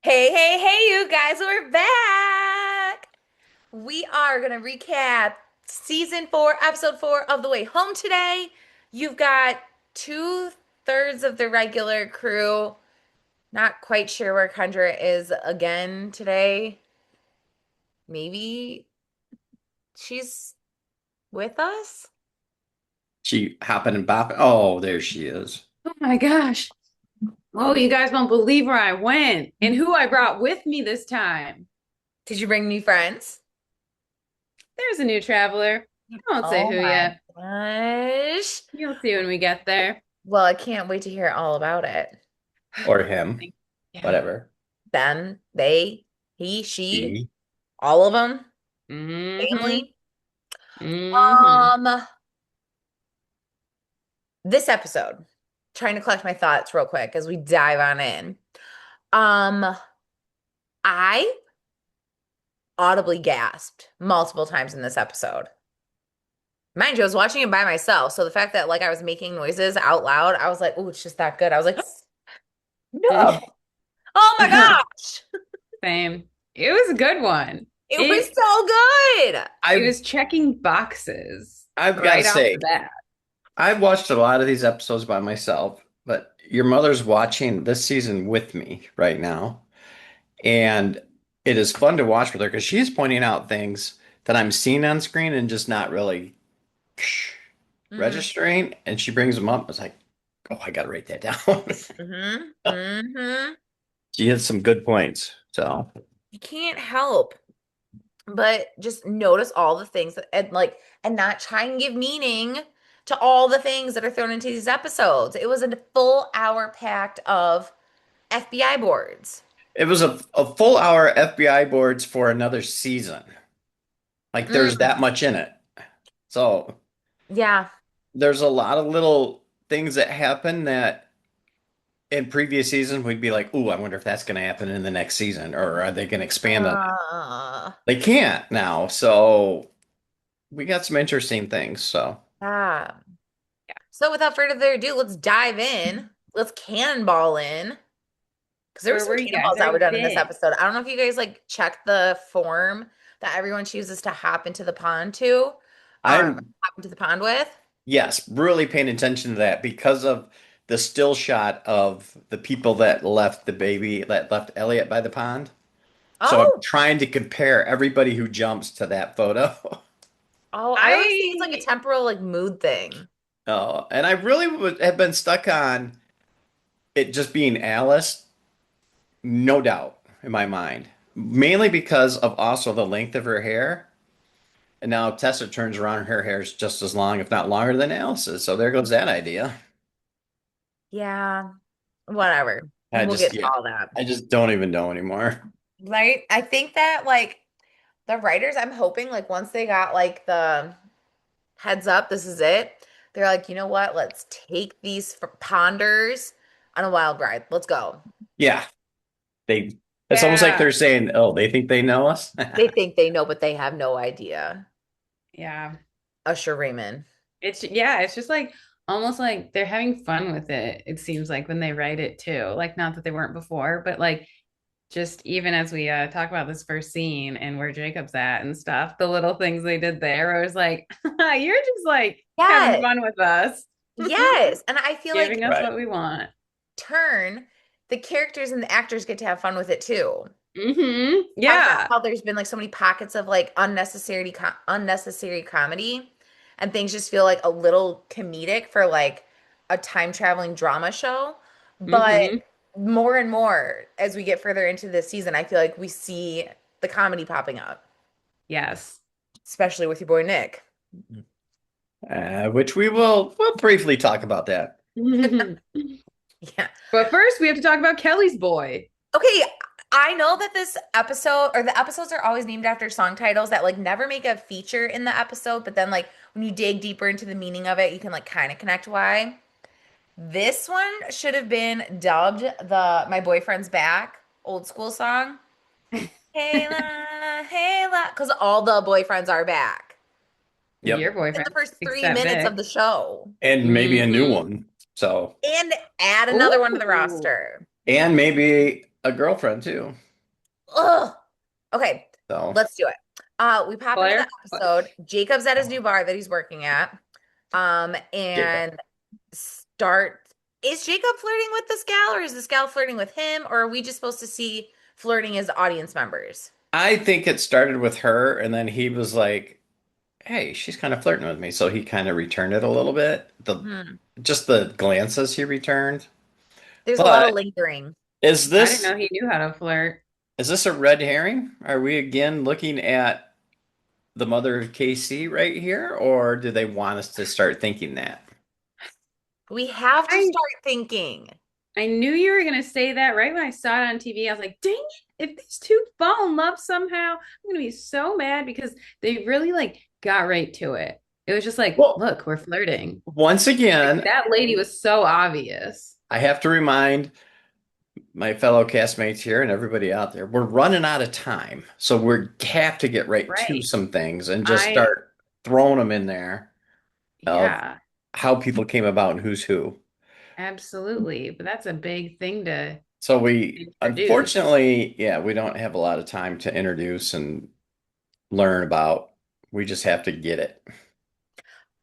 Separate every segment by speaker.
Speaker 1: Hey, hey, hey, you guys, we're back. We are going to recap season four, episode four of The Way Home today. You've got two-thirds of the regular crew. Not quite sure where Kendra is again today. Maybe she's with us?
Speaker 2: She hopping and bopping. Oh, there she is.
Speaker 3: Oh my gosh. Oh, you guys won't believe where I went and who I brought with me this time.
Speaker 1: Did you bring new friends?
Speaker 3: There's a new traveler. I won't say
Speaker 1: Oh
Speaker 3: who
Speaker 1: my
Speaker 3: yet.
Speaker 1: gosh.
Speaker 3: You'll see when we get there.
Speaker 1: Well, I can't wait to hear all about it.
Speaker 2: Or him.
Speaker 3: Yeah.
Speaker 2: Whatever.
Speaker 1: Them, they, he, she,
Speaker 2: She.
Speaker 1: all of them,
Speaker 3: Mm-hmm.
Speaker 1: family.
Speaker 3: Mm-hmm.
Speaker 1: Um, this episode, trying to collect my thoughts real quick as we dive on in. Um, I audibly gasped multiple times in this episode. Mind you, I was watching it by myself, so the fact that like I was making noises out loud, I was like, "Oh, it's just that good." I was like, "No, oh my gosh,
Speaker 3: Same. It was a good one.
Speaker 1: it was
Speaker 3: It
Speaker 1: so good!"
Speaker 3: it
Speaker 2: I've
Speaker 3: was checking boxes
Speaker 2: I've got to
Speaker 3: right off the
Speaker 2: say,
Speaker 3: bat.
Speaker 2: I've watched a lot of these episodes by myself, but your mother's watching this season with me right now. And it is fun to watch with her because she's pointing out things that I'm seeing on screen and just not really
Speaker 1: Mm-hmm.
Speaker 2: registering. And she brings them up. It's like, oh, I got to write that down.
Speaker 1: Mm-hmm. Mm-hmm.
Speaker 2: She has some good points. So,
Speaker 1: You can't help but just notice all the things that, and not try and give meaning to all the things that are thrown into these episodes. It was a full hour packed of FBI boards.
Speaker 2: it was a full hour FBI boards for another season. Like there's
Speaker 1: Mm,
Speaker 2: that much in it. So
Speaker 1: yeah.
Speaker 2: there's a lot of little things that happen that in previous seasons we'd be like, "Ooh, I wonder if that's going to happen in the next season, or are they going to expand on it?"
Speaker 1: Uh,
Speaker 2: They can't now. So we got some interesting things. So
Speaker 1: yeah. So without further ado, let's dive in. Let's cannonball in. Because there were
Speaker 3: Where
Speaker 1: some
Speaker 3: were you guys?
Speaker 1: cannonballs
Speaker 3: I
Speaker 1: that were
Speaker 3: already
Speaker 1: done in this
Speaker 3: did.
Speaker 1: episode. I don't know if you guys like checked the form that everyone chooses to hop into the pond to,
Speaker 2: I'm,
Speaker 1: hop into the pond with.
Speaker 2: yes, really paying attention to that because of the still shot of the people that left the baby, that left Elliot by the pond. So I'm
Speaker 1: Oh,
Speaker 2: trying to compare everybody who jumps to that photo.
Speaker 1: oh, I always think it's like a
Speaker 3: I
Speaker 1: temporal like mood thing.
Speaker 2: Oh, and I really would have been stuck on it just being Alice, no doubt in my mind. Mainly because of also the length of her hair. And now Tessa turns around and her hair is just as long, if not longer than Alice's. So there goes that idea.
Speaker 1: Yeah, whatever.
Speaker 2: I
Speaker 1: We'll
Speaker 2: just,
Speaker 1: get to
Speaker 2: yeah,
Speaker 1: all that.
Speaker 2: I just don't even know anymore.
Speaker 1: Right? I think that like the writers, I'm hoping like once they got like the heads up, this is it. They're like, you know what? Let's take these ponders on a wild ride. Let's go.
Speaker 2: Yeah, they, it's almost like
Speaker 3: yeah.
Speaker 2: they're saying, oh, they think they know us.
Speaker 1: They think they know, but they have no idea.
Speaker 3: Yeah.
Speaker 1: Usher Raymond.
Speaker 3: It's just like almost like they're having fun with it. It seems like when they write it too. Like not that they weren't before, but like just even as we talk about this first scene and where Jacob's at and stuff, the little things they did there, I was like, you're just like having
Speaker 1: Yes.
Speaker 3: fun with us,
Speaker 1: Yes. And I feel like
Speaker 3: giving us
Speaker 2: Right.
Speaker 3: what we want.
Speaker 1: turn, the characters and the actors get to have fun with it too. Talk about
Speaker 3: Yeah.
Speaker 1: how there's been like so many pockets of like unnecessary comedy and things just feel like a little comedic for like a time traveling drama show. But
Speaker 3: hmm
Speaker 1: more and more as we get further into this season, I feel like we see the comedy popping up,
Speaker 3: Yes.
Speaker 1: especially with your boy Nick.
Speaker 2: Which we'll briefly talk about that.
Speaker 1: Yeah.
Speaker 3: But first, we have to talk about Kelly's boy.
Speaker 1: Okay, I know that this episode or the episodes are always named after song titles that like never make a feature in the episode, but then like when you dig deeper into the meaning of it, you can like kind of connect why. This one should have been dubbed the My Boyfriend's Back old school song. Hayla, Hayla, because all the boyfriends are back
Speaker 2: Yep.
Speaker 3: Your
Speaker 1: in the
Speaker 3: boyfriend,
Speaker 1: first three
Speaker 3: except
Speaker 1: minutes of
Speaker 3: Vic.
Speaker 1: the show.
Speaker 2: And maybe a new
Speaker 3: hmm
Speaker 2: one. So,
Speaker 1: And add another one to the
Speaker 3: Ooh.
Speaker 1: roster.
Speaker 2: and maybe a girlfriend too.
Speaker 1: Ugh. Okay,
Speaker 2: So
Speaker 1: let's do it. We pop into the
Speaker 3: Blair.
Speaker 1: episode. Jacob's at his new bar that he's working at.
Speaker 2: Jacob.
Speaker 1: And start is Jacob flirting with this gal or is this gal flirting with him? Or are we just supposed to see flirting as audience members?
Speaker 2: I think it started with her, and then he was like, "Hey, she's kind of flirting with me," so he kind of returned it a little bit. The
Speaker 1: Hmm.
Speaker 2: just the glances he returned.
Speaker 1: There's a lot of
Speaker 2: But
Speaker 1: lingering.
Speaker 2: is
Speaker 3: I didn't
Speaker 2: this
Speaker 3: know he knew how to flirt.
Speaker 2: is this a red herring? Are we again looking at the mother of KC right here, or do they want us to start thinking that?
Speaker 1: We have to
Speaker 3: I
Speaker 1: start thinking.
Speaker 3: I knew you were gonna say that right when I saw it on TV. I was like, dang it, if these two fall in love somehow, I'm gonna be so mad because they really like got right to it. It was just like,
Speaker 2: Well,
Speaker 3: look, we're flirting.
Speaker 2: once
Speaker 3: Like,
Speaker 2: again,
Speaker 3: that lady was so obvious.
Speaker 2: I have to remind my fellow castmates here and everybody out there, we're running out of time. So we have to get right to
Speaker 3: Right.
Speaker 2: some things and just
Speaker 3: I
Speaker 2: start throwing them in there of
Speaker 3: yeah,
Speaker 2: how people came about and who's who.
Speaker 3: absolutely. But that's a big thing to
Speaker 2: So we,
Speaker 3: introduce.
Speaker 2: unfortunately, yeah, we don't have a lot of time to introduce and learn about. We just have to get it.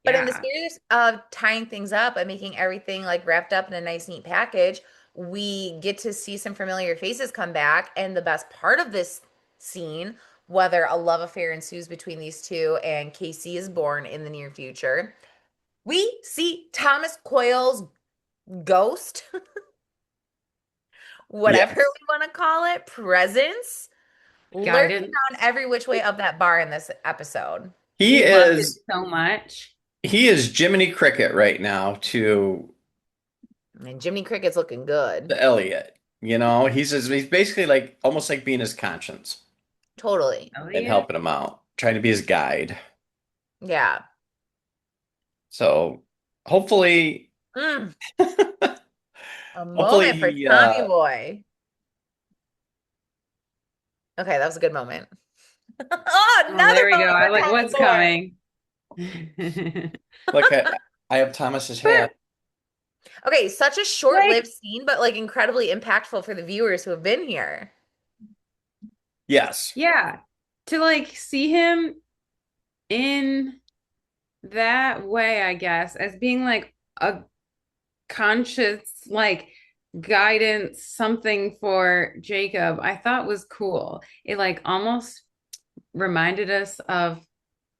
Speaker 1: But in the
Speaker 3: Yeah.
Speaker 1: series of tying things up and making everything like wrapped up in a nice, neat package, we get to see some familiar faces come back. And the best part of this scene, whether a love affair ensues between these two and Casey is born in the near future, we see Thomas Coyle's ghost, whatever
Speaker 2: Yes.
Speaker 1: we want to call it, presence lurking
Speaker 3: Guidance.
Speaker 1: around every which way of that bar in this episode.
Speaker 2: He
Speaker 3: We loved it
Speaker 2: is
Speaker 3: so much.
Speaker 2: he is Jiminy Cricket right now to
Speaker 1: And Jiminy Cricket's looking good.
Speaker 2: the Elliot. He's basically like almost like being his conscience
Speaker 1: Totally.
Speaker 2: and
Speaker 3: Elliot.
Speaker 2: helping him out, trying to be his guide.
Speaker 1: Yeah.
Speaker 2: So hopefully,
Speaker 1: Mm, a
Speaker 2: hopefully
Speaker 1: moment for
Speaker 2: he
Speaker 1: Tommy Boy. Okay, that was a good moment. Oh,
Speaker 3: Oh,
Speaker 1: another
Speaker 3: there we go.
Speaker 1: moment
Speaker 3: I
Speaker 1: for
Speaker 3: like
Speaker 1: Tommy
Speaker 3: what's
Speaker 1: Boy.
Speaker 3: coming.
Speaker 2: look. I have Thomas's hat.
Speaker 3: But
Speaker 1: Okay, such a
Speaker 3: like,
Speaker 1: short-lived scene, but like incredibly impactful for the viewers who have been here.
Speaker 2: Yes.
Speaker 3: yeah, to like see him in that way, I guess, as being like a conscious, like guidance, something for Jacob, I thought was cool. It like almost reminded us of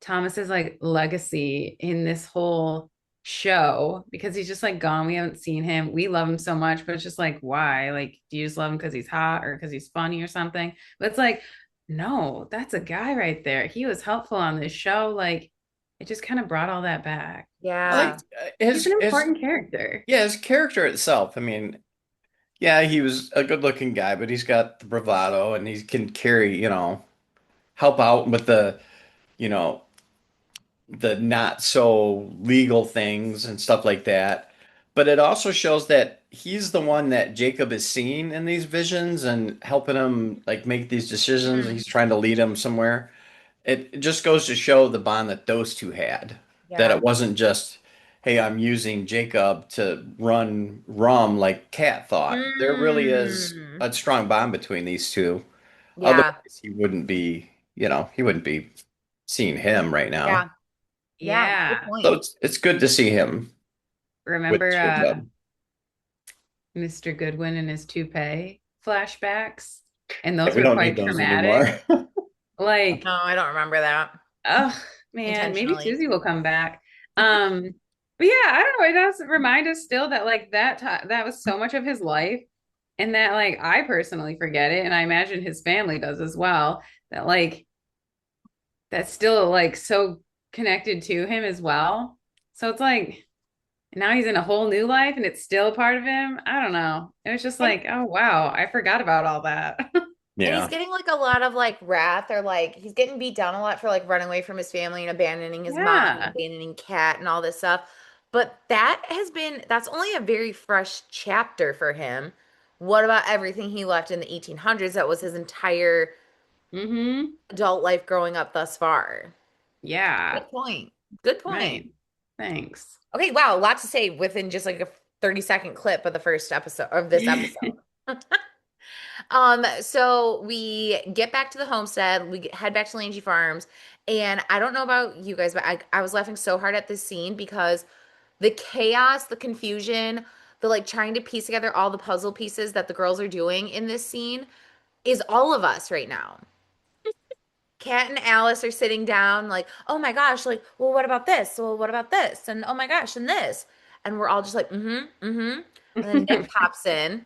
Speaker 3: Thomas's like legacy in this whole show because he's just like gone. We haven't seen him. We love him so much, but it's just like, why? Like, do you just love him because he's hot or because he's funny or something? But it's like, no, that's a guy right there. He was helpful on this show. Like, it just kind of brought all that back.
Speaker 2: I
Speaker 3: It's like
Speaker 1: Yeah.
Speaker 2: like
Speaker 3: he's an important character.
Speaker 2: his character itself. I mean, yeah, he was a good-looking guy, but he's got the bravado and he can carry, help out with you know, the not so legal things and stuff like that. But it also shows that he's the one that Jacob is seeing in these visions and helping him like make these decisions.
Speaker 1: Mm,
Speaker 2: He's trying to lead him somewhere. It just goes to show the bond that those two had. That it
Speaker 1: yeah.
Speaker 2: wasn't just, hey, I'm using Jacob to run rum like Kat thought. There really is
Speaker 1: Mm,
Speaker 2: a strong bond between these two.
Speaker 1: yeah.
Speaker 2: Otherwise, he wouldn't be seeing him right now.
Speaker 1: Yeah. Yeah. Good
Speaker 3: Yeah.
Speaker 2: So
Speaker 1: point.
Speaker 2: it's good to see him with
Speaker 3: Remember
Speaker 2: Jacob.
Speaker 3: Mr. Goodwin and his toupee flashbacks? And
Speaker 2: Yeah,
Speaker 3: those
Speaker 2: we
Speaker 3: were
Speaker 2: don't need
Speaker 3: quite
Speaker 2: those
Speaker 3: traumatic.
Speaker 2: anymore.
Speaker 3: Like,
Speaker 1: No, I don't remember that
Speaker 3: oh man, maybe
Speaker 1: intentionally.
Speaker 3: Susie will come back. Um, but yeah, I don't know. It does remind us still that like that was so much of his life, and that like I personally forget it, and I imagine his family does as well. That like that's still like so connected to him as well. So it's like now he's in a whole new life, and it's still a part of him. I don't know. It was just
Speaker 1: And
Speaker 3: like, oh wow, I forgot about all that.
Speaker 1: and he's
Speaker 2: Yeah.
Speaker 1: getting like a lot of like wrath or like he's getting beat down a lot for like running away from his family and abandoning his mom and
Speaker 3: Yeah.
Speaker 1: abandoning Kat and all this stuff. But that's only a very fresh chapter for him. What about everything he left in the 1800s that was his entire
Speaker 3: Mm-hmm.
Speaker 1: adult life growing up thus far?
Speaker 3: Yeah.
Speaker 1: Good point. Good point.
Speaker 3: Right. Thanks.
Speaker 1: Okay, wow, a lot to say within just like a 30-second clip of the first episode of this episode. So we get back to the homestead, head back to Langy Farms, and I don't know about you guys, but I was laughing so hard at this scene because the chaos, the confusion, the like trying to piece together all the puzzle pieces that the girls are doing in this scene is all of us right now. Kat and Alice are sitting down, like, oh my gosh, like, well, what about this? Well, what about this? And oh my gosh, and this. And we're all just like, mm-hmm, mm-hmm. And then Nick pops in.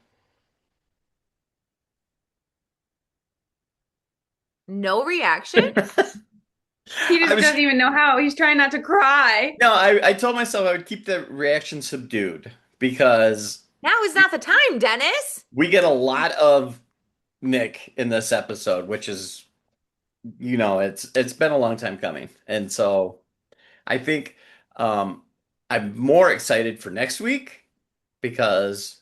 Speaker 1: No reaction.
Speaker 3: He
Speaker 2: I
Speaker 3: just
Speaker 2: was
Speaker 3: doesn't even know how. He's trying not to cry.
Speaker 2: no, I told myself I would keep the reaction subdued because
Speaker 1: Now is not the time, Dennis.
Speaker 2: we get a lot of Nick in this episode, which is, it's been a long time coming. And so I think um I'm more excited for next week because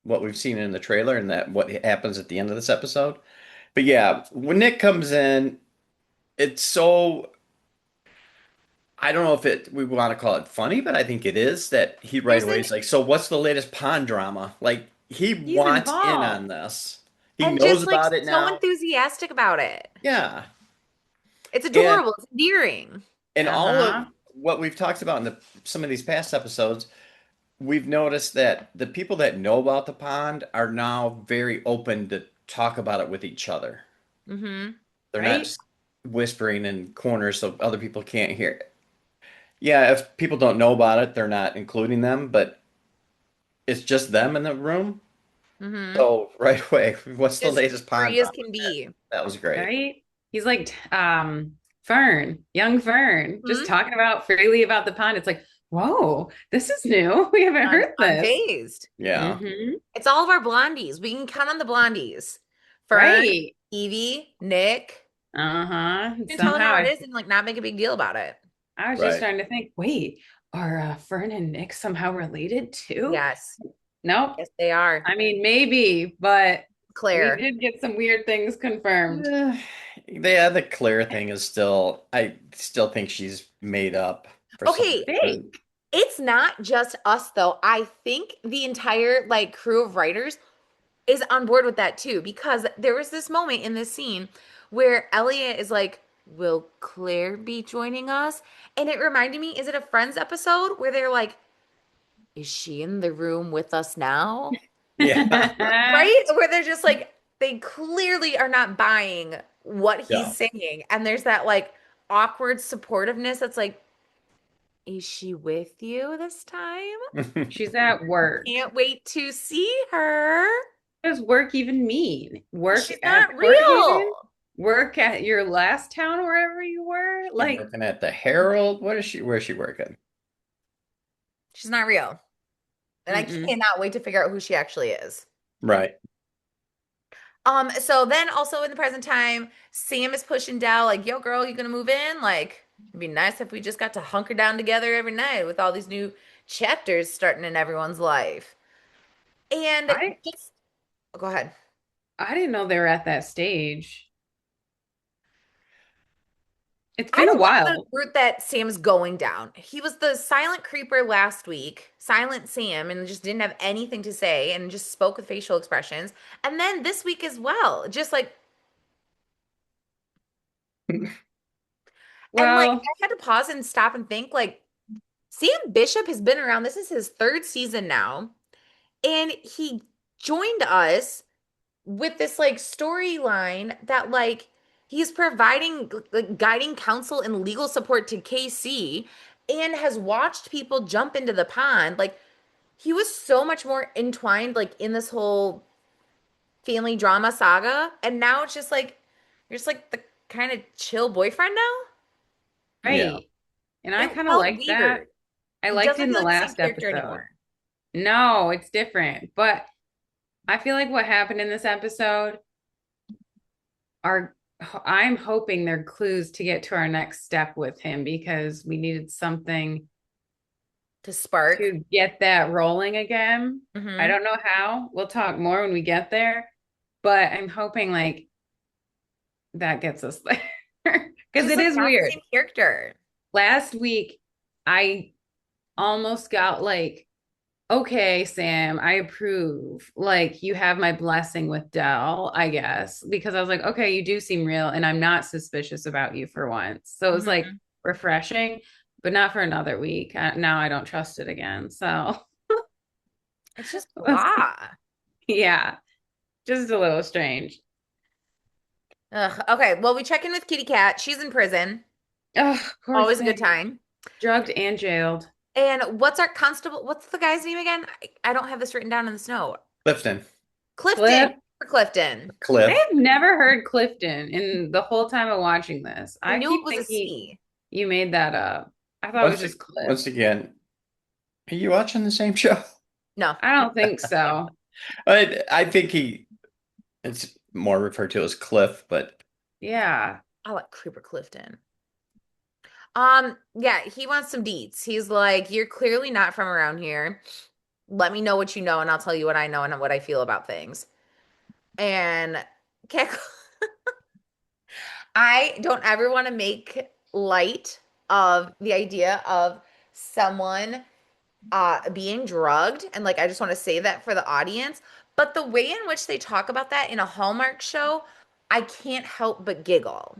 Speaker 2: what we've seen in the trailer and that what happens at the end of this episode. But yeah, when Nick comes in, it's so I don't know if we want to call it funny, but I think it is that he right
Speaker 1: There's
Speaker 2: away
Speaker 1: an
Speaker 2: is like, so what's the latest pond drama? Like he
Speaker 3: He's
Speaker 2: wants in on
Speaker 3: involved.
Speaker 2: this. He
Speaker 1: and
Speaker 2: knows
Speaker 1: just like
Speaker 2: about it
Speaker 1: so
Speaker 2: now.
Speaker 1: enthusiastic about it.
Speaker 2: Yeah.
Speaker 1: It's
Speaker 2: And
Speaker 1: adorable. It's endearing.
Speaker 2: all of
Speaker 3: Uh-huh.
Speaker 2: what we've talked about in some of these past episodes, we've noticed that the people that know about the pond are now very open to talk about it with each other.
Speaker 1: Mm-hmm.
Speaker 2: They're not
Speaker 3: Right?
Speaker 2: just whispering in corners so other people can't hear it. Yeah, if people don't know about it, they're not including them, but it's just them in the room.
Speaker 1: Mm-hmm.
Speaker 2: So right away, what's the
Speaker 1: Just
Speaker 2: latest pond
Speaker 1: free as
Speaker 2: drama?
Speaker 1: can be.
Speaker 2: That was great.
Speaker 3: Right? He's like Fern, young Fern, just
Speaker 1: Hmm.
Speaker 3: talking about freely about the pond. It's like, whoa, this is new. We haven't heard this.
Speaker 1: Unfazed.
Speaker 2: Yeah.
Speaker 3: Hmm.
Speaker 1: It's all of our blondies. We can count on the blondies. Fern,
Speaker 3: Right.
Speaker 1: Evie, Nick.
Speaker 3: Uh-huh.
Speaker 1: You can tell them
Speaker 3: Somehow
Speaker 1: how it is and like not make a big deal about it.
Speaker 3: I was just
Speaker 2: Right.
Speaker 3: trying to think, wait, are Fern and Nick somehow related too?
Speaker 1: Yes.
Speaker 3: Nope.
Speaker 1: Yes, they are.
Speaker 3: I mean, maybe, but we
Speaker 1: Claire.
Speaker 3: did get some weird things confirmed.
Speaker 2: Yeah, yeah, the Claire thing is still, I still think she's made up for some
Speaker 1: Okay,
Speaker 2: reason.
Speaker 3: Fake.
Speaker 1: it's not just us though. I think the entire like crew of writers is on board with that too because there was this moment in this scene where Elliot is like, "Will Claire be joining us?" And it reminded me, is it a Friends episode where they're like, "Is she in the room with us now?"
Speaker 2: Yeah.
Speaker 1: Right? Where they're just like they clearly are not buying what
Speaker 2: Yeah.
Speaker 1: he's saying and there's that like awkward supportiveness that's like, "Is she with you this time?
Speaker 3: She's at work.
Speaker 1: Can't wait to see her."
Speaker 3: What does work even mean? Work
Speaker 1: She's
Speaker 3: at
Speaker 1: not
Speaker 3: Port Haven?
Speaker 1: real.
Speaker 3: Work at your last town, wherever you were?
Speaker 2: She
Speaker 3: Like,
Speaker 2: working at the Herald? Where's she working?
Speaker 1: She's not real. And I
Speaker 3: mm-mm.
Speaker 1: cannot wait to figure out who she actually is.
Speaker 2: Right.
Speaker 1: So then also in the present time, Sam is pushing Dell like, "Yo, girl, you gonna move in? Like, it'd be nice if we just got to hunker down together every night with all these new chapters starting in everyone's life." And
Speaker 3: I
Speaker 1: just go ahead.
Speaker 3: I didn't know they were at that stage. It's
Speaker 1: I
Speaker 3: been a
Speaker 1: don't like the
Speaker 3: while.
Speaker 1: route that Sam's going down. He was the silent creeper last week, silent Sam, and just didn't have anything to say and just spoke with facial expressions. And then this week as well, just like, and like,
Speaker 3: Well,
Speaker 1: I had to pause and stop and think, like, Sam Bishop has been around. This is his third season now. And he joined us with this like storyline that like he's providing like guiding counsel and legal support to KC and has watched people jump into the pond. Like he was so much more entwined like in this whole family drama saga. And now it's just like you're just like the kind of chill boyfriend now.
Speaker 2: Yeah.
Speaker 3: right. And I
Speaker 1: It
Speaker 3: kind of
Speaker 1: felt
Speaker 3: like that.
Speaker 1: weird.
Speaker 3: I
Speaker 1: He
Speaker 3: liked it
Speaker 1: doesn't
Speaker 3: in
Speaker 1: feel
Speaker 3: the
Speaker 1: like the same
Speaker 3: last
Speaker 1: character
Speaker 3: episode.
Speaker 1: anymore.
Speaker 3: No, it's different. But I feel like what happened in this episode are I'm hoping they're clues to get to our next step with him because we needed something
Speaker 1: To spark.
Speaker 3: to get that rolling again. I
Speaker 1: Hmm.
Speaker 3: don't know how. We'll talk more when we get there, but I'm hoping like that gets us there because
Speaker 1: Just
Speaker 3: it
Speaker 1: like
Speaker 3: is
Speaker 1: not the
Speaker 3: weird.
Speaker 1: same character.
Speaker 3: Last week, I almost got like Okay, Sam, I approve. Like, you have my blessing with Dell, I guess, because I was like, okay, you do seem real, and I'm not suspicious about you for once. So it was like
Speaker 1: Mhm.
Speaker 3: refreshing, but not for another week. Now I don't trust it again. So,
Speaker 1: It's just blah.
Speaker 3: yeah, just a little strange.
Speaker 1: Ugh. Okay, well, we check in with Kitty Cat. She's in prison.
Speaker 3: Oh, poor
Speaker 1: Always a good
Speaker 3: thing.
Speaker 1: time.
Speaker 3: Drugged and jailed.
Speaker 1: And what's our constable? What's the guy's name again? I don't have this written down in the note.
Speaker 2: Clifton.
Speaker 1: Clifton.
Speaker 3: Cliff.
Speaker 1: Clifton.
Speaker 3: I
Speaker 2: Cliff.
Speaker 3: have never heard Clifton in the whole time of watching this.
Speaker 1: I
Speaker 3: I
Speaker 1: knew it
Speaker 3: keep
Speaker 1: was a
Speaker 3: thinking
Speaker 1: C.
Speaker 3: you made that up. I thought it was just Cliff.
Speaker 2: Once again, are you watching the same show?
Speaker 1: No.
Speaker 3: I don't think so.
Speaker 2: I think it's more referred to as Cliff, but
Speaker 3: Yeah.
Speaker 1: I like Creeper Clifton. Yeah, he wants some deets. He's like, you're clearly not from around here. Let me know what you know, and I'll tell you what I know and what I feel about things. And Cat, I don't ever want to make light of the idea of someone being drugged, and like I just want to say that for the audience, but the way in which they talk about that in a Hallmark show, I can't help but giggle.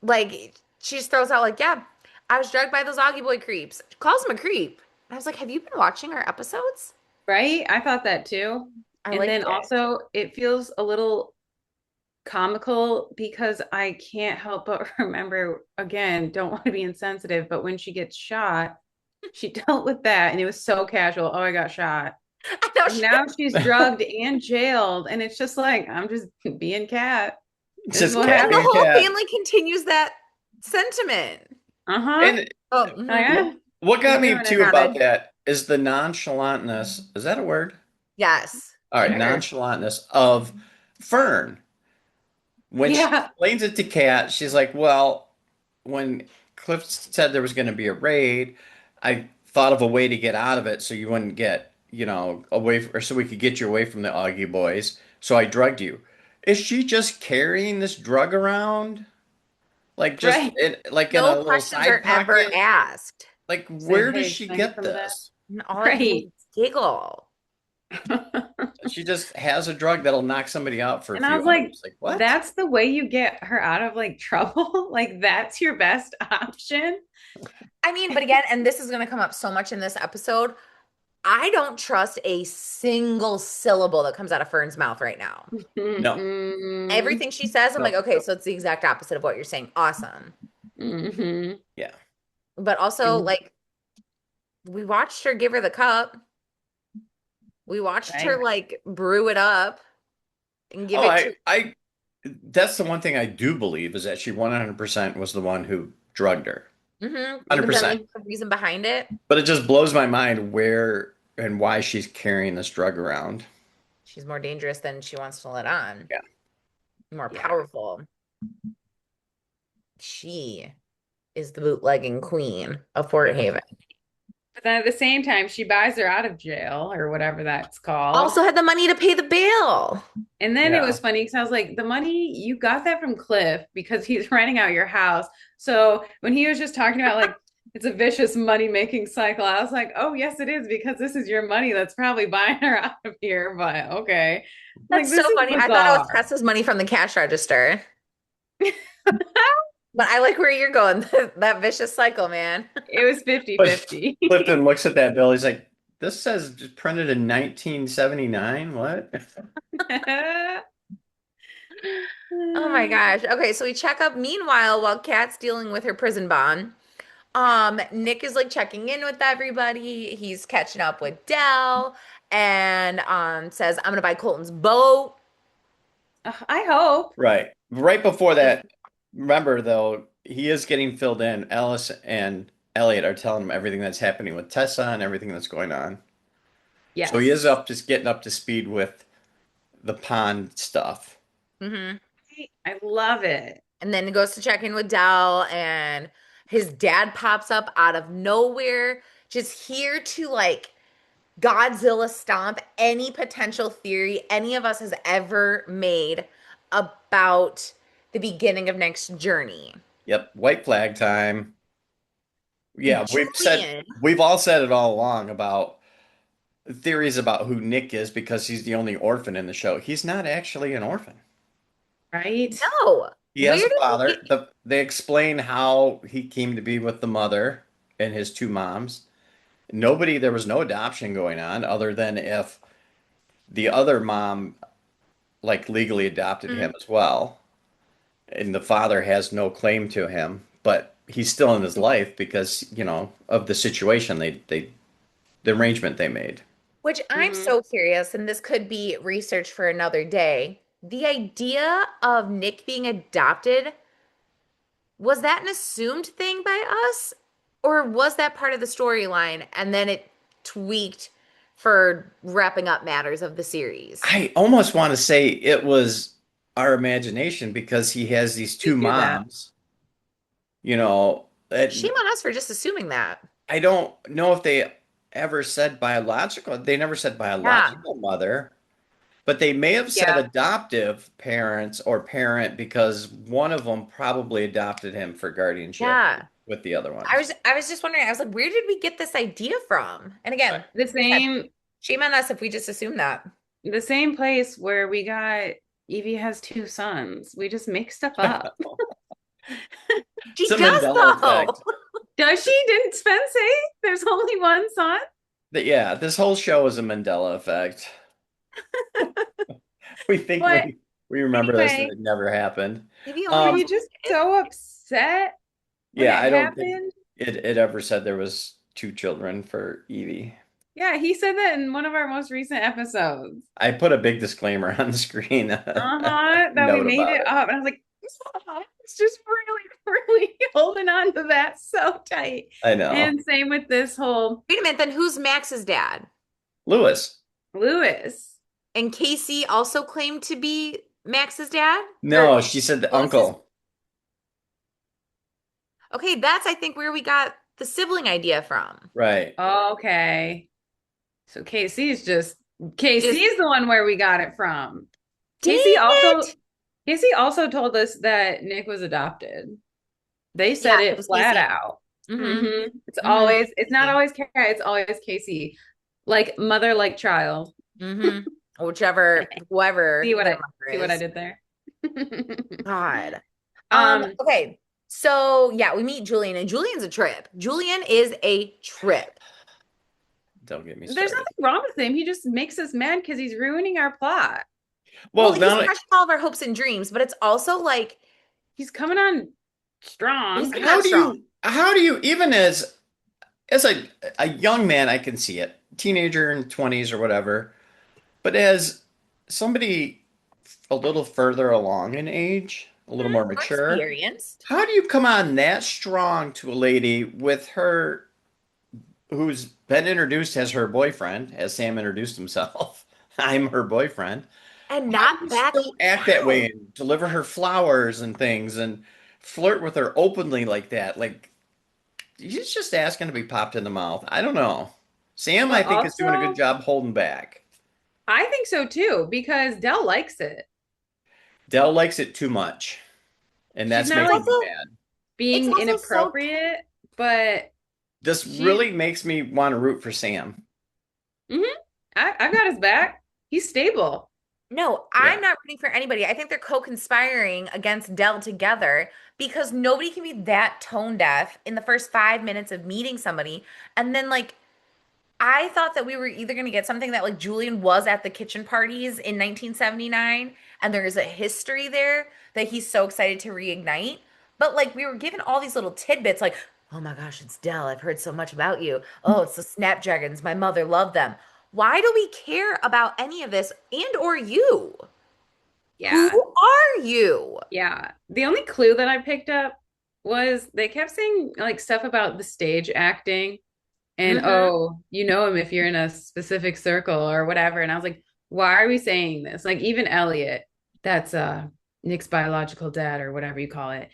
Speaker 1: Like she just throws out like, yeah, I was drugged by those Augie Boy creeps. She calls him a creep. And I was like, have you been watching our episodes?
Speaker 3: Right? I thought that too.
Speaker 1: I
Speaker 3: And then
Speaker 1: liked it.
Speaker 3: also, it feels a little comical because I can't help but remember, again, don't want to be insensitive, but when she gets shot, she dealt with that and it was so casual. Oh, I got shot.
Speaker 1: I know
Speaker 3: And now she's drugged and jailed. And it's just like, I'm just being cat.
Speaker 2: it's
Speaker 3: This is
Speaker 2: just
Speaker 3: what
Speaker 1: well, and
Speaker 2: cat
Speaker 1: the
Speaker 2: being
Speaker 3: happens.
Speaker 1: whole
Speaker 2: cat.
Speaker 1: family continues that sentiment.
Speaker 3: Uh-huh.
Speaker 2: And
Speaker 1: Oh,
Speaker 3: Oh,
Speaker 1: mhm.
Speaker 3: yeah,
Speaker 2: what
Speaker 3: you're
Speaker 2: got me
Speaker 3: doing it.
Speaker 2: too about
Speaker 1: Nodded.
Speaker 2: that is the nonchalantness. Is that a word?
Speaker 1: Yes.
Speaker 2: All right,
Speaker 3: Sure.
Speaker 2: nonchalantness of Fern. When she
Speaker 3: Yeah.
Speaker 2: explains it to Kat, she's like, well, when Cliff said there was going to be a raid, I thought of a way to get out of it so you wouldn't get, or so we could get you away from the Augie boys. So I drugged you. Is she just carrying this drug around? Like
Speaker 3: Right.
Speaker 2: like in
Speaker 1: No
Speaker 2: a little
Speaker 1: questions
Speaker 2: side
Speaker 1: are ever
Speaker 2: pocket?
Speaker 1: asked.
Speaker 2: Like
Speaker 3: Say,
Speaker 2: where does
Speaker 3: hey,
Speaker 2: she
Speaker 3: can I get
Speaker 2: get
Speaker 3: some of that?
Speaker 1: And
Speaker 2: this?
Speaker 1: all I can do
Speaker 3: Right.
Speaker 1: is giggle.
Speaker 2: She just has a drug that'll knock somebody out for a
Speaker 3: And I
Speaker 2: few
Speaker 3: was like,
Speaker 2: hours. Like what?
Speaker 3: that's the way you get her out of like trouble. Like that's your best option.
Speaker 1: I mean, but again, and this is going to come up so much in this episode. I don't trust a single syllable that comes out of Fern's mouth right now.
Speaker 2: No.
Speaker 3: Mm-mm.
Speaker 1: Everything she says, I'm like,
Speaker 2: No.
Speaker 1: okay, so it's the exact opposite of what you're saying. Awesome.
Speaker 3: Hmm.
Speaker 2: Yeah.
Speaker 1: But also,
Speaker 3: And
Speaker 1: like, we watched her give her the cup. We watched her
Speaker 3: right.
Speaker 1: like brew it up and give
Speaker 2: Oh,
Speaker 1: it to
Speaker 2: that's the one thing I do believe is that she 100% was the one who drugged her.
Speaker 1: even though
Speaker 2: 100%.
Speaker 1: there's some reason behind it.
Speaker 2: But it just blows my mind where and why she's carrying this drug around.
Speaker 1: She's more dangerous than she wants to let on.
Speaker 2: Yeah.
Speaker 1: More
Speaker 3: Yeah.
Speaker 1: powerful. She is the bootlegging queen of Fort
Speaker 2: Yeah.
Speaker 1: Haven.
Speaker 3: But then at the same time, she buys her out of jail or whatever that's called.
Speaker 1: Also had the money to pay the bill.
Speaker 3: And then it
Speaker 2: Yeah.
Speaker 3: was funny because I was like, the money, you got that from Cliff because he's renting out your house. So when he was just talking about like, it's a vicious money making cycle, I was like, oh, yes, it is because this is your money that's probably buying her out of here. But okay. Like,
Speaker 1: That's so
Speaker 3: this is
Speaker 1: funny. I thought it was
Speaker 3: bizarre.
Speaker 1: Tessa's money from the cash register. But I like where you're going. That vicious cycle, man.
Speaker 3: It was 50
Speaker 2: But
Speaker 3: 50.
Speaker 2: Clifton looks at that bill. He's like, this says printed in 1979. What?
Speaker 1: Oh my gosh. Okay, so we check up. Meanwhile, while Kat's dealing with her prison bond, Nick is like checking in with everybody. He's catching up with Dell and says, I'm gonna buy Colton's boat.
Speaker 3: I hope.
Speaker 2: Right. Right before that, remember though, he is getting filled in. Alice and Elliot are telling him everything that's happening with Tessa and everything that's going on. So he is
Speaker 3: Yes.
Speaker 2: up just getting up to speed with the pond stuff.
Speaker 1: Hmm.
Speaker 3: I love it.
Speaker 1: And then he goes to check in with Dell, and his dad pops up out of nowhere, just here to like Godzilla stomp any potential theory any of us has ever made about the beginning of next journey.
Speaker 2: Yep, white flag time. Yeah,
Speaker 1: Julian.
Speaker 2: we've all said it all along about theories about who Nick is because he's the only orphan in the show. He's not actually an orphan.
Speaker 3: Right?
Speaker 1: No.
Speaker 2: He has
Speaker 1: Where
Speaker 2: a
Speaker 1: did he
Speaker 2: father.
Speaker 1: get?
Speaker 2: They explain how he came to be with the mother and his two moms. There was no adoption going on other than if the other mom like legally adopted him
Speaker 1: Mm.
Speaker 2: as well. And the father has no claim to him, but he's still in his life because, of the situation the arrangement they made.
Speaker 1: Which I'm
Speaker 3: Hmm.
Speaker 1: so curious, and this could be research for another day. The idea of Nick being adopted, was that an assumed thing by us? Or was that part of the storyline and then it tweaked for wrapping up matters of the series?
Speaker 2: I almost want to say it was our imagination because he has these two
Speaker 3: Could do that.
Speaker 2: moms, you know,
Speaker 1: Shame on us for just assuming that.
Speaker 2: I don't know if they ever said biological. They never said
Speaker 1: Yeah.
Speaker 2: biological mother, but they may have said
Speaker 1: Yeah.
Speaker 2: adoptive parents or parent because one of them probably adopted him for guardianship
Speaker 1: Yeah.
Speaker 2: with the other
Speaker 1: I
Speaker 2: ones.
Speaker 1: was I was just wondering, I was like, where did we get this idea from? And again,
Speaker 3: The
Speaker 1: like I said,
Speaker 3: same
Speaker 1: shame on us if we just assume that.
Speaker 3: the same place where we got Evie has two sons. We just make stuff up.
Speaker 2: It's
Speaker 1: She
Speaker 2: a
Speaker 1: does
Speaker 2: Mandela
Speaker 1: though.
Speaker 2: effect.
Speaker 3: Does she? Didn't Spence say there's only one son?
Speaker 2: Yeah, this whole show is a Mandela effect. We think
Speaker 3: But
Speaker 2: we remember this and
Speaker 3: anyway,
Speaker 2: it never happened.
Speaker 1: Maybe only
Speaker 3: were
Speaker 2: Um,
Speaker 1: has
Speaker 3: you
Speaker 1: one
Speaker 3: just
Speaker 1: kid.
Speaker 3: so upset when
Speaker 2: yeah,
Speaker 3: it
Speaker 2: I don't think
Speaker 3: happened?
Speaker 2: it ever said there was two children for Evie.
Speaker 3: Yeah, he said that in one of our most recent episodes.
Speaker 2: I put a big disclaimer on the screen,
Speaker 3: Uh-huh, that we
Speaker 2: note
Speaker 3: made
Speaker 2: about
Speaker 3: it
Speaker 2: it.
Speaker 3: up. And I was like, it's just really, really holding on to that so tight.
Speaker 2: I know.
Speaker 3: And same with this whole
Speaker 1: Wait a minute, then who's Max's dad?
Speaker 2: Lewis.
Speaker 3: Lewis.
Speaker 1: And Casey also claimed to be Max's dad? Or
Speaker 2: No, she said the
Speaker 1: Lewis's?
Speaker 2: uncle.
Speaker 1: Okay, that's I think where we got the sibling idea from.
Speaker 2: Right.
Speaker 3: Okay. So KC
Speaker 1: Just
Speaker 3: is the one where we got it from. Casey
Speaker 1: dang
Speaker 3: also
Speaker 1: it.
Speaker 3: Casey also told us that Nick was adopted. They
Speaker 1: Yeah,
Speaker 3: said
Speaker 1: it
Speaker 3: it
Speaker 1: was
Speaker 3: flat
Speaker 1: Casey.
Speaker 3: out.
Speaker 1: Mm-hmm.
Speaker 3: It's not
Speaker 1: Mm-hmm.
Speaker 3: always Kara, it's always Casey. Like mother, like child.
Speaker 1: Whichever,
Speaker 3: See
Speaker 1: whoever
Speaker 3: what
Speaker 1: their
Speaker 3: I
Speaker 1: mother
Speaker 3: see what I
Speaker 1: is.
Speaker 3: did there?
Speaker 1: God.
Speaker 3: Um,
Speaker 1: Okay. So yeah, we meet Julian, and Julian's a trip. Julian is a trip.
Speaker 2: Don't get me
Speaker 3: there's
Speaker 2: started.
Speaker 3: nothing wrong with him. He just makes us mad because he's ruining our plot.
Speaker 1: Well,
Speaker 2: Well,
Speaker 1: he's
Speaker 2: now
Speaker 1: crushing all of our hopes and dreams, but it's also like
Speaker 3: He's coming on
Speaker 1: he's
Speaker 3: strong.
Speaker 1: coming on strong.
Speaker 2: how do you even as a young man I can see it, teenager in 20s or whatever, but as somebody a little further along in age, a little more
Speaker 1: More
Speaker 2: mature,
Speaker 1: experienced.
Speaker 2: how do you come on that strong to a lady with her who's been introduced as her boyfriend, as Sam introduced himself? I'm her boyfriend.
Speaker 1: And
Speaker 2: How do
Speaker 1: not
Speaker 2: you
Speaker 1: back
Speaker 2: still act that way
Speaker 1: out.
Speaker 2: and deliver her flowers and things and flirt with her openly like that? Like he's just asking to be popped in the mouth. I don't know. Sam, I
Speaker 3: But
Speaker 2: think, is doing a good
Speaker 3: also,
Speaker 2: job holding back.
Speaker 3: I think so too, because Dell likes it.
Speaker 2: Dell likes it too much, and
Speaker 3: She's
Speaker 2: that's
Speaker 3: not
Speaker 1: It's
Speaker 3: like
Speaker 2: making me
Speaker 1: also
Speaker 2: mad.
Speaker 1: it's
Speaker 3: being
Speaker 1: also so
Speaker 3: inappropriate, but
Speaker 2: This
Speaker 3: she's
Speaker 2: really makes me want to root for Sam.
Speaker 3: hmm I've got his back. He's stable.
Speaker 1: no,
Speaker 2: Yeah.
Speaker 1: I'm not rooting for anybody. I think they're co-conspiring against Dell together because nobody can be that tone deaf in the first 5 minutes of meeting somebody. And then like I thought that we were either going to get something that like Julian was at the kitchen parties in 1979 and there is a history there that he's so excited to reignite. But like we were given all these little tidbits like, oh my gosh, it's Dell. I've heard so much about you. Oh, it's the Snapdragons. My mother loved them. Why do we care about any of this and or you? Who
Speaker 3: Yeah.
Speaker 1: are you?
Speaker 3: Yeah. The only clue that I picked up was they kept saying like stuff about the stage acting and
Speaker 1: Mm-hmm.
Speaker 3: oh, you know him if you're in a specific circle or whatever. And I was like, why are we saying this? Like even Elliot, that's Nick's biological dad or whatever you call it.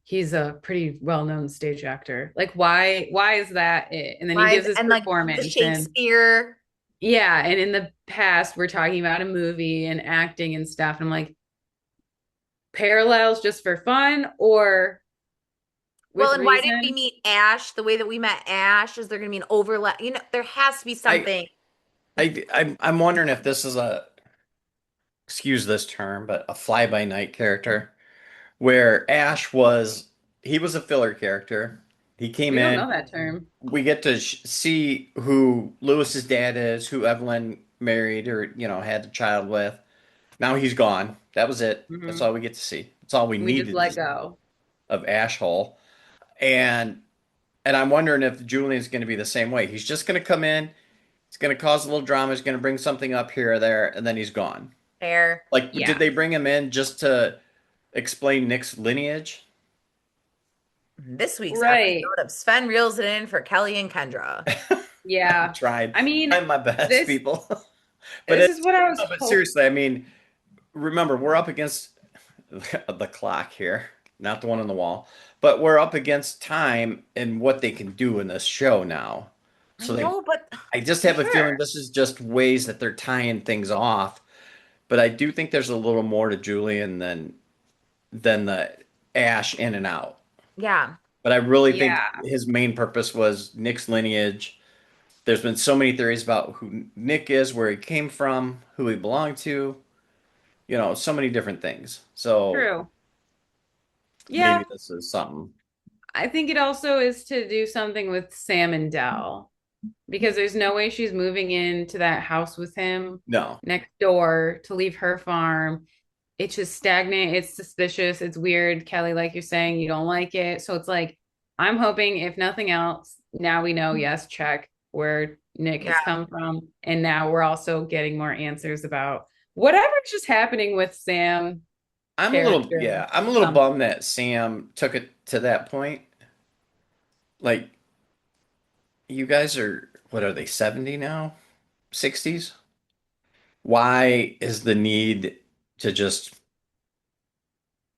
Speaker 3: He's a pretty well-known stage actor. Like why is that it? And then he
Speaker 1: Why is
Speaker 3: gives his
Speaker 1: and like the
Speaker 3: performance and
Speaker 1: Shakespeare
Speaker 3: yeah, and in the past we're talking about a movie and acting and stuff. And I'm like, parallels just for fun or
Speaker 1: Well,
Speaker 3: with
Speaker 1: and why didn't we
Speaker 3: reason.
Speaker 1: meet Ash the way that we met Ash? Is there going to be an overlap? There has to be
Speaker 2: I
Speaker 1: something.
Speaker 2: I'm wondering if this is a, excuse this term, but a fly by night character where Ash was, he was a filler character. He came
Speaker 3: We don't
Speaker 2: in,
Speaker 3: know that term.
Speaker 2: we get to see who Lewis's dad is, who Evelyn married or, had a child with. Now he's gone. That was it. That's
Speaker 3: Hmm.
Speaker 2: all we get to see. That's all we
Speaker 3: We just
Speaker 2: needed to
Speaker 3: let
Speaker 2: see
Speaker 3: go.
Speaker 2: of Ash Hole. And I'm wondering if Julian's going to be the same way. He's just going to come in, he's going to cause a little drama, he's going to bring something up here or there, and then he's gone.
Speaker 1: Fair.
Speaker 2: Like, did
Speaker 3: Yeah.
Speaker 2: they bring him in just to explain Nick's lineage?
Speaker 1: This week's
Speaker 3: Right.
Speaker 1: episode of Sven reels it in for Kelly and Kendra.
Speaker 2: I'm
Speaker 3: Yeah.
Speaker 2: trying.
Speaker 3: I mean,
Speaker 2: I'm my best,
Speaker 3: this
Speaker 2: people. But
Speaker 3: this is what I was
Speaker 2: no, but
Speaker 3: hope.
Speaker 2: seriously, I mean, remember, we're up against the clock here, not the one on the wall, but we're up against time and what they can do in this show now.
Speaker 1: I
Speaker 2: So they,
Speaker 1: know, but
Speaker 2: I just
Speaker 1: for
Speaker 2: have a feeling
Speaker 1: sure.
Speaker 2: this is just ways that they're tying things off. But I do think there's a little more to Julian than the Ash in and out.
Speaker 1: Yeah.
Speaker 2: But I really think
Speaker 3: Yeah.
Speaker 2: his main purpose was Nick's lineage. There's been so many theories about who Nick is, where he came from, who he belonged to, so many different things. So
Speaker 3: True.
Speaker 2: maybe
Speaker 3: Yeah.
Speaker 2: this is something.
Speaker 3: I think it also is to do something with Sam and Dell because there's no way she's moving into that house with him
Speaker 2: No.
Speaker 3: next door to leave her farm. It's just stagnant. It's suspicious. It's weird. Kelly, like you're saying, you don't like it. So it's like, I'm hoping, if nothing else, now we know, yes, check where Nick has
Speaker 1: Yeah.
Speaker 3: come from. And now we're also getting more answers about whatever's just happening with Sam character.
Speaker 2: I'm a little
Speaker 3: Some
Speaker 2: bummed that Sam took it to that point. Like, you guys are, what are they, 70 now? 60s? Why is the need to just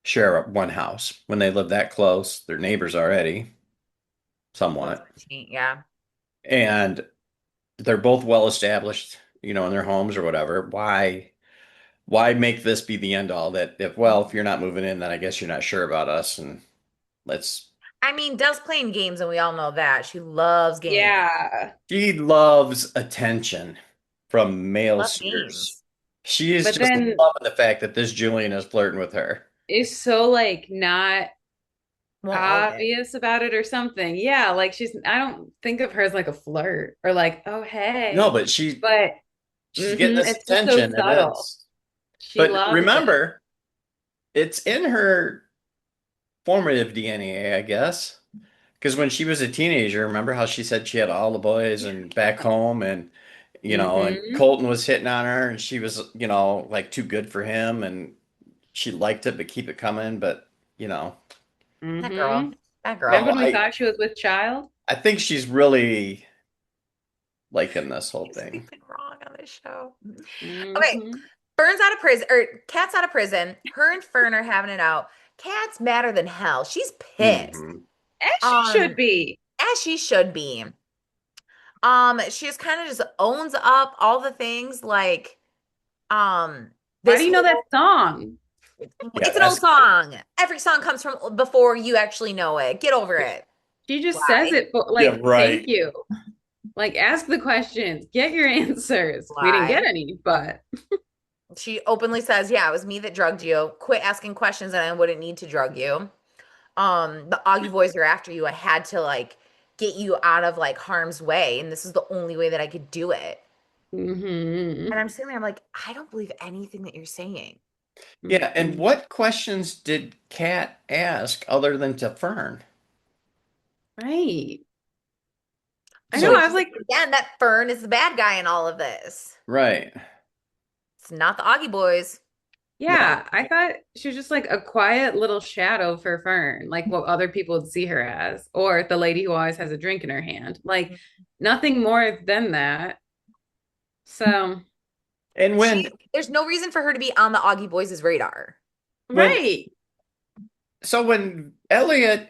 Speaker 2: share one house when they live that close? They're neighbors already,
Speaker 1: Well, it's
Speaker 2: somewhat.
Speaker 1: 15, yeah.
Speaker 2: And they're both well established, in their homes or whatever. Why make this be the end all that if you're not moving in, then I guess you're not sure about us and let's
Speaker 1: I mean, Dell's playing games, and we all know that. She loves games.
Speaker 3: yeah.
Speaker 2: she loves attention from male
Speaker 1: Love
Speaker 2: suitors.
Speaker 1: games.
Speaker 2: She is
Speaker 3: But
Speaker 2: just
Speaker 3: then
Speaker 2: loving the fact that this Julian is flirting with her.
Speaker 3: is so like not
Speaker 1: Won't own it.
Speaker 3: obvious about it or something. Yeah, like I don't think of her as like a flirt or like, oh
Speaker 2: No,
Speaker 3: hey.
Speaker 2: but
Speaker 3: But
Speaker 2: she's getting this
Speaker 3: it's just so
Speaker 2: attention and
Speaker 3: subtle.
Speaker 2: it's
Speaker 3: She
Speaker 2: but
Speaker 3: loves it.
Speaker 2: remember, it's in her formative DNA, I guess. Because when she was a teenager, remember how she said she had all the boys and back home and and
Speaker 3: Hmm.
Speaker 2: Colton was hitting on her and she was, like too good for him and she liked it but keep it coming, but you know,
Speaker 1: That girl.
Speaker 3: Hmm.
Speaker 1: That
Speaker 3: Remember
Speaker 1: girl.
Speaker 3: when we thought she was with child?
Speaker 2: I think she's really liking this whole
Speaker 1: She's
Speaker 2: thing.
Speaker 1: anything wrong on this show. Okay.
Speaker 3: Hmm.
Speaker 1: Fern's out of prison, or Kat's out of prison. Her and Fern are having it out. Kat's madder than hell. She's pissed.
Speaker 2: Hmm.
Speaker 3: As she should
Speaker 1: Um,
Speaker 3: be.
Speaker 1: as she should be. She just kind of just owns up all the things like um
Speaker 3: Why
Speaker 1: this
Speaker 3: do you know that
Speaker 1: whole
Speaker 3: song?
Speaker 2: Yeah,
Speaker 1: it's an old
Speaker 2: that's
Speaker 1: song. Every song comes from before you actually know it. Get over it.
Speaker 3: She just says
Speaker 1: Why?
Speaker 3: it for
Speaker 2: yeah,
Speaker 3: like, thank
Speaker 2: right.
Speaker 3: you. Like, ask the questions, get your answers. We didn't get
Speaker 1: Why?
Speaker 3: any, but
Speaker 1: She openly says, "Yeah, it was me that drugged you. Quit asking questions and I wouldn't need to drug you. The Augie boys are after you. I had to like get you out of like harm's way, and this is the only way that I could do it."
Speaker 3: hmm
Speaker 1: And I'm sitting there, I'm like, I don't believe anything that you're saying.
Speaker 2: Yeah, and
Speaker 3: hmm
Speaker 2: what questions did Kat ask other than to Fern?
Speaker 3: right. I
Speaker 1: She
Speaker 3: know.
Speaker 2: So,
Speaker 3: I was
Speaker 1: mentions
Speaker 3: like,
Speaker 1: again that Fern is the bad guy in all of this.
Speaker 2: right.
Speaker 1: It's not the Augie boys.
Speaker 2: No.
Speaker 3: yeah, I thought she was just like a quiet little shadow for Fern, like what other people would see her as, or the lady who always has a drink in her hand. Like nothing more than that. So,
Speaker 2: And
Speaker 1: She there's no reason for her to be on the Augie boys' radar.
Speaker 2: when
Speaker 3: right.
Speaker 2: when Elliot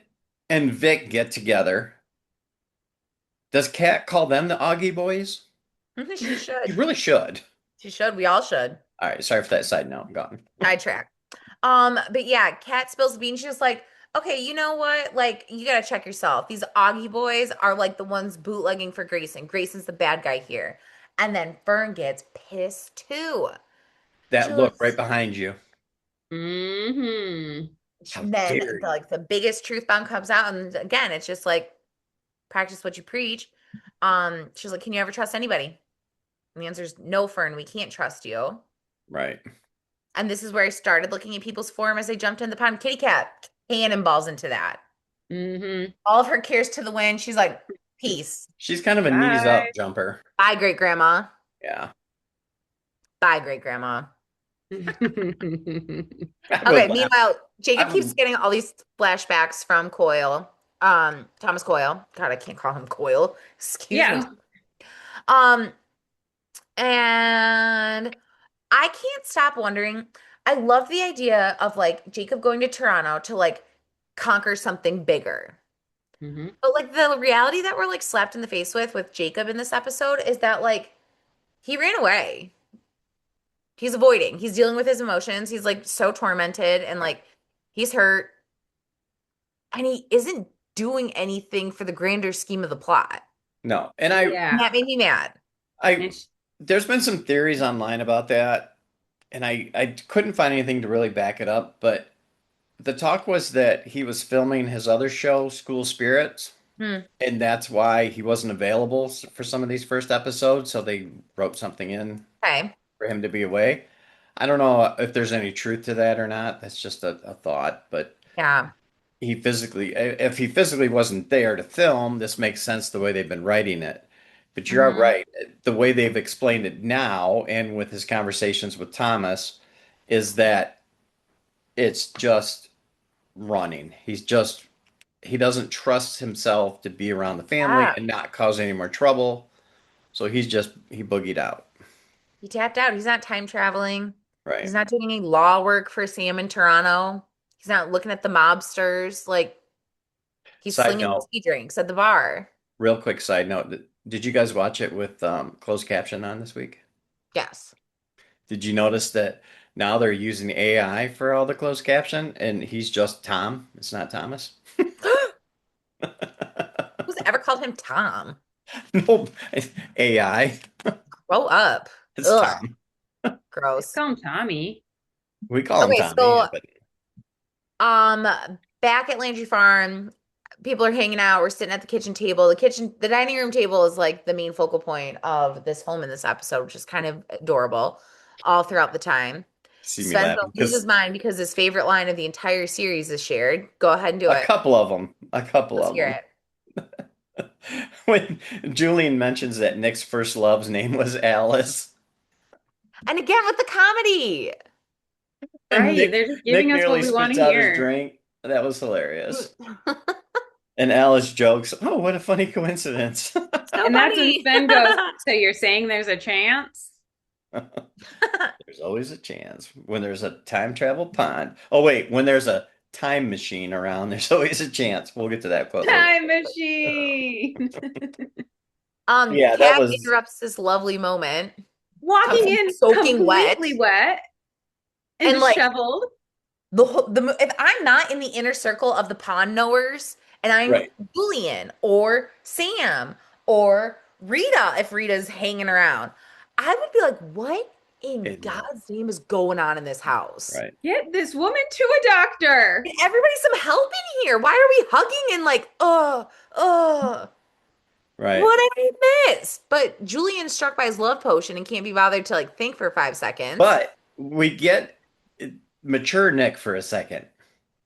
Speaker 2: and Vic get together, does Kat call them the Augie boys?
Speaker 1: She
Speaker 2: You
Speaker 1: should.
Speaker 2: really should.
Speaker 1: She should. We all should.
Speaker 2: All right, sorry for that side note. I'm gone.
Speaker 1: Sidetrack. But yeah, Kat spills the beans. She's just like, okay, you know what? Like, you gotta check yourself. These Augie boys are like the ones bootlegging for Grayson. Grayson's the bad guy here. And then Fern gets pissed too.
Speaker 2: That look right
Speaker 1: Just,
Speaker 2: behind you.
Speaker 3: Hmm.
Speaker 2: How
Speaker 1: then
Speaker 2: dare you?
Speaker 1: like the biggest truth bomb comes out. And again, it's just like, practice what you preach. She's like, can you ever trust anybody? And the answer is no, Fern, we can't trust you.
Speaker 2: Right.
Speaker 1: And this is where I started looking at people's form as they jumped in the pond. Kitty cat cannonballs into that.
Speaker 3: Hmm.
Speaker 1: All of her cares to the wind. She's like, peace.
Speaker 2: She's kind of a knees
Speaker 3: Bye.
Speaker 2: up jumper.
Speaker 1: Bye, great grandma.
Speaker 2: Yeah.
Speaker 1: Bye, great grandma.
Speaker 2: I
Speaker 1: Okay,
Speaker 2: would laugh.
Speaker 1: meanwhile, Jacob
Speaker 2: I
Speaker 1: keeps
Speaker 2: would,
Speaker 1: getting all these flashbacks from Coyle. Thomas Coyle. God, I can't call him Coyle. Excuse me.
Speaker 3: Yeah.
Speaker 1: Um, and I can't stop wondering. I love the idea of like Jacob going to Toronto to like conquer something bigger.
Speaker 3: Hmm.
Speaker 1: But like the reality that we're like slapped in the face with Jacob in this episode is that like he ran away. He's avoiding. He's dealing with his emotions. He's like so tormented and like he's hurt and he isn't doing anything for the grander scheme of the plot.
Speaker 2: no. And
Speaker 1: And
Speaker 3: Yeah.
Speaker 1: that made me mad.
Speaker 2: I,
Speaker 3: And sh
Speaker 2: there's been some theories online about that, and I couldn't find anything to really back it up, but the talk was that he was filming his other show, School Spirits,
Speaker 1: Hmm.
Speaker 2: and that's why he wasn't available for some of these first episodes, so they wrote something in
Speaker 1: Okay.
Speaker 2: for him to be away. I don't know if there's any truth to that or not. That's just a thought, but
Speaker 1: Yeah.
Speaker 2: if he physically wasn't there to film, this makes sense the way they've been writing it. But you're
Speaker 1: Hmm.
Speaker 2: right. The way they've explained it now, and with his conversations with Thomas, is that it's just running. He doesn't trust himself to be around the family
Speaker 1: Yeah.
Speaker 2: and not cause any more trouble. So he boogied out.
Speaker 1: He tapped out. He's not time traveling. He's
Speaker 2: Right.
Speaker 1: not doing any law work for Sam in Toronto. He's not looking at the mobsters. Like he's
Speaker 2: Side
Speaker 1: slinging
Speaker 2: note,
Speaker 1: tea drinks at the bar.
Speaker 2: real quick side note. Did you guys watch it with closed caption on this week?
Speaker 1: Yes.
Speaker 2: Did you notice that now they're using AI for all the closed caption and he's just Tom? It's not Thomas.
Speaker 1: Who's ever called him Tom?
Speaker 2: Nope. AI.
Speaker 1: Grow up.
Speaker 2: It's
Speaker 1: Ugh.
Speaker 2: Tom.
Speaker 3: just
Speaker 1: Gross.
Speaker 3: call him Tommy.
Speaker 2: We call him
Speaker 1: Okay,
Speaker 2: Tommy,
Speaker 1: so
Speaker 2: but
Speaker 1: um back at Landry Farm, people are hanging out. We're sitting at the kitchen table. The dining room table is like the main focal point of this home in this episode, which is kind of adorable all throughout the time.
Speaker 2: see me
Speaker 1: Spencer
Speaker 2: laughing
Speaker 1: loses his
Speaker 2: because
Speaker 1: mind because his favorite line of the entire series is shared. Go ahead and do
Speaker 2: a
Speaker 1: it.
Speaker 2: couple of them, a couple
Speaker 1: Let's
Speaker 2: of
Speaker 1: hear
Speaker 2: them.
Speaker 1: it.
Speaker 2: When Julian mentions that Nick's first love's name was Alice,
Speaker 1: And again with the comedy.
Speaker 2: and
Speaker 3: Right. They're just
Speaker 2: Nick
Speaker 3: giving us what
Speaker 2: nearly
Speaker 3: we want
Speaker 2: spits
Speaker 3: to
Speaker 2: out his
Speaker 3: hear.
Speaker 2: drink. That was hilarious. And Alice jokes, "Oh, what a funny coincidence."
Speaker 1: So
Speaker 3: And that's when
Speaker 1: funny.
Speaker 3: Sven goes, so you're saying there's a chance?
Speaker 2: There's always a chance when there's a time travel pond. Oh wait, when there's a time machine around, there's always a chance. We'll get to that quote later.
Speaker 3: Time machine.
Speaker 2: Yeah, that
Speaker 1: Cat
Speaker 2: was
Speaker 1: interrupts this lovely moment, comes
Speaker 3: Walking
Speaker 1: in
Speaker 3: in
Speaker 1: soaking wet,
Speaker 3: completely wet and
Speaker 1: and like
Speaker 3: disheveled.
Speaker 1: if I'm not in the inner circle of the pond knowers and I'm
Speaker 2: right.
Speaker 1: Julian or Sam or Rita, if Rita's hanging around, I would be like, what in
Speaker 2: In the
Speaker 1: God's name is going on in this house?
Speaker 2: right,
Speaker 3: Get this woman to a doctor.
Speaker 1: Get everybody some help in here. Why are we hugging and like,
Speaker 2: right.
Speaker 1: what did I miss? But Julian's struck by his love potion and can't be bothered to like think for 5 seconds.
Speaker 2: But we get mature Nick for a second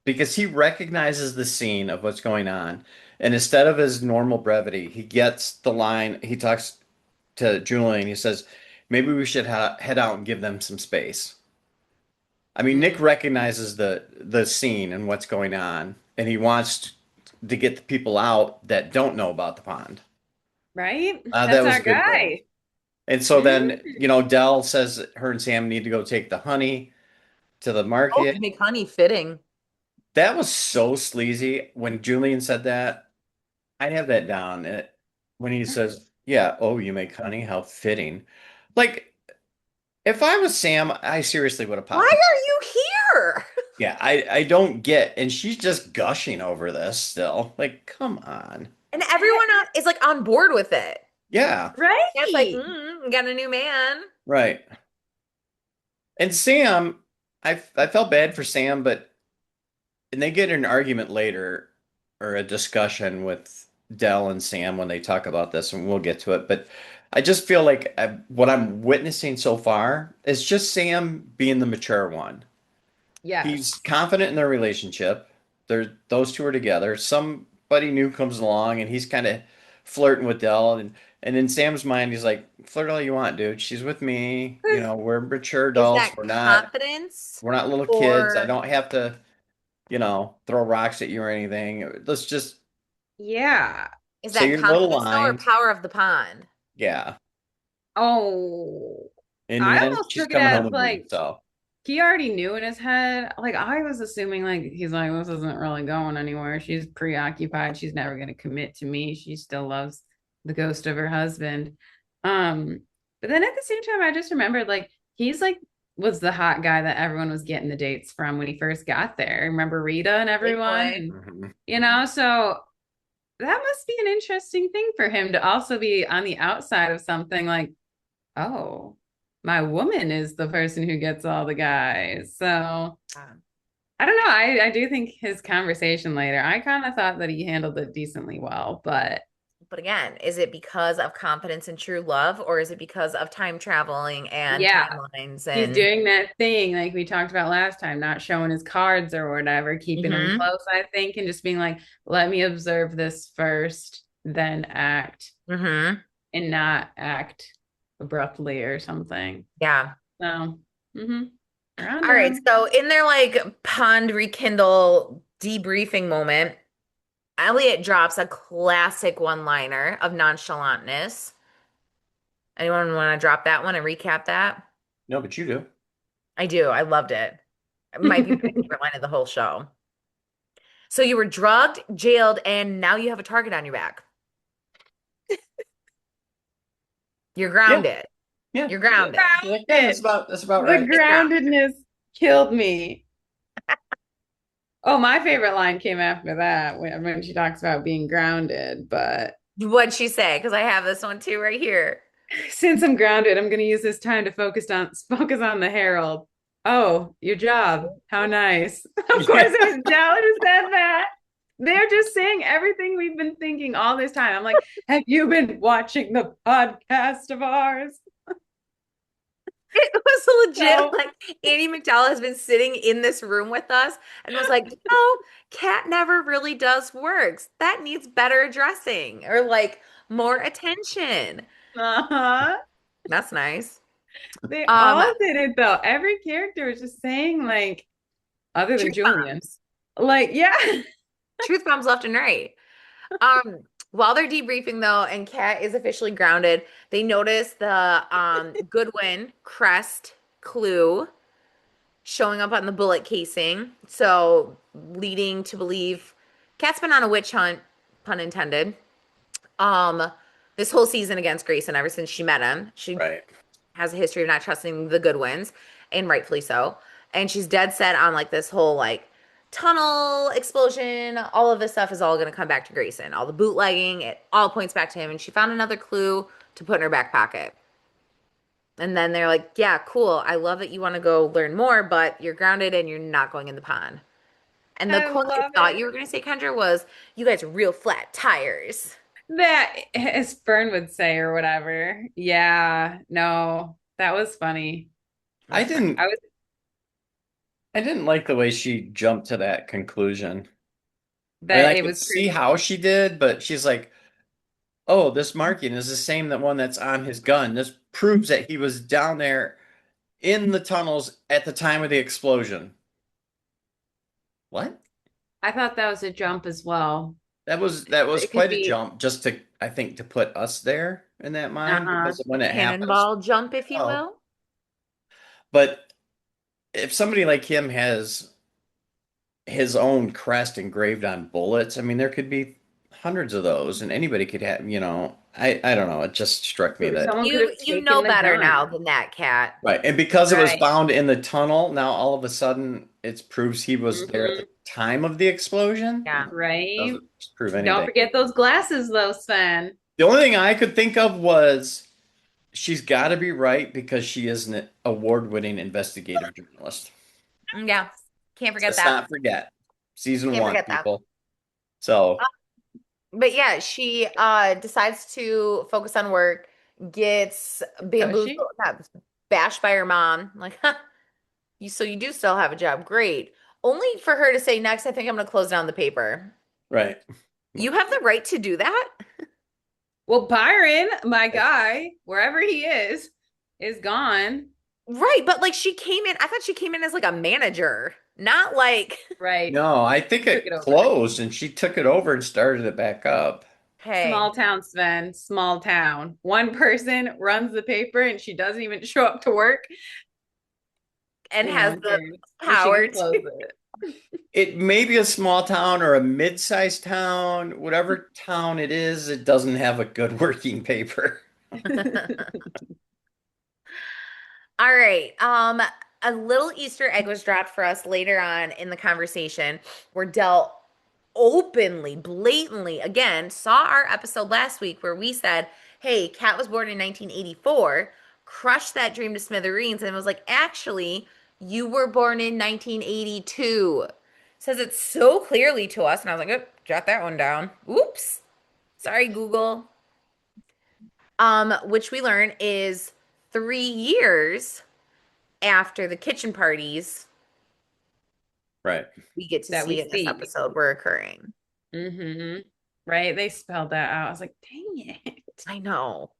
Speaker 2: because he recognizes the scene of what's going on, and instead of his normal brevity, he gets the line. He talks to Julian. He says, "Maybe we should head out and give them some space." I mean, Nick
Speaker 1: Mm,
Speaker 2: recognizes the scene and what's going on, and he wants to get the people out that don't know about the pond.
Speaker 3: Right?
Speaker 2: That
Speaker 3: That's
Speaker 2: was a
Speaker 3: our
Speaker 2: good move.
Speaker 3: guy.
Speaker 2: And so
Speaker 3: Mhm.
Speaker 2: then, Dell says that her and Sam need to go take the honey to the
Speaker 1: oh,
Speaker 2: market.
Speaker 1: to make honey fitting.
Speaker 2: That was so sleazy. When Julian said that, I have that down. When he says, "Yeah, oh, you make honey, how fitting." Like, if I was Sam, I seriously would have
Speaker 1: Why
Speaker 2: popped.
Speaker 1: are you her.
Speaker 2: Yeah, I don't get, and she's just gushing over this still. Like, come on.
Speaker 1: And everyone is like on board with it.
Speaker 2: Yeah,
Speaker 1: That's like,
Speaker 3: Right.
Speaker 1: got a new man.
Speaker 2: right. And Sam, I felt bad for Sam, but and they get in an argument later or a discussion with Dell and Sam when they talk about this, and we'll get to it. But I just feel like what I'm witnessing so far is just Sam being the mature one. He's
Speaker 3: Yes.
Speaker 2: confident in their relationship. Those two are together. Somebody new comes along and he's kind of flirting with Dell, and in Sam's mind he's like, flirt all you want, dude. She's with me. You know, we're mature
Speaker 1: Is
Speaker 2: adults.
Speaker 1: that confidence
Speaker 2: We're not little kids. I
Speaker 1: or
Speaker 2: don't have to, throw rocks at you or anything. Let's just
Speaker 3: Yeah.
Speaker 1: is
Speaker 2: say
Speaker 1: that
Speaker 2: your little
Speaker 1: confidence though or
Speaker 2: lines.
Speaker 1: power of the pond?
Speaker 2: Yeah.
Speaker 3: Oh,
Speaker 2: In the
Speaker 3: I
Speaker 2: end,
Speaker 3: almost
Speaker 2: she's
Speaker 3: took it
Speaker 2: coming home
Speaker 3: as
Speaker 2: with me.
Speaker 3: like
Speaker 2: So
Speaker 3: he already knew in his head. Like I was assuming like he's like, this isn't really going anywhere. She's preoccupied. She's never gonna commit to me. She still loves the ghost of her husband. Um, but then at the same time, I just remembered like he's like was the hot guy that everyone was getting the dates from when he first got there. Remember Rita and everyone?
Speaker 1: Playboy.
Speaker 3: And
Speaker 2: mhm.
Speaker 3: so that must be an interesting thing for him to also be on the outside of something like, oh, my woman is the person who gets all the guys. So
Speaker 1: Um,
Speaker 3: I don't know. I do think his conversation later, I kind of thought that he handled it decently well, but
Speaker 1: but again, is it because of confidence and true love, or is it because of time traveling and
Speaker 3: yeah,
Speaker 1: timelines
Speaker 3: he's
Speaker 1: and
Speaker 3: doing that thing like we talked about last time, not showing his cards or whatever, keeping them
Speaker 1: mm-hmm,
Speaker 3: close, I think, and just being like, let me observe this first, then act
Speaker 1: mm-hmm.
Speaker 3: and not act abruptly or something.
Speaker 1: Yeah.
Speaker 3: So, around
Speaker 1: All right.
Speaker 3: him.
Speaker 1: So in their like pond rekindle debriefing moment, Elliot drops a classic one-liner of nonchalantness. Anyone want to drop that one and recap that?
Speaker 2: No, but you do.
Speaker 1: I do. I loved it. It might be my favorite line of the whole show. So you were drugged, jailed, and now you have a target on your back. You're
Speaker 2: Yeah,
Speaker 1: grounded.
Speaker 2: yeah.
Speaker 1: You're grounded.
Speaker 2: Like, yeah,
Speaker 3: Grounded.
Speaker 2: that's about
Speaker 3: The
Speaker 2: right.
Speaker 1: It's grounded.
Speaker 3: groundedness killed me. Oh, my favorite line came after that when she talks about being grounded. But
Speaker 1: What'd she say? Because I have this one too right here.
Speaker 3: since I'm grounded, I'm going to use this time to focus on the Herald. Oh, your job. How nice. Of course,
Speaker 2: Yeah.
Speaker 3: it was Dell who said that. They're just saying everything we've been thinking all this time. I'm like, have you been watching the podcast of ours?
Speaker 1: It was legit
Speaker 3: So,
Speaker 1: like Annie McDowell has been sitting in this room with us and was like, no, Cat never really does works. That needs better addressing or like more attention.
Speaker 3: uh-huh.
Speaker 1: That's nice.
Speaker 3: They
Speaker 1: Um,
Speaker 3: all did it though. Every character was just saying like, other than
Speaker 1: truth
Speaker 3: Julian,
Speaker 1: bombs.
Speaker 3: like, yeah.
Speaker 1: Truth bombs left and right. While they're debriefing though, and Kat is officially grounded, they notice the Goodwin crest clue showing up on the bullet casing. So leading to believe Kat's been on a witch hunt, pun intended. Um, this whole season against Grayson ever since she met him. She
Speaker 2: Right.
Speaker 1: has a history of not trusting the Goodwins, and rightfully so. And she's dead set on like this whole like tunnel explosion. All of this stuff is all going to come back to Grayson. All the bootlegging, it all points back to him. And she found another clue to put in her back pocket. And then they're like, yeah, cool. I love that you want to go learn more, but you're grounded and you're not going in the pond. And the
Speaker 3: I
Speaker 1: quote I
Speaker 3: love
Speaker 1: thought
Speaker 3: it.
Speaker 1: you were going to say, Kendra, was, you guys are real flat tires.
Speaker 3: That, as Fern would say or whatever. Yeah, no, that was funny.
Speaker 2: I
Speaker 1: That's
Speaker 2: didn't
Speaker 3: I was
Speaker 2: I didn't like the way she jumped to that conclusion. I mean,
Speaker 3: that
Speaker 2: I
Speaker 3: it
Speaker 2: could
Speaker 3: was
Speaker 2: see how she did, but she's like, "Oh, this marking is the same that one that's on his gun. This proves that he was down there in the tunnels at the time of the explosion." What?
Speaker 3: I thought that was a jump as well.
Speaker 2: That was
Speaker 1: it could
Speaker 2: quite a
Speaker 1: be
Speaker 2: jump just to I think to put us there in that mind
Speaker 3: Uh-huh.
Speaker 2: because of when it happens.
Speaker 1: cannonball jump, if you
Speaker 2: Oh,
Speaker 1: will.
Speaker 2: but if somebody like him has his own crest engraved on bullets, I mean, there could be hundreds of those, and anybody could have. I don't know. It just struck me that
Speaker 3: Someone could
Speaker 1: You
Speaker 3: have
Speaker 1: you
Speaker 3: taken
Speaker 1: know
Speaker 3: the
Speaker 1: better now
Speaker 3: gun.
Speaker 1: than that, Cat.
Speaker 2: right, and because it was
Speaker 3: Right.
Speaker 2: found in the tunnel, now all of a sudden it proves he was there at the
Speaker 3: Hmm.
Speaker 2: time of the explosion.
Speaker 1: Yeah.
Speaker 3: Right.
Speaker 2: Doesn't prove
Speaker 3: Don't
Speaker 2: anything.
Speaker 3: forget those glasses, though, Sven.
Speaker 2: The only thing I could think of was she's got to be right because she is an award-winning investigative journalist.
Speaker 1: Yeah. Can't forget
Speaker 2: Let's
Speaker 1: that.
Speaker 2: not forget season
Speaker 1: Can't
Speaker 2: one,
Speaker 1: forget that.
Speaker 2: people. So,
Speaker 1: But yeah, she decides to focus on work, gets
Speaker 3: Does she?
Speaker 1: bamboozled, not bashed by her mom. Like, huh, you do still have a job. Great. Only for her to say, next, I think I'm gonna close down the paper.
Speaker 2: right.
Speaker 1: You have the right to do that?
Speaker 3: Well, Byron, my guy, wherever he is gone.
Speaker 1: Right, but like she came in, I thought she came in as like a manager, not like,
Speaker 3: Right.
Speaker 2: No, I think
Speaker 3: Took it
Speaker 2: it
Speaker 3: over.
Speaker 2: closed and she took it over and started it back up.
Speaker 1: hey,
Speaker 3: Small town, Sven. Small town. One person runs the paper and she doesn't even show up to work.
Speaker 1: and
Speaker 3: And no
Speaker 1: has
Speaker 3: one
Speaker 1: the
Speaker 3: cares. And she
Speaker 1: power
Speaker 3: can
Speaker 1: to.
Speaker 3: close it.
Speaker 2: It may be a small town or a mid-sized town, whatever town it is, it doesn't have a good working paper.
Speaker 1: All right. A little Easter egg was dropped for us later on in the conversation where Dell openly, blatantly, again, saw our episode last week where we said, hey, Kat was born in 1984, crushed that dream to smithereens, and was like, actually, you were born in 1982. Says it so clearly to us, and I was like, oh, jot that one down. Oops. Sorry, Google. Which we learn is 3 years after the kitchen parties
Speaker 2: Right.
Speaker 1: we get to
Speaker 3: That we
Speaker 1: see in this
Speaker 3: see.
Speaker 1: episode were occurring.
Speaker 3: Mm-hmm. Right. They spelled that out. I was like, dang it.
Speaker 1: I know.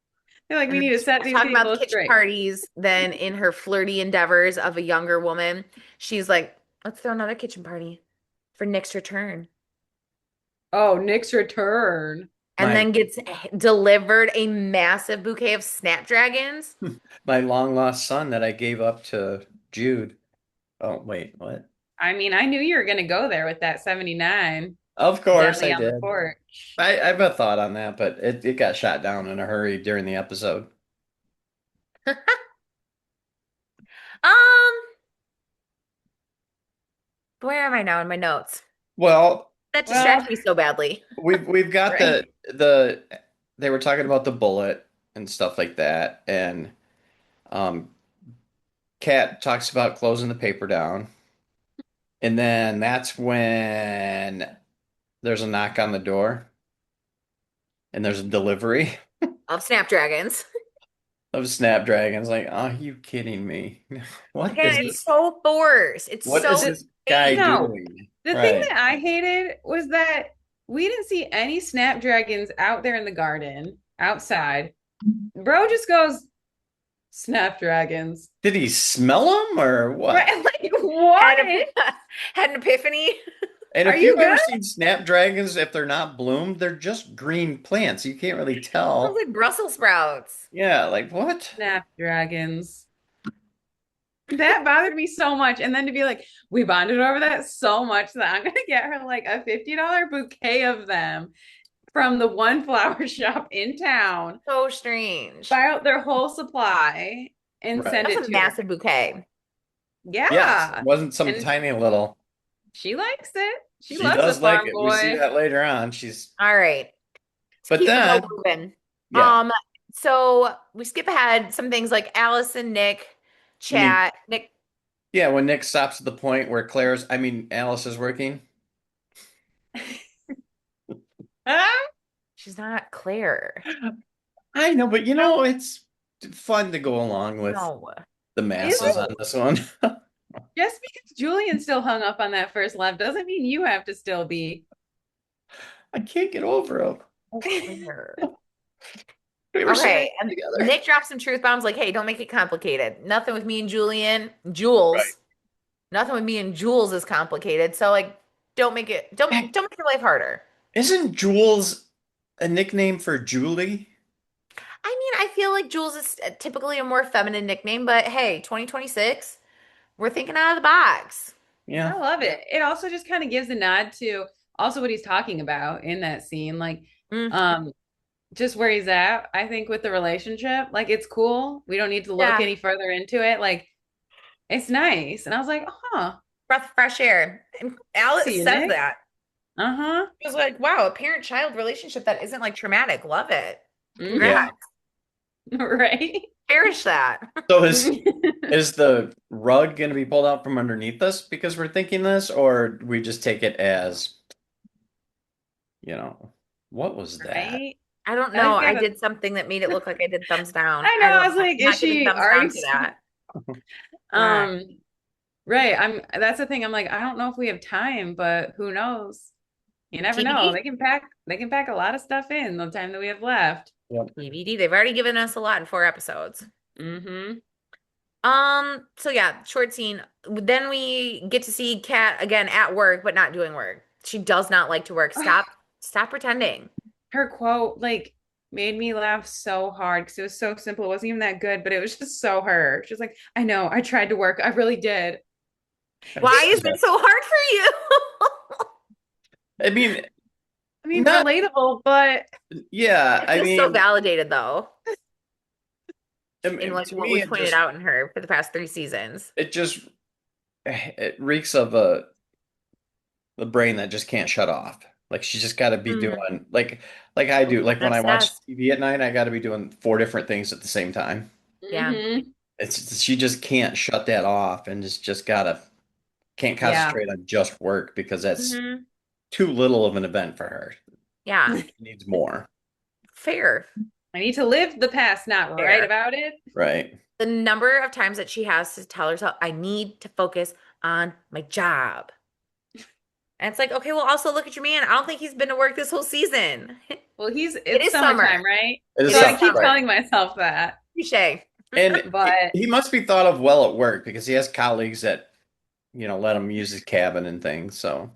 Speaker 3: They're like,
Speaker 1: And
Speaker 3: we
Speaker 1: then
Speaker 3: need to
Speaker 1: she
Speaker 3: set
Speaker 1: starts
Speaker 3: these
Speaker 1: talking about the
Speaker 3: people
Speaker 1: kitchen
Speaker 3: straight.
Speaker 1: parties. Then, in her flirty endeavors of a younger woman, she's like, let's throw another kitchen party for Nick's return.
Speaker 3: Oh, Nick's return.
Speaker 1: And
Speaker 2: My
Speaker 1: then gets delivered a massive bouquet of snapdragons.
Speaker 2: my long lost son that I gave up to Jude. Oh, wait, what?
Speaker 3: I mean, I knew you were gonna go there with that 79
Speaker 2: Of course
Speaker 3: deli
Speaker 2: I
Speaker 3: on the
Speaker 2: did.
Speaker 3: porch.
Speaker 2: I have a thought on that, but it got shot down in a hurry during the episode.
Speaker 1: Um, where am I now in my notes?
Speaker 2: Well,
Speaker 1: That
Speaker 3: Well,
Speaker 1: distracts me so badly.
Speaker 2: we've got
Speaker 3: right.
Speaker 2: the they were talking about the bullet and stuff like that, and um Kat talks about closing the paper down, and then that's when there's a knock on the door and there's a delivery
Speaker 1: Of snapdragons.
Speaker 2: of Snapdragons. Like, are you kidding me? What
Speaker 1: Again,
Speaker 2: is
Speaker 1: it's
Speaker 2: this?
Speaker 1: so forced. It's
Speaker 2: What
Speaker 1: so
Speaker 2: is
Speaker 3: The,
Speaker 2: this guy
Speaker 1: fake.
Speaker 3: no,
Speaker 2: doing?
Speaker 3: the thing
Speaker 2: Right.
Speaker 3: that I hated was that we didn't see any snapdragons out there in the garden outside. Bro just goes, snapdragons.
Speaker 2: Did he smell them or what?
Speaker 3: Right? Like,
Speaker 1: Had,
Speaker 3: what?
Speaker 1: had an epiphany.
Speaker 2: And
Speaker 3: Are
Speaker 2: if
Speaker 3: you
Speaker 2: you've ever
Speaker 3: good?
Speaker 2: seen snapdragons, if they're not bloomed, they're just green plants. You can't really
Speaker 1: Sounds
Speaker 2: tell.
Speaker 1: like Brussels sprouts.
Speaker 2: Yeah, like what?
Speaker 3: Snapdragons. That bothered me so much. And then to be like, we bonded over that so much that I'm gonna get her like a $50 bouquet of them from the one flower shop in town,
Speaker 1: So strange.
Speaker 3: buy out their whole supply and
Speaker 2: Right.
Speaker 3: send
Speaker 1: That's
Speaker 3: it
Speaker 1: a
Speaker 3: to her.
Speaker 1: massive bouquet.
Speaker 2: Yes, it
Speaker 3: Yeah.
Speaker 2: wasn't some
Speaker 3: And
Speaker 2: tiny little.
Speaker 3: she likes it. She
Speaker 2: She
Speaker 3: loves a
Speaker 2: does like
Speaker 3: farm
Speaker 2: it. We see
Speaker 3: boy.
Speaker 2: that later on. She's,
Speaker 1: All right. Let's
Speaker 2: but
Speaker 1: keep the boat
Speaker 2: then,
Speaker 1: moving.
Speaker 2: yeah,
Speaker 1: Um, so we skip ahead some things like Alice and Nick
Speaker 2: you mean,
Speaker 1: chat. Nick,
Speaker 2: yeah, when Nick stops at the point where I mean, Alice is working.
Speaker 3: Ah,
Speaker 1: she's not Claire.
Speaker 2: I know, but it's fun to go along with
Speaker 1: No.
Speaker 2: the
Speaker 3: is
Speaker 2: masses
Speaker 3: it?
Speaker 2: on this one.
Speaker 3: Just because Julian still hung up on that first love doesn't mean you have to still be.
Speaker 2: I can't get over them.
Speaker 1: Oh, Claire.
Speaker 2: We were so
Speaker 1: Okay,
Speaker 2: happy
Speaker 1: and
Speaker 2: together.
Speaker 1: Nick drops some truth bombs like, "Hey, don't make it complicated. Nothing with me and Julian,
Speaker 2: Right.
Speaker 1: Jules. Nothing with me and Jules is complicated. So like, don't make it
Speaker 2: Heck,
Speaker 1: don't make your life harder."
Speaker 2: isn't Jules a nickname for Julie?
Speaker 1: I mean, I feel like Jules is typically a more feminine nickname, but hey, 2026, we're thinking out of the box.
Speaker 2: Yeah.
Speaker 3: I love it. It also just kind of gives a nod to also what he's talking about in that scene. Like,
Speaker 1: Mm,
Speaker 3: um, just where he's at, I think, with the relationship. Like, it's cool. We don't need to look
Speaker 1: Yeah.
Speaker 3: any further into it. Like, it's nice. And I was like, huh,
Speaker 1: Breath of fresh air. And
Speaker 3: see
Speaker 1: Alex
Speaker 3: you,
Speaker 1: says
Speaker 3: Nick.
Speaker 1: that.
Speaker 3: Uh-huh.
Speaker 1: She was like, wow, a parent-child relationship that isn't like traumatic. Love it. Congrats.
Speaker 3: Hmm. Right?
Speaker 1: Cherish that.
Speaker 2: So is the rug going to be pulled out from underneath us because we're thinking this, or we just take it as, you know, what was that?
Speaker 3: Right?
Speaker 1: I don't
Speaker 3: I
Speaker 1: know.
Speaker 3: think we
Speaker 1: I
Speaker 3: have a,
Speaker 1: did something that made it look like I did thumbs down.
Speaker 3: I know,
Speaker 1: I
Speaker 3: I
Speaker 1: don't
Speaker 3: was
Speaker 1: know.
Speaker 3: like,
Speaker 1: I'm
Speaker 3: is
Speaker 1: not giving
Speaker 3: she
Speaker 1: thumbs down
Speaker 3: already,
Speaker 1: to that. Not.
Speaker 3: um, right. That's the thing. I'm like, I don't know if we have time, but who knows? You never know.
Speaker 1: TBD?
Speaker 3: They can pack a lot of stuff in the time that we have left.
Speaker 2: Yep.
Speaker 1: TBD. They've already given us a lot in 4 episodes.
Speaker 3: Mm-hmm.
Speaker 1: So yeah, short scene. Then we get to see Kat again at work, but not doing work. She does not like to work. Stop pretending.
Speaker 3: Her quote like made me laugh so hard because it was so simple. It wasn't even that good, but it was just so her. She's like, I know, I tried to work. I really did.
Speaker 1: Why is it so hard for you?
Speaker 2: I mean,
Speaker 3: I mean,
Speaker 2: not,
Speaker 3: relatable, but
Speaker 2: yeah,
Speaker 1: I
Speaker 2: I
Speaker 1: feel so
Speaker 2: mean,
Speaker 1: validated though, in like
Speaker 2: to
Speaker 1: what
Speaker 2: me,
Speaker 1: we've pointed out in her for the past 3 seasons.
Speaker 2: it just, it reeks of the brain that just can't shut off. Like she's just got to be
Speaker 1: Mm,
Speaker 2: doing like I do. Like when I watch
Speaker 1: obsessed.
Speaker 2: TV at night, I got to be doing four different things at the same time.
Speaker 1: Yeah.
Speaker 3: hmm
Speaker 2: It's she just can't shut that off and just gotta can't
Speaker 3: yeah.
Speaker 2: concentrate on just work because that's
Speaker 1: Hmm.
Speaker 2: too little of an event for her.
Speaker 1: Yeah.
Speaker 2: She needs more.
Speaker 1: Fair.
Speaker 3: I need to live the past, not write
Speaker 1: Fair.
Speaker 3: about it.
Speaker 2: Right.
Speaker 1: The number of times that she has to tell herself, I need to focus on my job. And it's like, okay, well, also look at your man. I don't think he's been to work this whole season.
Speaker 3: Well,
Speaker 1: It
Speaker 3: it's
Speaker 1: is summer.
Speaker 3: summertime, right?
Speaker 2: It is
Speaker 1: It
Speaker 3: So I
Speaker 1: is
Speaker 2: something,
Speaker 3: keep
Speaker 2: right.
Speaker 1: summer.
Speaker 3: telling myself that.
Speaker 1: Touche.
Speaker 2: And
Speaker 3: But
Speaker 2: he must be thought of well at work because he has colleagues that, let him use his cabin and things. So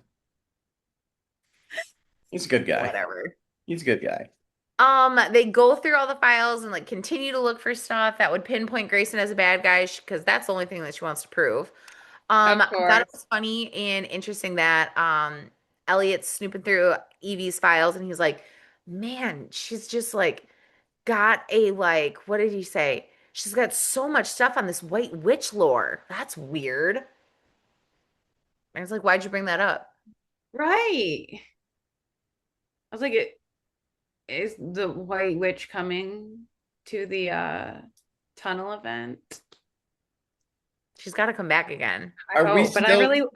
Speaker 2: he's a good guy.
Speaker 1: Whatever.
Speaker 2: He's a good guy.
Speaker 1: They go through all the files and like continue to look for stuff that would pinpoint Grayson as a bad guy because that's the only thing that she wants to prove.
Speaker 3: of
Speaker 1: I thought it
Speaker 3: course.
Speaker 1: was funny and interesting that Elliot's snooping through Evie's files and he's like, man, she's just like got a like, what did he say? She's got so much stuff on this White Witch lore. That's weird. And I was like, why'd you bring that up?
Speaker 3: Right. I was like, is the White Witch coming to the tunnel event?
Speaker 1: She's got to come back again.
Speaker 3: I
Speaker 2: Are we
Speaker 3: hope, but
Speaker 2: still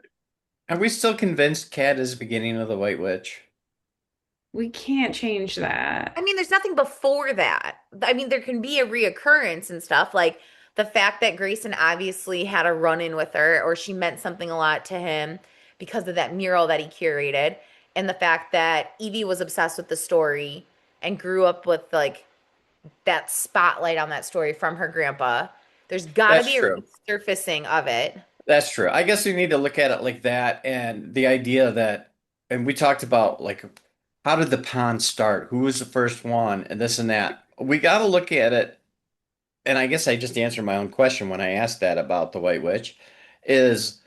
Speaker 2: are we still convinced Cat is the beginning of the White Witch?
Speaker 3: we can't change that.
Speaker 1: I mean, there's nothing before that. I mean, there can be a reoccurrence and stuff. Like the fact that Grayson obviously had a run-in with her, or she meant something a lot to him because of that mural that he curated, and the fact that Evie was obsessed with the story and grew up with like that spotlight on that story from her grandpa. There's got to
Speaker 2: That's
Speaker 1: be a
Speaker 2: true.
Speaker 1: resurfacing of it.
Speaker 2: That's true. I guess we need to look at it like that and the idea that, and we talked about like, how did the pond start? Who was the first one? And this and that. We got to look at it. And I guess I just answered my own question when I asked that about the White Witch, is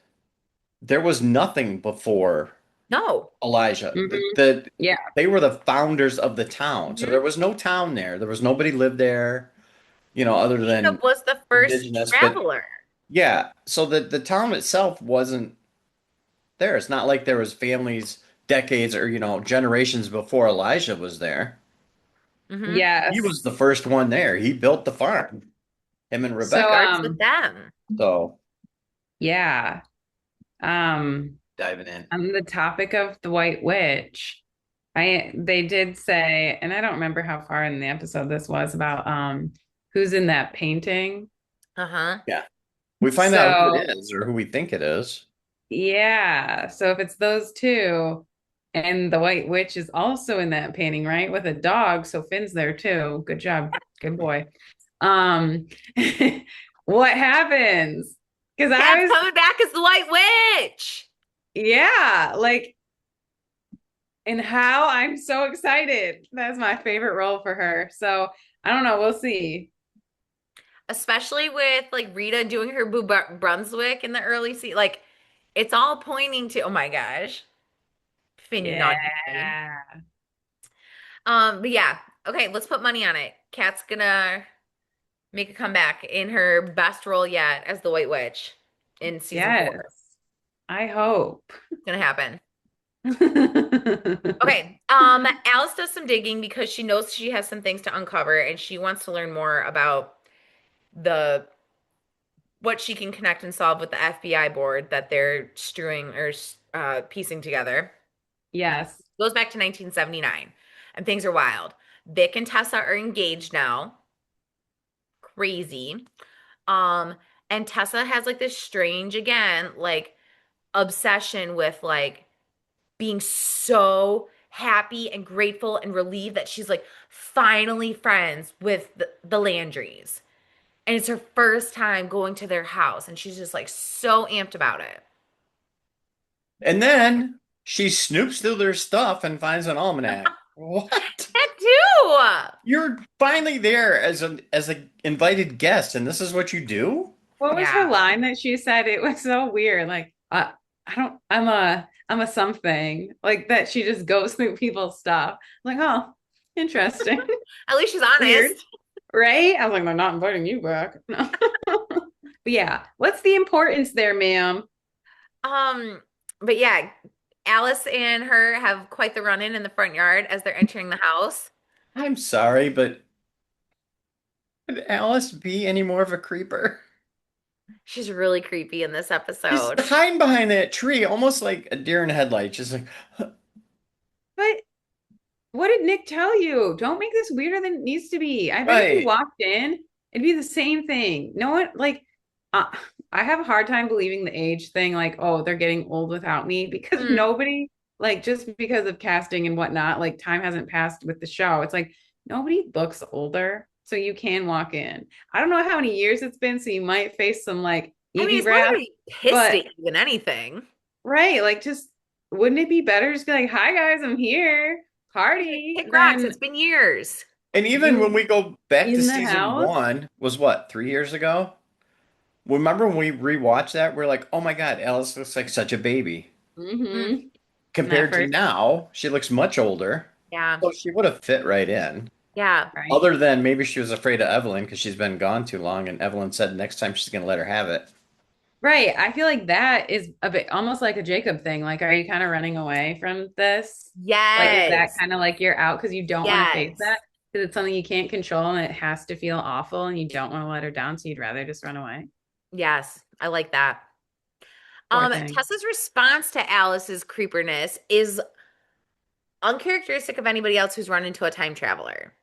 Speaker 2: there was nothing before
Speaker 1: No.
Speaker 2: Elijah.
Speaker 3: Hmm. Yeah.
Speaker 2: They were the founders of the town. So
Speaker 1: Mhm.
Speaker 2: there was no town there. There was nobody lived there, other than
Speaker 1: Jacob was the first
Speaker 2: indigenous. But
Speaker 1: traveler.
Speaker 2: yeah, so the town itself wasn't there. It's not like there was families decades or generations before Elijah was there.
Speaker 1: Hmm.
Speaker 2: He
Speaker 3: Yes.
Speaker 2: was the first one there. He built the farm, him and
Speaker 3: So
Speaker 2: Rebecca.
Speaker 1: Starts with them.
Speaker 2: So
Speaker 3: yeah. Um
Speaker 2: diving in.
Speaker 3: on the topic of the White Witch, I they did say, and I don't remember how far in the episode this was about who's in that painting.
Speaker 1: Uh-huh.
Speaker 2: Yeah. We find out who
Speaker 3: So
Speaker 2: it is or who we think it is.
Speaker 3: yeah, so if it's those two, and the White Witch is also in that painting, right? With a dog, so Finn's there too. Good job, good boy. Um, what happens? Because I
Speaker 1: Cat's
Speaker 3: was,
Speaker 1: coming back as the White Witch.
Speaker 3: yeah, like, and how I'm so excited. That's my favorite role for her. So I don't know, we'll see.
Speaker 1: Especially with like Rita doing her Brunswick in the early season. Like it's all pointing to, oh my gosh, Finn, you naughty thing.
Speaker 3: Yeah.
Speaker 1: But yeah, Okay, let's put money on it. Kat's gonna make a comeback in her best role yet as the White Witch in season 4.
Speaker 3: Yes, I hope.
Speaker 1: It's gonna happen. Okay. Alice does some digging because she knows she has some things to uncover and she wants to learn more about the what she can connect and solve with the FBI board that they're strewing or piecing together.
Speaker 3: Yes.
Speaker 1: Goes back to 1979, and things are wild. Vic and Tessa are engaged now. Crazy. Um, and Tessa has like this strange, again, like obsession with like being so happy and grateful and relieved that she's like finally friends with the Landrys. And it's her first time going to their house, and she's just like so amped about it.
Speaker 2: And then she snoops through their stuff and finds an almanac. What?
Speaker 1: That too.
Speaker 2: You're finally there as a invited guest, and this is what you do?
Speaker 3: What was her
Speaker 1: Yeah.
Speaker 3: line that she said? It was so weird. Like, I don't, I'm a something. Like that she just goes through people's stuff. Like, oh, interesting.
Speaker 1: At least she's
Speaker 3: Weird.
Speaker 1: honest.
Speaker 3: Right? I was like, I'm not inviting you back. No. But yeah, what's the importance there, ma'am?
Speaker 1: Um, but yeah, Alice and her have quite the run-in the front yard as they're entering the house.
Speaker 2: I'm sorry, but could Alice be any more of a creeper?
Speaker 1: She's really creepy in this
Speaker 2: She's
Speaker 1: episode.
Speaker 2: hiding behind that tree, almost like a deer in headlights. Just like,
Speaker 3: But what did Nick tell you? Don't make this weirder than it needs to be. I bet if you
Speaker 2: right.
Speaker 3: walked in, it'd be the same thing. No one, like, uh, I have a hard time believing the age thing, like, oh, they're getting old without me, because
Speaker 1: Mm.
Speaker 3: nobody, like, just because of casting and whatnot, like, time hasn't passed with the show. It's like nobody looks older, so you can walk in. I don't know how many years it's been, so you might face some, like,
Speaker 1: I mean,
Speaker 3: Evie
Speaker 1: he's probably
Speaker 3: wrath,
Speaker 1: gonna be pissed
Speaker 3: but
Speaker 1: at you than anything.
Speaker 3: right, like, just wouldn't it be better just be like, hi guys, I'm here, party,
Speaker 1: Kick rocks.
Speaker 3: than
Speaker 1: It's been years.
Speaker 2: And even when
Speaker 3: you
Speaker 2: we go back to
Speaker 3: in the
Speaker 2: season
Speaker 3: house.
Speaker 2: one, was what, 3 years ago? Remember when we rewatched that? We're like, oh my God, Alice looks like such a baby.
Speaker 1: Mm.
Speaker 3: Mm-hmm. That
Speaker 2: Compared to
Speaker 3: first,
Speaker 2: now, she looks much older.
Speaker 1: Yeah.
Speaker 2: So she would have fit right in.
Speaker 1: Yeah.
Speaker 3: right?
Speaker 2: Other than maybe she was afraid of Evelyn because she's been gone too long, and Evelyn said next time she's going to let her have it.
Speaker 3: Right. I feel like that is a bit almost like a Jacob thing. Like, are you kind of running away from this? Like, is that
Speaker 1: Yes.
Speaker 3: kind of like you're out because you don't want to face that?
Speaker 1: Yes.
Speaker 3: Because it's something you can't control and it has to feel awful and you don't want to let her down, so you'd rather just run away.
Speaker 1: Yes. I like that.
Speaker 3: Poor thing.
Speaker 1: Tessa's response to Alice's creeperness is uncharacteristic of anybody else who's run into a time traveler.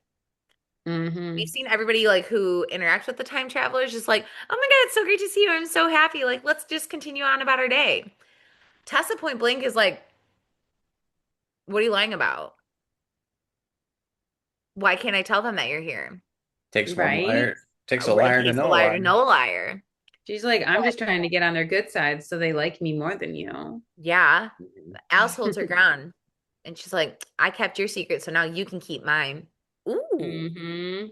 Speaker 1: We've
Speaker 3: Mm-hmm.
Speaker 1: seen everybody like who interacts with the time travelers just like, oh my God, it's so great to see you. I'm so happy. Like, let's just continue on about our day. Tessa point blank is like, what are you lying about? Why can't I tell them that you're here?
Speaker 2: Takes one
Speaker 3: Right?
Speaker 2: liar, takes a
Speaker 1: It
Speaker 2: liar to
Speaker 1: takes a
Speaker 2: know a
Speaker 1: liar to
Speaker 2: liar.
Speaker 1: know a liar.
Speaker 3: She's like, I'm just trying to get on their good side so they like me more than you.
Speaker 1: Yeah. Alice holds her ground. And she's like, I kept your secret, so now you can keep mine. Ooh.
Speaker 3: Mm-hmm.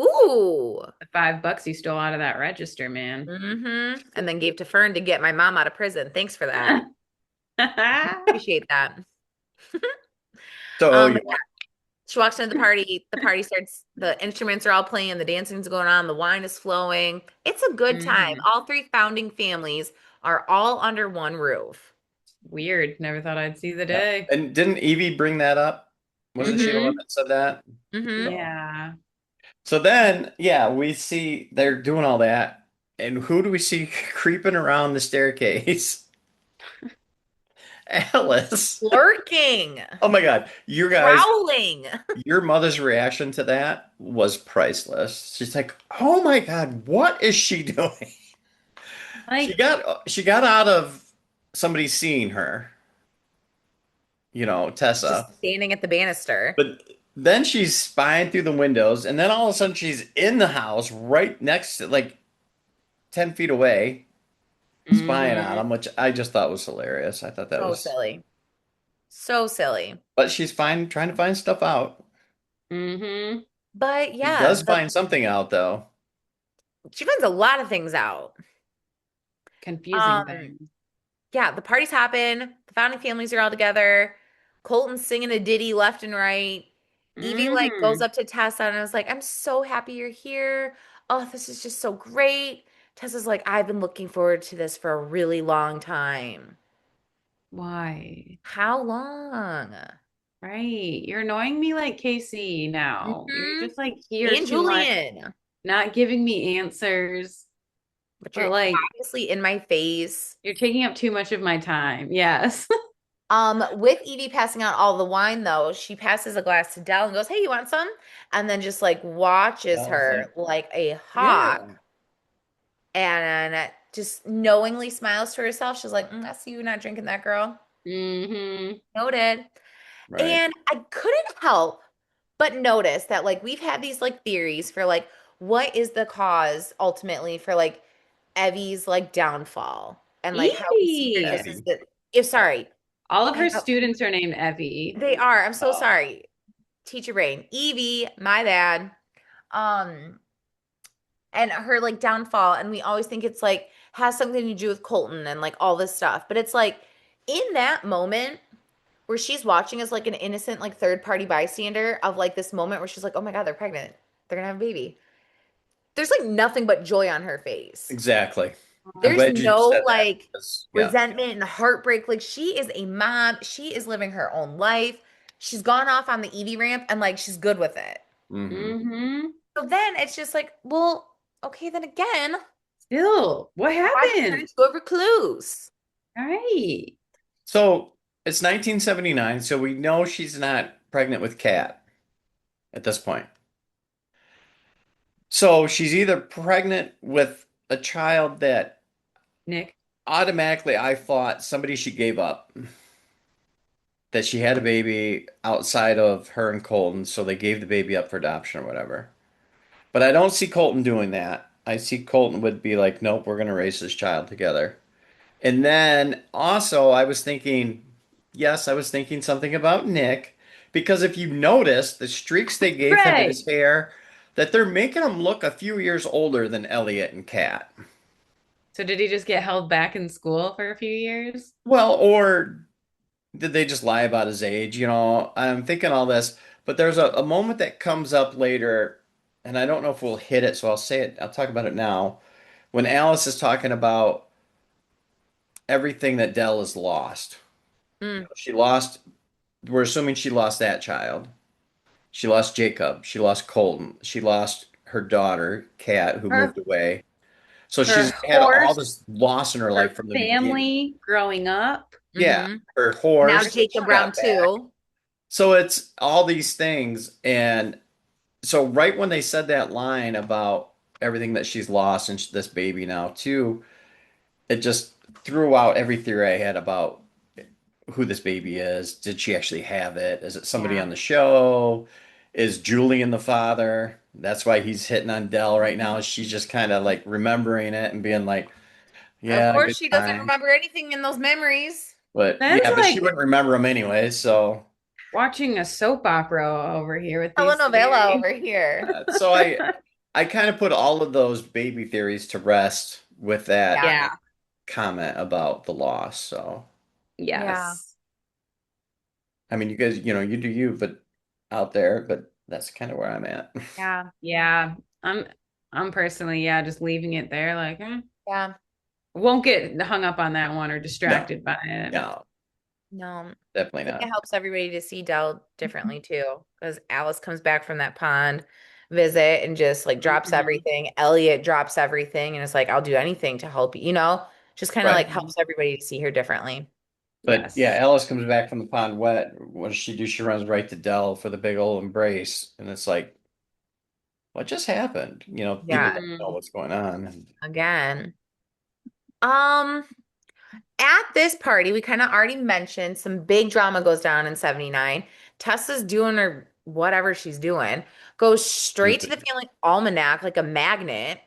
Speaker 1: Ooh.
Speaker 3: The $5 you stole out of that register, man.
Speaker 1: And then gave to Fern to get my mom out of prison. Thanks for that. Appreciate that.
Speaker 2: So,
Speaker 1: But yeah, she walks into the party. The party starts, the instruments are all playing, the dancing's going on, the wine is flowing. It's a good time.
Speaker 3: Mhm.
Speaker 1: All three founding families are all under one roof.
Speaker 3: Weird. Never thought I'd see the
Speaker 2: yeah.
Speaker 3: day.
Speaker 2: And didn't Evie bring that up? Wasn't she the one
Speaker 3: Mm-hmm.
Speaker 2: that said that?
Speaker 1: Hmm.
Speaker 2: So,
Speaker 3: Yeah.
Speaker 2: so then, yeah, we see they're doing all that. And who do we see creeping around the staircase? Alice.
Speaker 1: Lurking,
Speaker 2: Oh my God. You guys,
Speaker 1: prowling.
Speaker 2: your mother's reaction to that was priceless. She's like, "Oh my God, what is she doing?"
Speaker 3: Like,
Speaker 2: She got out of somebody seeing her,
Speaker 1: Just
Speaker 2: Tessa.
Speaker 1: standing at the banister.
Speaker 2: But then she's spying through the windows, and then all of a sudden she's in the house right next to, like, 10 feet away, spying on
Speaker 3: hmm
Speaker 2: him, which I just thought was hilarious. I thought that
Speaker 1: So
Speaker 2: was,
Speaker 1: silly. So silly.
Speaker 2: but she's fine trying to find stuff out.
Speaker 3: hmm
Speaker 1: But
Speaker 2: She
Speaker 1: yeah,
Speaker 2: does find something out though.
Speaker 1: she finds a lot of things out.
Speaker 3: Confusing
Speaker 1: Um,
Speaker 3: things.
Speaker 1: yeah, the party's happen. The founding families are all together. Colton's singing a ditty left and right. Evie like goes
Speaker 3: Hmm.
Speaker 1: up to Tessa and I was like, I'm so happy you're here. Oh, this is just so great. Tessa's like, I've been looking forward to this for a really long time.
Speaker 3: Why?
Speaker 1: How long?
Speaker 3: Right. You're annoying me like Casey now. You're
Speaker 1: Hmm.
Speaker 3: just like here
Speaker 1: And
Speaker 3: too much,
Speaker 1: Julian.
Speaker 3: not giving me answers,
Speaker 1: But you're
Speaker 3: but like
Speaker 1: obviously in my face.
Speaker 3: you're taking up too much of my time. Yes.
Speaker 1: With Evie passing out all the wine though, she passes a glass to Dell and goes, Hey, you want some? And then just like watches
Speaker 2: I was
Speaker 1: her
Speaker 2: like,
Speaker 1: like a hawk
Speaker 2: yeah.
Speaker 1: and just knowingly smiles to herself. She's like, I see you not drinking that, girl.
Speaker 3: Hmm.
Speaker 1: Noted.
Speaker 2: Right.
Speaker 1: And I couldn't help but notice that like we've had these like theories for like what is the cause ultimately for like Evie's like downfall and like how we see her just as
Speaker 3: Evie.
Speaker 1: the if sorry,
Speaker 3: All of her
Speaker 1: how,
Speaker 3: students are named Evie.
Speaker 1: they are. I'm so
Speaker 2: Oh,
Speaker 1: sorry. Teacher brain. Evie, my bad. Um, and her like downfall, and we always think it's like has something to do with Colton and like all this stuff. But it's like in that moment where she's watching as like an innocent like third party bystander of like this moment where she's like, oh my God, they're pregnant. They're gonna have a baby. There's like nothing but joy on her face.
Speaker 2: exactly. I'm
Speaker 1: There's
Speaker 2: glad you
Speaker 1: no
Speaker 2: said that
Speaker 1: like
Speaker 2: because, yeah.
Speaker 1: resentment and heartbreak. Like she is a mom. She is living her own life. She's gone off on the Evie ramp and like she's good with it.
Speaker 2: Hmm.
Speaker 3: Hmm.
Speaker 1: So then it's just like, well, okay, then again,
Speaker 3: Still, what
Speaker 1: why'd you turn
Speaker 3: happened?
Speaker 1: into a recluse?
Speaker 3: All right.
Speaker 2: So it's 1979, so we know she's not pregnant with Kat at this point. So she's either pregnant with a child that
Speaker 3: Nick.
Speaker 2: automatically I thought somebody she gave up, that she had a baby outside of her and Colton, so they gave the baby up for adoption or whatever. But I don't see Colton doing that. I see Colton would be like, nope, we're going to raise this child together. And then also, I was thinking, yes, I was thinking something about Nick, because if you notice the streaks they gave him in
Speaker 3: Right.
Speaker 2: his hair, that they're making him look a few years older than Elliot and Kat.
Speaker 3: So did he just get held back in school for a few years?
Speaker 2: Well, or did they just lie about his age? I'm thinking all this, but there's a moment that comes up later, and I don't know if we'll hit it, so I'll say it, I'll talk about it now. When Alice is talking about everything that Dell has lost.
Speaker 1: Mm,
Speaker 2: She lost, we're assuming she lost that child. She lost Jacob. She lost Colton. She lost her daughter, Kat, who
Speaker 3: Her
Speaker 2: moved away. So
Speaker 3: her
Speaker 2: she's had all
Speaker 3: horse,
Speaker 2: this loss in her life
Speaker 3: her
Speaker 2: from the beginning.
Speaker 3: family growing up.
Speaker 2: Yeah,
Speaker 1: hmm.
Speaker 2: her
Speaker 1: Now
Speaker 2: horse, she
Speaker 1: Jacob Brown
Speaker 2: got back.
Speaker 1: too.
Speaker 2: So it's all these things. And so right when they said that line about everything that she's lost and this baby now too, it just threw out every theory I had about who this baby is. Did she actually have it? Is it somebody
Speaker 1: Yeah.
Speaker 2: on the show? Is Julian the father? That's why he's hitting on Dell right now. She's just kind of like remembering it and being like,
Speaker 1: Of
Speaker 2: yeah,
Speaker 1: course,
Speaker 2: good
Speaker 1: she doesn't
Speaker 2: times.
Speaker 1: remember anything in those memories.
Speaker 2: But
Speaker 3: That's
Speaker 2: yeah, but she
Speaker 3: like
Speaker 2: wouldn't remember them anyway. So,
Speaker 3: watching a soap opera over here with these
Speaker 1: Telenovela
Speaker 3: theories.
Speaker 1: over here.
Speaker 2: so I kind of put all of those baby theories to rest with that
Speaker 1: Yeah.
Speaker 3: Yeah.
Speaker 2: comment about the loss. So,
Speaker 1: Yeah.
Speaker 3: Yes.
Speaker 2: I mean, you guys, you do you, but out there, but that's kind of where I'm at.
Speaker 1: Yeah.
Speaker 3: Yeah. I'm I'm personally, yeah, just leaving it there. Like,
Speaker 1: Yeah.
Speaker 3: won't get hung up on that one or
Speaker 2: No,
Speaker 3: distracted by it.
Speaker 2: no,
Speaker 1: No.
Speaker 2: definitely
Speaker 1: I think it
Speaker 2: not.
Speaker 1: helps everybody to see Dell differently too, because Alice comes back from that pond visit and just like drops
Speaker 3: Mhm.
Speaker 1: everything. Elliot drops everything and it's like, I'll do anything to help you, just kind of
Speaker 2: Right.
Speaker 1: like
Speaker 3: Mhm.
Speaker 1: helps everybody to see her differently.
Speaker 2: But yeah,
Speaker 3: Yes.
Speaker 2: Alice comes back from the pond wet. What does she do? She runs right to Dell for the big old embrace. And it's like, what just happened? People
Speaker 1: Yeah.
Speaker 2: don't know
Speaker 3: Mhm.
Speaker 2: what's going on.
Speaker 1: Again. Um, at this party, we kind of already mentioned some big drama goes down in 79. Tessa's doing her whatever she's doing, goes straight to the
Speaker 2: Stupid.
Speaker 1: family almanac like a magnet.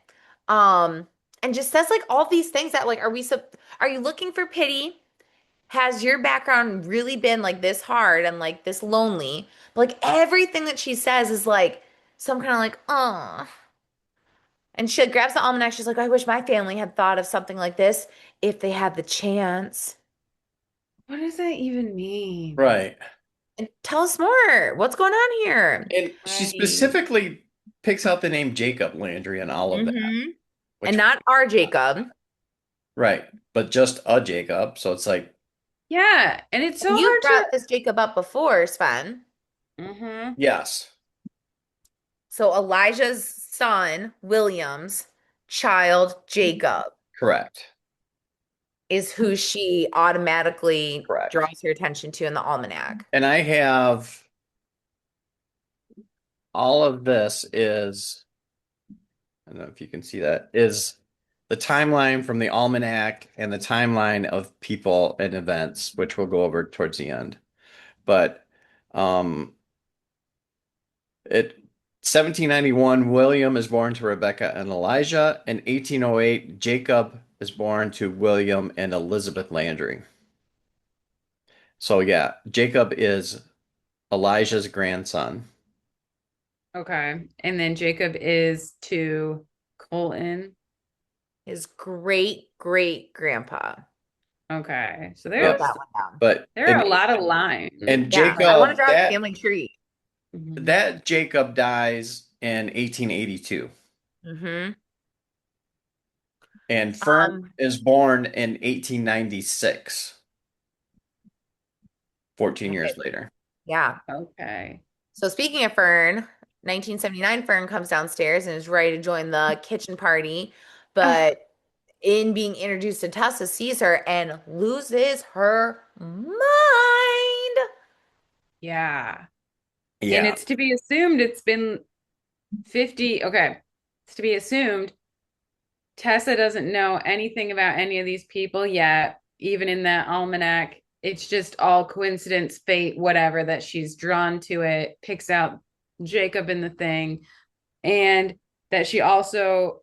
Speaker 1: Um, and just says like all these things that like, are you looking for pity? Has your background really been like this hard and like this lonely? But, like everything that she says is like some kind of like, oh. And she grabs the almanac. She's like, I wish my family had thought of something like this if they had the chance.
Speaker 3: What does that even mean?
Speaker 2: Right.
Speaker 1: And tell us more. What's going on here?
Speaker 2: And she
Speaker 3: Right.
Speaker 2: specifically picks out the name Jacob Landry and all of that,
Speaker 1: Mm-hmm. And
Speaker 2: which,
Speaker 1: not our Jacob.
Speaker 2: right, but just a Jacob. So it's like,
Speaker 3: Yeah, and it's so
Speaker 1: You
Speaker 3: hard to.
Speaker 1: brought this Jacob up before, Sven.
Speaker 3: Hmm.
Speaker 2: yes,
Speaker 1: So Elijah's son, William's child, Jacob,
Speaker 2: correct,
Speaker 1: is who she automatically
Speaker 2: correct.
Speaker 1: draws her attention to in the almanac.
Speaker 2: And I have all of this is, I don't know if you can see that, is the timeline from the Almanac and the timeline of people and events, which we'll go over towards the end. But um, it 1791, William is born to Rebecca and Elijah. In 1808, Jacob is born to William and Elizabeth Landry. So yeah, Jacob is Elijah's grandson.
Speaker 3: Okay. And then Jacob is to Colton.
Speaker 1: His great great grandpa.
Speaker 3: Okay. So
Speaker 1: I wrote
Speaker 2: Yep.
Speaker 1: that one down.
Speaker 2: But
Speaker 3: there are a lot of lines.
Speaker 2: and
Speaker 1: Yeah, I want to
Speaker 2: Jacob
Speaker 1: draw a family tree.
Speaker 3: Mhm.
Speaker 2: that Jacob dies in 1882.
Speaker 1: Mm-hmm.
Speaker 2: And Fern
Speaker 1: Um,
Speaker 2: is born in 1896, 14
Speaker 1: okay,
Speaker 2: years later.
Speaker 1: yeah.
Speaker 3: Okay.
Speaker 1: So speaking of Fern, 1979 Fern comes downstairs and is ready to join the kitchen party,
Speaker 3: Ah,
Speaker 1: but in being introduced to Tessa, sees her and loses her mind.
Speaker 3: yeah. And
Speaker 2: Yeah,
Speaker 3: it's to be assumed it's been 50. Okay. It's to be assumed Tessa doesn't know anything about any of these people yet, even in that almanac. It's just all coincidence, fate, whatever, that she's drawn to it, picks out Jacob in the thing, and that she also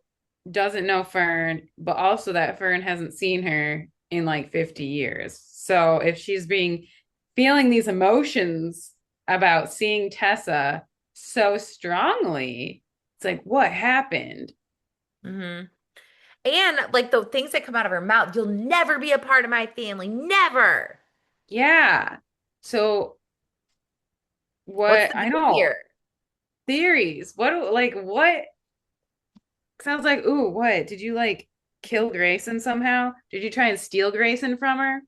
Speaker 3: doesn't know Fern, but also that Fern hasn't seen her in like 50 years. So if she's being feeling these emotions about seeing Tessa so strongly, it's like, what happened?
Speaker 1: Hmm. And like the things that come out of her mouth, you'll never be a part of my family. Never.
Speaker 3: Yeah. So
Speaker 1: What's
Speaker 3: what
Speaker 1: the
Speaker 3: I
Speaker 1: deal
Speaker 3: know
Speaker 1: here?
Speaker 3: theories. What sounds like, ooh, what? Did you like kill Grayson somehow? Did you try and steal Grayson from her?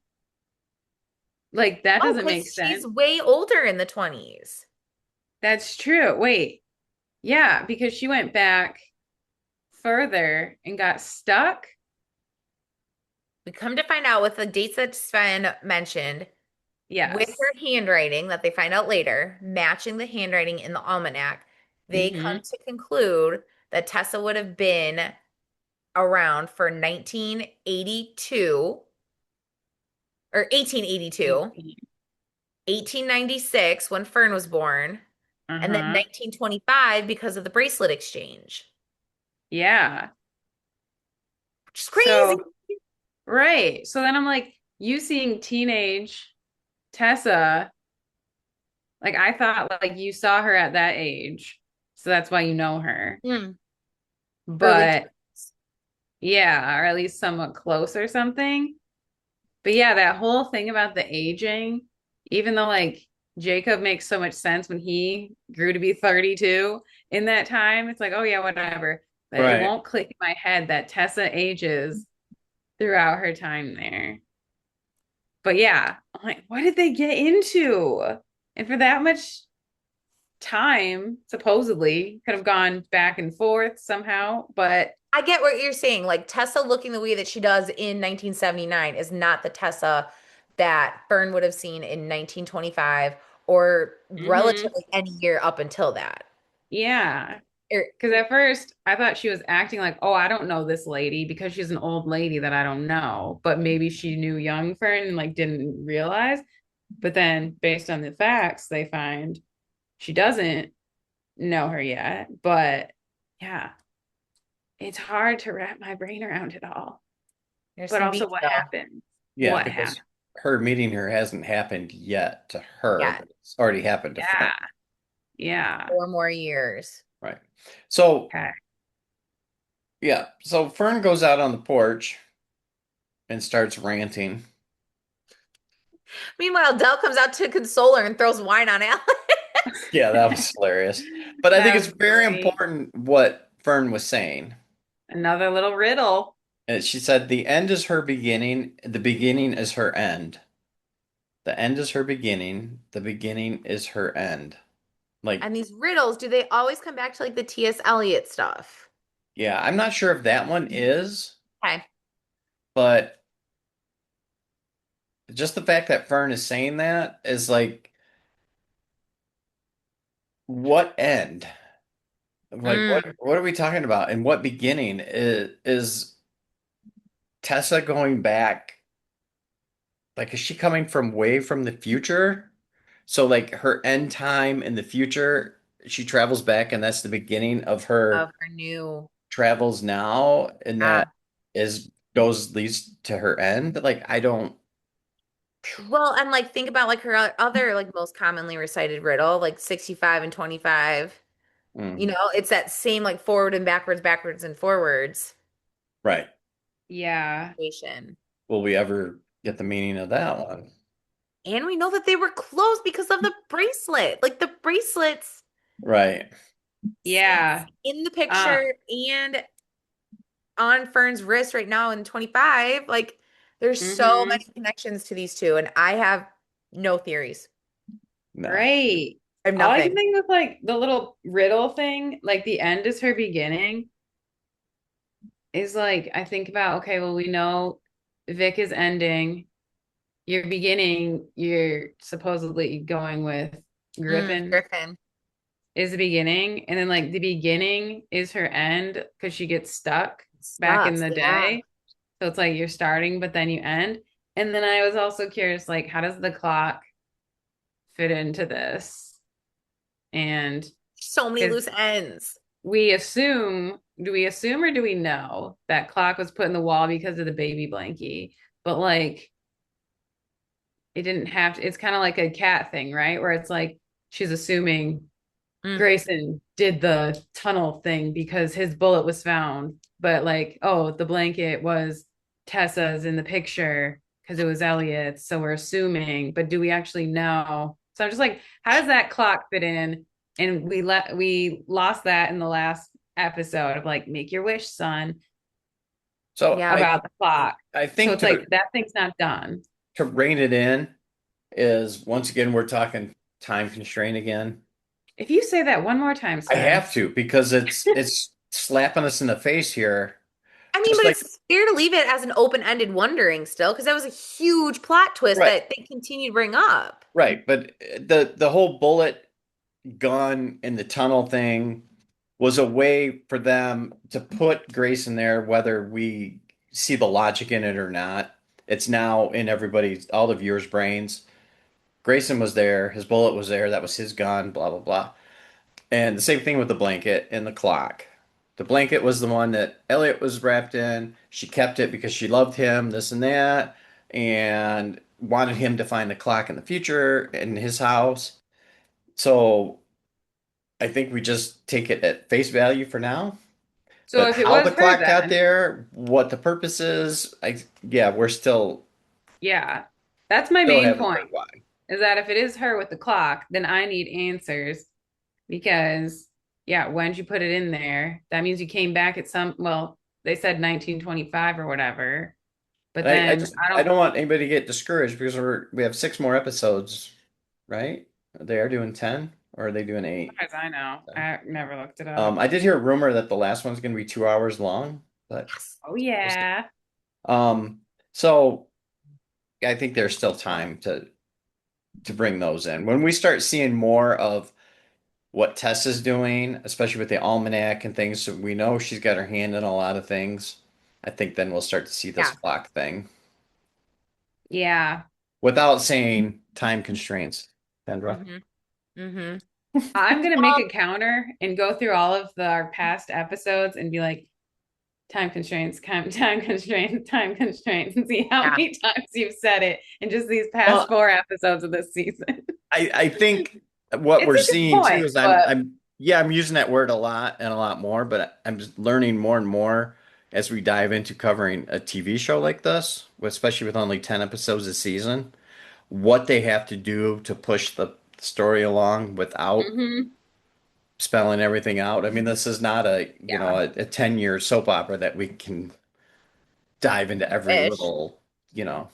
Speaker 3: Like that
Speaker 1: Oh,
Speaker 3: doesn't make
Speaker 1: because she's
Speaker 3: sense.
Speaker 1: way older in the 20s.
Speaker 3: That's true. Wait. Yeah, because she went back further and got stuck.
Speaker 1: We come to find out with the dates that Sven mentioned, with
Speaker 3: Yes.
Speaker 1: her handwriting that they find out later, matching the handwriting in the almanac, they
Speaker 3: Mm-hmm.
Speaker 1: come to conclude that Tessa would have been around for 1982 or 1882, 1896 when Fern was born, and then
Speaker 3: Uh-huh.
Speaker 1: 1925 because of the bracelet exchange,
Speaker 3: Yeah.
Speaker 1: which is crazy.
Speaker 3: So, right. So then I'm like, you seeing teenage Tessa, like I thought like you saw her at that age. So that's why you know her.
Speaker 1: Hmm. Early
Speaker 3: But
Speaker 1: 20s.
Speaker 3: yeah, or at least somewhat close or something. But yeah, that whole thing about the aging, even though like Jacob makes so much sense when he grew to be 32 in that time, it's like, oh yeah, whatever. But it
Speaker 2: right.
Speaker 3: won't click in my head that Tessa ages throughout her time there. But yeah, I'm like, what did they get into? And for that much time, supposedly, could have gone back and forth somehow. But
Speaker 1: I get what you're saying. Like Tessa looking the way that she does in 1979 is not the Tessa that Fern would have seen in 1925 or
Speaker 3: mhm,
Speaker 1: relatively any year up until that.
Speaker 3: yeah.
Speaker 1: Er,
Speaker 3: Because at first I thought she was acting like, oh, I don't know this lady because she's an old lady that I don't know. But maybe she knew young Fern and like didn't realize. But then based on the facts, they find she doesn't know her yet. But yeah, it's hard to wrap my brain around it all.
Speaker 1: There's
Speaker 3: But
Speaker 1: some
Speaker 3: also
Speaker 1: beats
Speaker 3: what
Speaker 1: though.
Speaker 3: happened?
Speaker 2: Yeah,
Speaker 3: What happened?
Speaker 2: because her meeting her hasn't happened yet to her,
Speaker 1: Yeah,
Speaker 2: but it's already happened to Fern.
Speaker 3: Yeah. Yeah.
Speaker 1: 4 more years.
Speaker 2: Right. So,
Speaker 3: Okay.
Speaker 2: yeah, so Fern goes out on the porch and starts ranting.
Speaker 1: Meanwhile, Dell comes out to console her and throws wine on Alex.
Speaker 2: Yeah, that was hilarious. But I think
Speaker 3: That
Speaker 2: it's
Speaker 3: was
Speaker 2: very
Speaker 3: great.
Speaker 2: important what Fern was saying.
Speaker 3: Another little riddle.
Speaker 2: And she said, the end is her beginning, the beginning is her end. The end is her beginning, the beginning is her end. Like,
Speaker 1: And these riddles, do they always come back to like the T.S. Eliot stuff?
Speaker 2: yeah, I'm not sure if that one is,
Speaker 1: Okay.
Speaker 2: but just the fact that Fern is saying that is like, what end? Like,
Speaker 1: Mm,
Speaker 2: what are we talking about? And what beginning is Tessa going back? Like, is she coming from way from the future? So, like, her end time in the future, she travels back, and that's the beginning of
Speaker 1: of
Speaker 2: her
Speaker 1: her new,
Speaker 2: travels now, and that
Speaker 1: yeah.
Speaker 2: is goes leads to her end. Like, I don't.
Speaker 1: Well, and like think about like her other like most commonly recited riddle, like 65 and 25. You
Speaker 2: Mm,
Speaker 1: know, it's that same like forward and backwards, backwards and forwards
Speaker 2: right.
Speaker 3: Yeah.
Speaker 1: situation.
Speaker 2: Will we ever get the meaning of that one?
Speaker 1: And we know that they were close because of the bracelet. Like the bracelets
Speaker 2: Right.
Speaker 3: Yeah.
Speaker 1: in the
Speaker 3: Uh,
Speaker 1: picture and on Fern's wrist right now in 25. Like there's so
Speaker 3: mm-hmm.
Speaker 1: many connections to these two, and I have no theories.
Speaker 2: No.
Speaker 3: Right.
Speaker 1: I have
Speaker 3: All I can
Speaker 1: nothing.
Speaker 3: think of like the little riddle thing, like the end is her beginning, is like I think about, okay, well, we know Vic is ending. Your beginning, you're supposedly going with Griffin
Speaker 1: Griffin.
Speaker 3: is the beginning, and then like the beginning is her end because she gets stuck back in
Speaker 1: Stuff.
Speaker 3: the
Speaker 1: Yeah.
Speaker 3: day. So it's like you're starting, but then you end. And then I was also curious, like, how does the clock fit into this? And
Speaker 1: So many
Speaker 3: because
Speaker 1: loose ends.
Speaker 3: we assume, do we assume or do we know that clock was put in the wall because of the baby blankie? But like, it didn't have to, it's kind of like a cat thing, right? Where it's like she's assuming
Speaker 1: Mm.
Speaker 3: Grayson did the tunnel thing because his bullet was found, but like, oh, the blanket was Tessa's in the picture because it was Elliot's. So we're assuming, but do we actually know? So I'm just like, how does that clock fit in? And we lost that in the last episode of like, make your wish, son,
Speaker 2: So
Speaker 1: Yeah.
Speaker 3: about the clock.
Speaker 2: I
Speaker 3: So
Speaker 2: think
Speaker 3: it's like that thing's not done.
Speaker 2: to rein it in is once again we're talking time constraint again.
Speaker 3: If you say that one more time,
Speaker 2: I
Speaker 3: sir.
Speaker 2: have to because it's slapping us in the face here.
Speaker 1: I mean,
Speaker 2: Just
Speaker 1: but
Speaker 2: like
Speaker 1: it's fair to leave it as an open-ended wondering still, because that was a huge plot twist
Speaker 2: right,
Speaker 1: that they continue to bring up.
Speaker 2: right. But the whole bullet gun in the tunnel thing was a way for them to put Grace in there, whether we see the logic in it or not. It's now in everybody's, all the viewers' brains. Grayson was there, his bullet was there, that was his gun, blah, blah, blah. And the same thing with the blanket and the clock. The blanket was the one that Elliot was wrapped in. She kept it because she loved him, this and that, and wanted him to find the clock in the future in his house. So I think we just take it at face value for now.
Speaker 3: So
Speaker 2: But
Speaker 3: if it
Speaker 2: how
Speaker 3: was
Speaker 2: the
Speaker 3: her,
Speaker 2: clock got
Speaker 3: then
Speaker 2: there, what the purpose is, yeah, we're
Speaker 3: yeah, that's my
Speaker 2: still
Speaker 3: main
Speaker 2: haven't
Speaker 3: point.
Speaker 2: heard why.
Speaker 3: Is that if it is her with the clock, then I need answers because, yeah, when did you put it in there? That means you came back at some, well, they said 1925 or whatever, but
Speaker 2: And
Speaker 3: then I
Speaker 2: I
Speaker 3: don't,
Speaker 2: don't want anybody to get discouraged because we have six more episodes, right? They are doing 10 or are they doing
Speaker 3: as
Speaker 2: eight?
Speaker 3: far as I know, I never looked it up.
Speaker 2: I did hear a rumor that the last one's going to be 2 hours long, but
Speaker 1: Yes.
Speaker 3: Oh,
Speaker 2: we'll see.
Speaker 3: yeah.
Speaker 2: So I think there's still time to bring those in. When we start seeing more of what Tess is doing, especially with the Almanac and things, so we know she's got her hand in a lot of things. I think then we'll start to see this
Speaker 1: Yeah.
Speaker 2: clock thing
Speaker 3: Yeah.
Speaker 2: without saying time constraints, Kendra.
Speaker 1: Mm-hmm. Mm-hmm.
Speaker 3: I'm gonna make
Speaker 1: Well,
Speaker 3: a counter and go through all of our past episodes and be like, time constraints, time constraints, and see how
Speaker 1: yeah.
Speaker 3: many times you've said it in just these past
Speaker 2: Well,
Speaker 3: 4 episodes of this season.
Speaker 2: I think what
Speaker 3: It's
Speaker 2: we're
Speaker 3: a good
Speaker 2: seeing too
Speaker 3: point,
Speaker 2: is
Speaker 3: but
Speaker 2: I'm using that word a lot and a lot more, but I'm just learning more and more as we dive into covering a TV show like this, especially with only 10 episodes a season. what they have to do to push the story along without
Speaker 3: Hmm.
Speaker 2: spelling everything out. I mean, this is not
Speaker 3: Yeah.
Speaker 2: a 10-year soap opera that we can dive into every
Speaker 1: Ish.
Speaker 2: little, you know,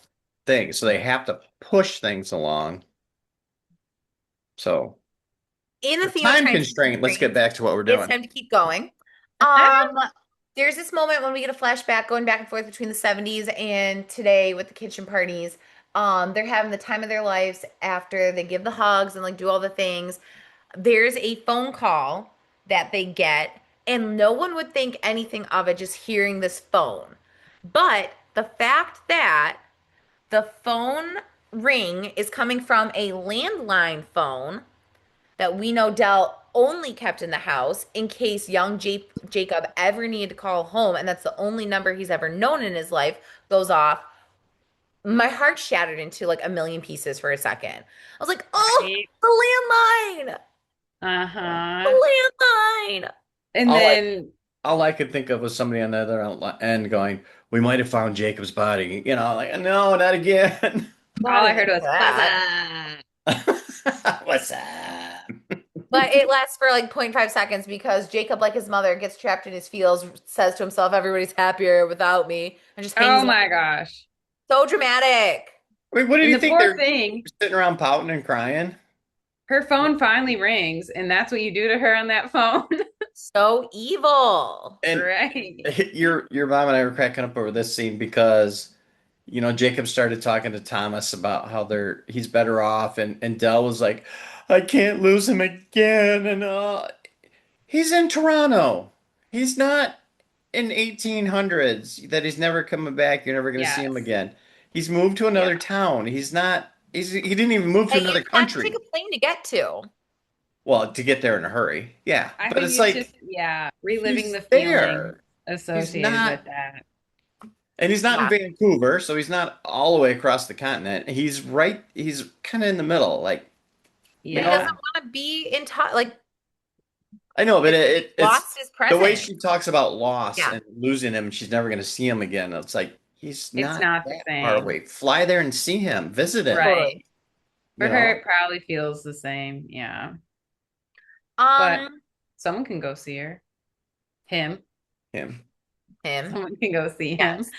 Speaker 2: thing. So they have to push things along. So
Speaker 1: In the
Speaker 2: the
Speaker 1: theme of
Speaker 2: time
Speaker 1: trying to keep
Speaker 2: constraint, let's get
Speaker 1: constraints,
Speaker 2: back to what we're
Speaker 1: it's
Speaker 2: doing.
Speaker 1: time to keep going. Um, there's this moment when we get a flashback going back and forth between the 70s and today with the kitchen parties. They're having the time of their lives after they give the hugs and like do all the things. There's a phone call that they get, and no one would think anything of it just hearing this phone. But the fact that the phone ring is coming from a landline phone that we know Dell only kept in the house in case young Jacob ever needed to call home, and that's the only number he's ever known in his life, goes off. My heart shattered into like a million pieces for a second. I was like, oh,
Speaker 3: Right.
Speaker 1: the landline,
Speaker 3: Uh-huh.
Speaker 1: the landline.
Speaker 3: And
Speaker 2: All I
Speaker 3: then,
Speaker 2: all I could think of was somebody on the other end going, "We might have found Jacob's body." You know, like, no, not again.
Speaker 1: Not
Speaker 3: all I
Speaker 1: even
Speaker 3: heard was
Speaker 1: that.
Speaker 3: buzzer.
Speaker 2: What's that?
Speaker 1: But it lasts for like 0.5 seconds because Jacob, like his mother, gets trapped in his feels, says to himself, everybody's happier without me, and just hangs
Speaker 3: Oh
Speaker 1: up.
Speaker 3: my gosh.
Speaker 1: So dramatic.
Speaker 2: Wait, what did
Speaker 3: And
Speaker 2: you
Speaker 3: the
Speaker 2: think?
Speaker 3: poor
Speaker 2: They're
Speaker 3: thing,
Speaker 2: sitting around pouting and crying?
Speaker 3: her phone finally rings, and that's what you do to her on that phone.
Speaker 1: So evil.
Speaker 2: And
Speaker 3: Right.
Speaker 2: your mom and I were cracking up over this scene because Jacob started talking to Thomas about how he's better off, and Dell was like, I can't lose him again, and he's in Toronto. He's not in 1800s that he's never coming back. You're never going to see him
Speaker 3: Yes.
Speaker 2: again. He's moved to
Speaker 3: Yeah.
Speaker 2: another town. He didn't even move to
Speaker 1: And you
Speaker 2: another
Speaker 1: have to take
Speaker 2: country.
Speaker 1: a plane to get to.
Speaker 2: Well, to get there in a hurry. Yeah,
Speaker 3: I
Speaker 2: but
Speaker 3: think
Speaker 2: it's
Speaker 3: it's just,
Speaker 2: like
Speaker 3: yeah, reliving
Speaker 2: he's
Speaker 3: the feeling
Speaker 2: there. He's
Speaker 3: associated with
Speaker 2: not
Speaker 3: that.
Speaker 2: And he's not in
Speaker 1: Yeah.
Speaker 2: Vancouver, so he's not all the way across the continent. He's kind of in the middle. Like, you
Speaker 1: But he doesn't
Speaker 3: Yeah.
Speaker 2: know,
Speaker 1: want to be in touch. Like,
Speaker 2: I know, but
Speaker 1: it's like he
Speaker 2: it's
Speaker 1: lost his
Speaker 2: the way
Speaker 1: present.
Speaker 2: she talks about loss
Speaker 1: Yeah.
Speaker 2: and losing him, she's never going to see him again. It's like, he's
Speaker 3: It's
Speaker 2: not
Speaker 3: not the
Speaker 2: that far
Speaker 3: same.
Speaker 2: away. Fly there and see him, visit him,
Speaker 3: Right.
Speaker 1: Totally.
Speaker 2: you
Speaker 3: For her,
Speaker 2: know,
Speaker 3: it probably feels the same. Yeah. But
Speaker 1: Um,
Speaker 3: someone can go see her. Him.
Speaker 2: him.
Speaker 1: him.
Speaker 3: Someone can go see him.
Speaker 1: Yes.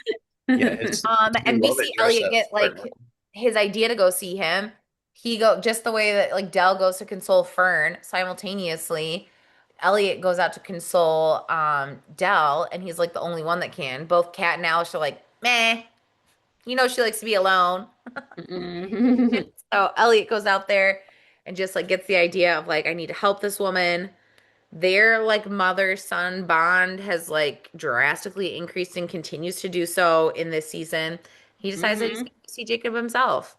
Speaker 2: Yeah, his
Speaker 1: And
Speaker 2: new
Speaker 1: we
Speaker 2: love
Speaker 1: see
Speaker 2: interest
Speaker 1: Elliot
Speaker 2: at
Speaker 1: get
Speaker 2: partner.
Speaker 1: like his idea to go see him. He go just the way that like Dell goes to console Fern simultaneously. Elliot goes out to console Dell, and he's like the only one that can. Both Kat and Alice are like, meh, she likes to be alone.
Speaker 3: Mm-mm.
Speaker 1: So Elliot goes out there and just like gets the idea of like, I need to help this woman. Their like mother son bond has like drastically increased and continues to do so in this season. He decides that he's going to see Jacob himself.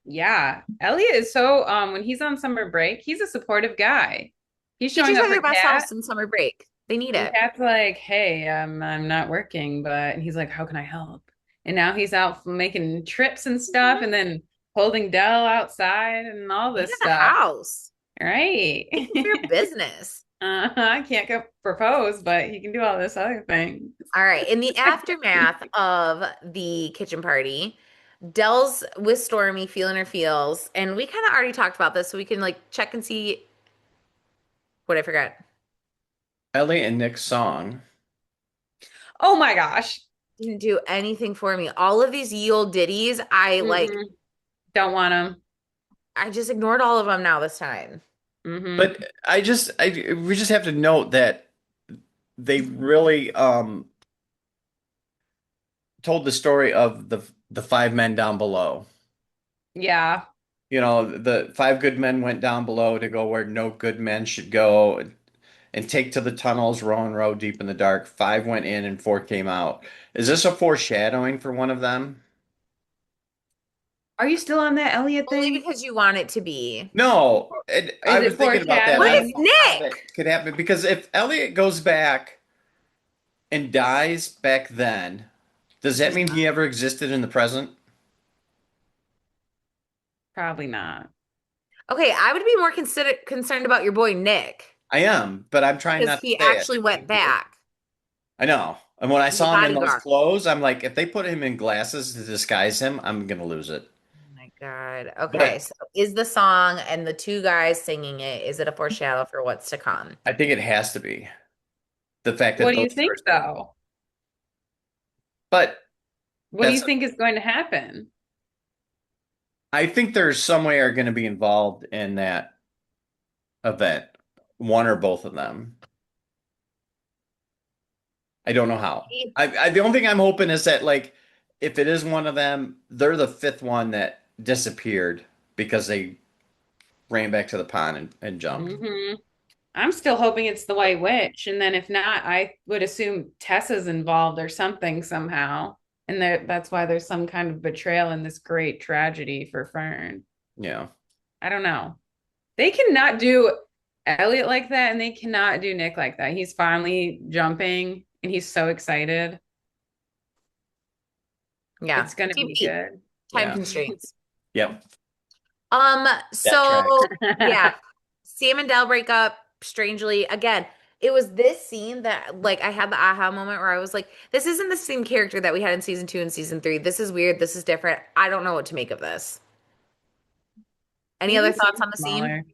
Speaker 3: Yeah. Elliot is so when he's on summer break, he's a supportive guy. He's showing
Speaker 1: Teachers
Speaker 3: up
Speaker 1: are
Speaker 3: for
Speaker 1: their best
Speaker 3: Kat,
Speaker 1: selves in summer break. They need
Speaker 3: and
Speaker 1: it.
Speaker 3: Kat's like, "Hey, I'm not working, but," and he's like, "How can I help?" And now he's out making trips and stuff,
Speaker 1: Mhm.
Speaker 3: and then holding Dell outside and all
Speaker 1: He's
Speaker 3: this
Speaker 1: in the
Speaker 3: stuff.
Speaker 1: house
Speaker 3: Right.
Speaker 1: taking care of business.
Speaker 3: I can't go propose, but he can do all this other thing.
Speaker 1: All right. In the aftermath of the kitchen party, Dell's with Stormy feeling her feels, and we kind of already talked about this, so we can like check and see what I forgot.
Speaker 2: Ellie and Nick's song.
Speaker 3: Oh my gosh.
Speaker 1: Didn't do anything for me. All of these ye old ditties,
Speaker 3: Mm-mm. Don't want him.
Speaker 1: I just ignored all of them now this time.
Speaker 3: Mm-hmm.
Speaker 2: But we just have to note that they really told the story of the five men down below.
Speaker 3: Yeah.
Speaker 2: The five good men went down below to go where no good men should go and take to the tunnels, row and row deep in the dark. Five went in and four came out. Is this a foreshadowing for one of them?
Speaker 3: Are you still on that Elliot
Speaker 1: Only
Speaker 3: thing?
Speaker 1: because you want it to be.
Speaker 2: No,
Speaker 3: Is
Speaker 2: I
Speaker 3: it
Speaker 2: was thinking about that.
Speaker 1: What
Speaker 2: I don't
Speaker 1: if
Speaker 3: foreshadowing?
Speaker 2: know how that
Speaker 1: Nick?
Speaker 2: could happen because if Elliot goes back and dies back then, does that
Speaker 3: He's
Speaker 2: mean
Speaker 3: not.
Speaker 2: he ever existed in the present?
Speaker 3: Probably not.
Speaker 1: Okay, I would be more concerned about your boy Nick
Speaker 2: I am, but I'm trying
Speaker 1: because
Speaker 2: not to
Speaker 1: he
Speaker 2: say it.
Speaker 1: actually went back.
Speaker 2: I know. And when I
Speaker 1: The
Speaker 2: saw him in those
Speaker 1: bodyguard.
Speaker 2: clothes, I'm like, if they put him in glasses to disguise him, I'm gonna lose it.
Speaker 1: Oh my God. Okay,
Speaker 2: But
Speaker 1: so is the song and the two guys singing it, is it a foreshadow for what's to come?
Speaker 2: I think it has to be the fact
Speaker 3: What
Speaker 2: that
Speaker 3: do you
Speaker 2: those two are
Speaker 3: think,
Speaker 2: singing.
Speaker 3: though?
Speaker 2: But
Speaker 3: What do you
Speaker 2: that's
Speaker 3: think is going to happen?
Speaker 2: I think there's some way are going to be involved in that event, one or both of them. I don't know how. The only thing I'm hoping is that like if it is one of them, they're the fifth one that disappeared because they ran back to the pond and jumped.
Speaker 3: Hmm. I'm still hoping it's the White Witch. And then if not, I would assume Tessa's involved or something somehow. And that's why there's some kind of betrayal in this great tragedy for Fern.
Speaker 2: Yeah.
Speaker 3: I don't know. They cannot do Elliot like that, and they cannot do Nick like that. He's finally jumping and he's so excited.
Speaker 1: Yeah.
Speaker 3: It's gonna be
Speaker 1: TV,
Speaker 3: good.
Speaker 1: time
Speaker 2: Yeah.
Speaker 1: constraints.
Speaker 2: Yep.
Speaker 1: Um,
Speaker 2: That
Speaker 1: so
Speaker 2: track.
Speaker 1: yeah, Sam and Dell break up strangely. Again, it was this scene that like I had the aha moment where I was like, this isn't the same character that we had in season 2 and season 3. This is weird. This is different. I don't know what to make of this.
Speaker 3: He
Speaker 1: Any other
Speaker 3: even
Speaker 1: thoughts
Speaker 3: seems
Speaker 1: on the scene?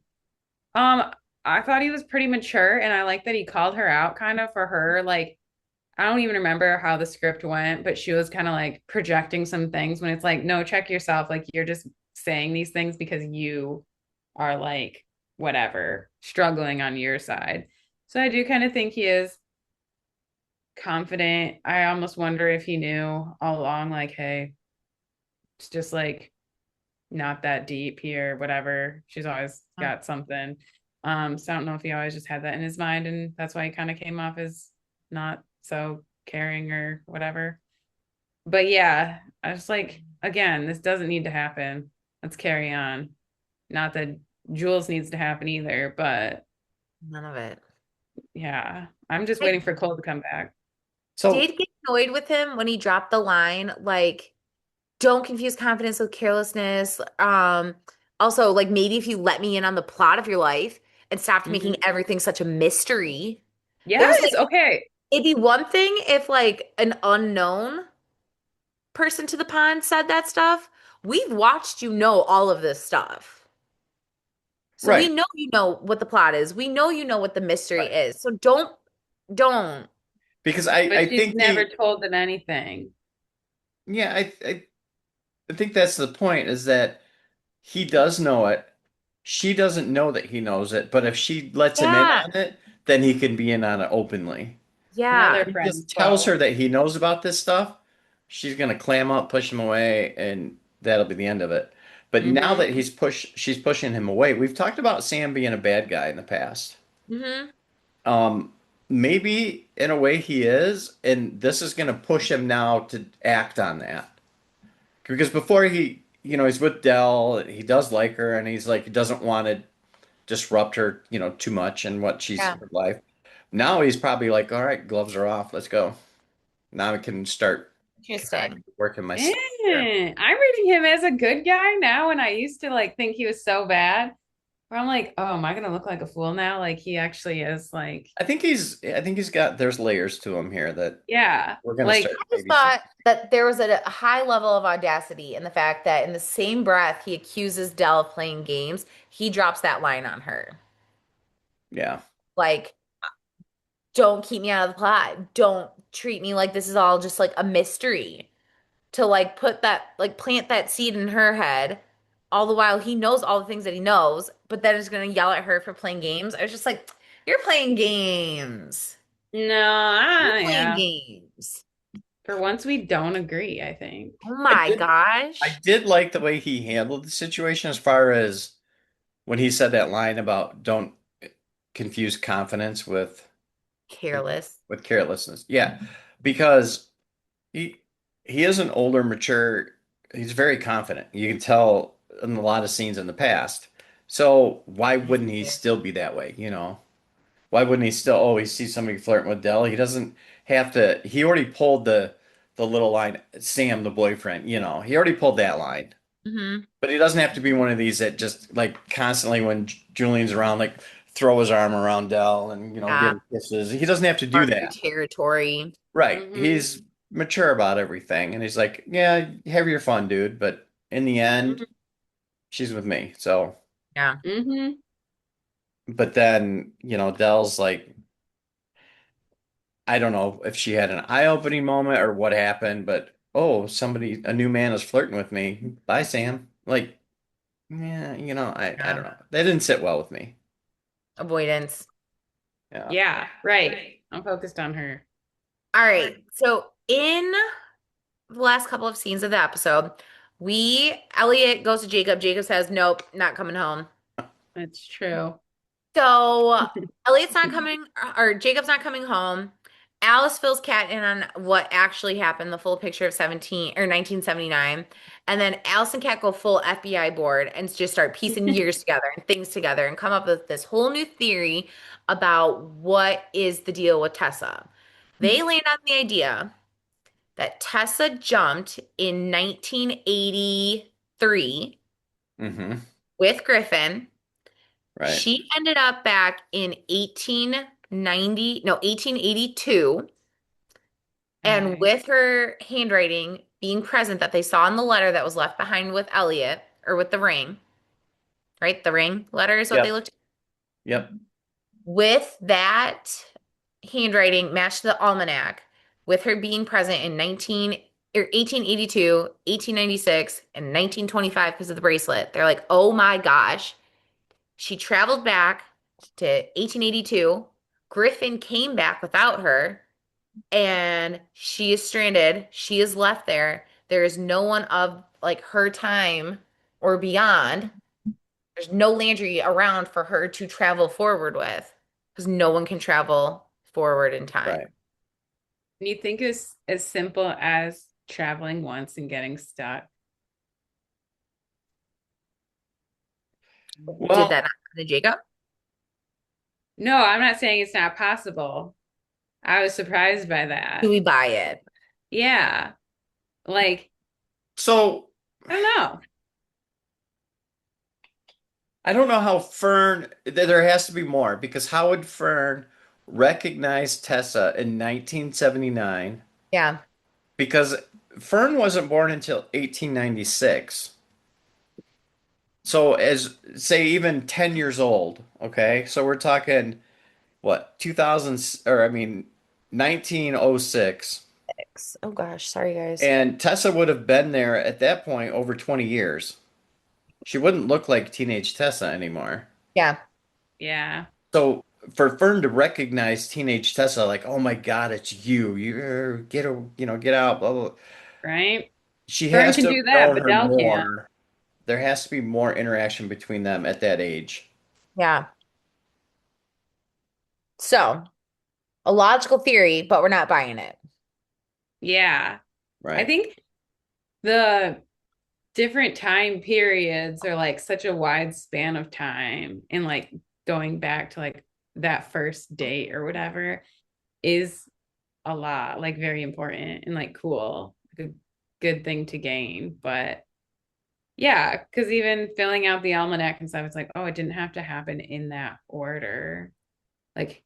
Speaker 3: smaller. I thought he was pretty mature, and I like that he called her out kind of for her. Like, I don't even remember how the script went, but she was kind of like projecting some things when it's like, no, check yourself. Like, you're just saying these things because you are like, whatever, struggling on your side. So I do kind of think he is confident. I almost wonder if he knew all along, like, hey, it's just like not that deep here, whatever. She's always got something. So I don't know if he always just had that in his mind, and that's why he kind of came off as not so caring or whatever. But yeah, I was like, again, this doesn't need to happen. Let's carry on. Not that Jules needs to happen either, but
Speaker 1: None of it.
Speaker 3: yeah, I'm just
Speaker 1: I
Speaker 3: waiting for Cole to come back.
Speaker 2: So
Speaker 1: did get annoyed with him when he dropped the line, like, don't confuse confidence with carelessness. Also, like maybe if you let me in on the plot of your life and stopped making
Speaker 3: Mhm.
Speaker 1: everything such a mystery. It was
Speaker 3: Yes,
Speaker 1: like
Speaker 3: okay.
Speaker 1: it'd be one thing if like an unknown person to the pond said that stuff. We've watched you know all of this stuff. So we
Speaker 2: right.
Speaker 1: know you know what the plot is. We know you know what the mystery
Speaker 2: Right.
Speaker 1: is. So don't.
Speaker 2: Because I
Speaker 3: But
Speaker 2: I
Speaker 3: she's
Speaker 2: think
Speaker 3: never told them anything.
Speaker 2: yeah, I think that's the point is that he does know it. She doesn't know that he knows it, but if she lets him in
Speaker 1: Yeah.
Speaker 2: on it, then he can be in on it openly.
Speaker 1: Yeah.
Speaker 3: Another
Speaker 2: He
Speaker 3: friend
Speaker 2: just tells her
Speaker 3: quote.
Speaker 2: that he knows about this stuff. She's gonna clam up, push him away, and that'll be the end of it. But now
Speaker 3: Hmm.
Speaker 2: that she's pushing him away. We've talked about Sam being a bad guy in the past.
Speaker 1: Hmm.
Speaker 2: Um, maybe in a way he is, and this is gonna push him now to act on that. Because before he's with Dell, he does like her, and he's like, he doesn't want to disrupt her, too much in what she's
Speaker 1: Yeah.
Speaker 2: her life. Now he's probably like, all right, gloves are off, let's go. Now I can start trying
Speaker 1: Interesting.
Speaker 2: working myself here.
Speaker 3: I'm reading him as a good guy now, and I used to like think he was so bad. Where I'm like, oh, am I gonna look like a fool now? Like he actually is like,
Speaker 2: I think he's got there's layers to him here that
Speaker 3: yeah,
Speaker 2: we're gonna
Speaker 3: like
Speaker 2: start
Speaker 1: I just
Speaker 2: maybe seeing.
Speaker 1: thought that there was a high level of audacity in the fact that in the same breath he accuses Dell of playing games, he drops that line on her.
Speaker 2: Yeah.
Speaker 1: Like, don't keep me out of the plot. Don't treat me like this is all just like a mystery. To like put that, like plant that seed in her head, all the while he knows all the things that he knows, but then is gonna yell at her for playing games. I was just like, you're playing games.
Speaker 3: no,
Speaker 1: You're playing
Speaker 3: yeah.
Speaker 1: games.
Speaker 3: For once, we don't agree, I think.
Speaker 1: Oh
Speaker 2: I
Speaker 1: my
Speaker 2: did I
Speaker 1: gosh.
Speaker 2: did like the way he handled the situation as far as when he said that line about don't confuse confidence
Speaker 1: Careless.
Speaker 2: with carelessness. Yeah, because he he is an older, mature. He's very confident. You can tell in a lot of scenes in the past. So why wouldn't he still be that way? Why wouldn't he still always see somebody flirting with Dell? He doesn't have to. He already pulled the little line, Sam, the boyfriend. He already pulled that line.
Speaker 1: Hmm.
Speaker 2: But he doesn't have to be one of these that just like constantly when Julian's around, like throw his arm around Dell and give
Speaker 1: Yeah.
Speaker 2: her kisses. He doesn't have to do
Speaker 1: Mark your
Speaker 2: that.
Speaker 1: territory.
Speaker 2: Right.
Speaker 3: Hmm.
Speaker 2: He's mature about everything. And he's like, yeah, have your fun, dude. But in the end,
Speaker 3: Hmm.
Speaker 2: she's with me. So,
Speaker 1: Yeah.
Speaker 3: Mm-hmm.
Speaker 2: but then, Dell's like, I don't know if she had an eye-opening moment or what happened, but oh, a new man is flirting with me. Bye, Sam. Like, yeah, I
Speaker 1: Yeah.
Speaker 2: don't know. That didn't sit well with me.
Speaker 1: Avoidance.
Speaker 2: Yeah.
Speaker 3: Yeah, right. I'm focused on her.
Speaker 1: All right. So in the last couple of scenes of the episode, Elliot goes to Jacob. Jacob says, nope, not coming home.
Speaker 3: That's true.
Speaker 1: So Elliot's not coming, or Jacob's not coming home. Alice fills Kat in on what actually happened, the full picture of 17 or 1979. And then Alice and Kat go full FBI board and just start piecing years together and things together and come up with this whole new theory about what is the deal with Tessa. They land on the idea that Tessa jumped in 1983
Speaker 2: Mm-hmm.
Speaker 1: with Griffin.
Speaker 2: Right.
Speaker 1: She ended up back in 1890, no, 1882, and
Speaker 3: Okay.
Speaker 1: with her handwriting being present that they saw in the letter that was left behind with Elliot, or with the ring, right? The ring letter is what they
Speaker 2: Yep.
Speaker 1: looked
Speaker 2: Yep.
Speaker 1: with that handwriting matched the almanac with her being present in 19 or 1882, 1896, and 1925 because of the bracelet. They're like, "Oh my gosh, she traveled back to 1882. Griffin came back without her, and she is stranded. She is left there. There is no one of like her time or beyond. There's no Landry around for her to travel forward with because no one can travel forward in time."
Speaker 2: Right.
Speaker 3: You think it's as simple as traveling once and getting stuck?
Speaker 1: Did
Speaker 2: Well,
Speaker 1: that not happen to Jacob?
Speaker 3: No, I'm not saying it's not possible. I was surprised by
Speaker 1: Do
Speaker 3: that.
Speaker 1: we buy it?
Speaker 3: Yeah. Like,
Speaker 2: so
Speaker 3: I don't know.
Speaker 2: I don't know how there has to be more because how would Fern recognize Tessa in 1979?
Speaker 1: Yeah.
Speaker 2: Because Fern wasn't born until 1896. So as say even 10 years old, okay? So we're talking what, 2000 or I mean 1906.
Speaker 1: Oh gosh, sorry guys.
Speaker 2: And Tessa would have been there at that point over 20 years. She wouldn't look like teenage Tessa anymore.
Speaker 1: Yeah.
Speaker 3: Yeah.
Speaker 2: So for Fern to recognize teenage Tessa, like, oh my God, it's you. You get out, blah, blah.
Speaker 3: Right?
Speaker 2: She
Speaker 3: Fern
Speaker 2: has
Speaker 3: can
Speaker 2: to have
Speaker 3: do that,
Speaker 2: known
Speaker 3: but
Speaker 2: her
Speaker 3: Dell can't.
Speaker 2: more. There has to be more interaction between them at that age.
Speaker 1: Yeah. So, a logical theory, but we're not buying it.
Speaker 3: Yeah. I
Speaker 2: Right.
Speaker 3: think the different time periods are like such a wide span of time, and like going back to like that first date or whatever is a lot, like very important and like cool, like a good thing to gain. But yeah, because even filling out the almanac and stuff, it's like, oh, it didn't have to happen in that order. Like,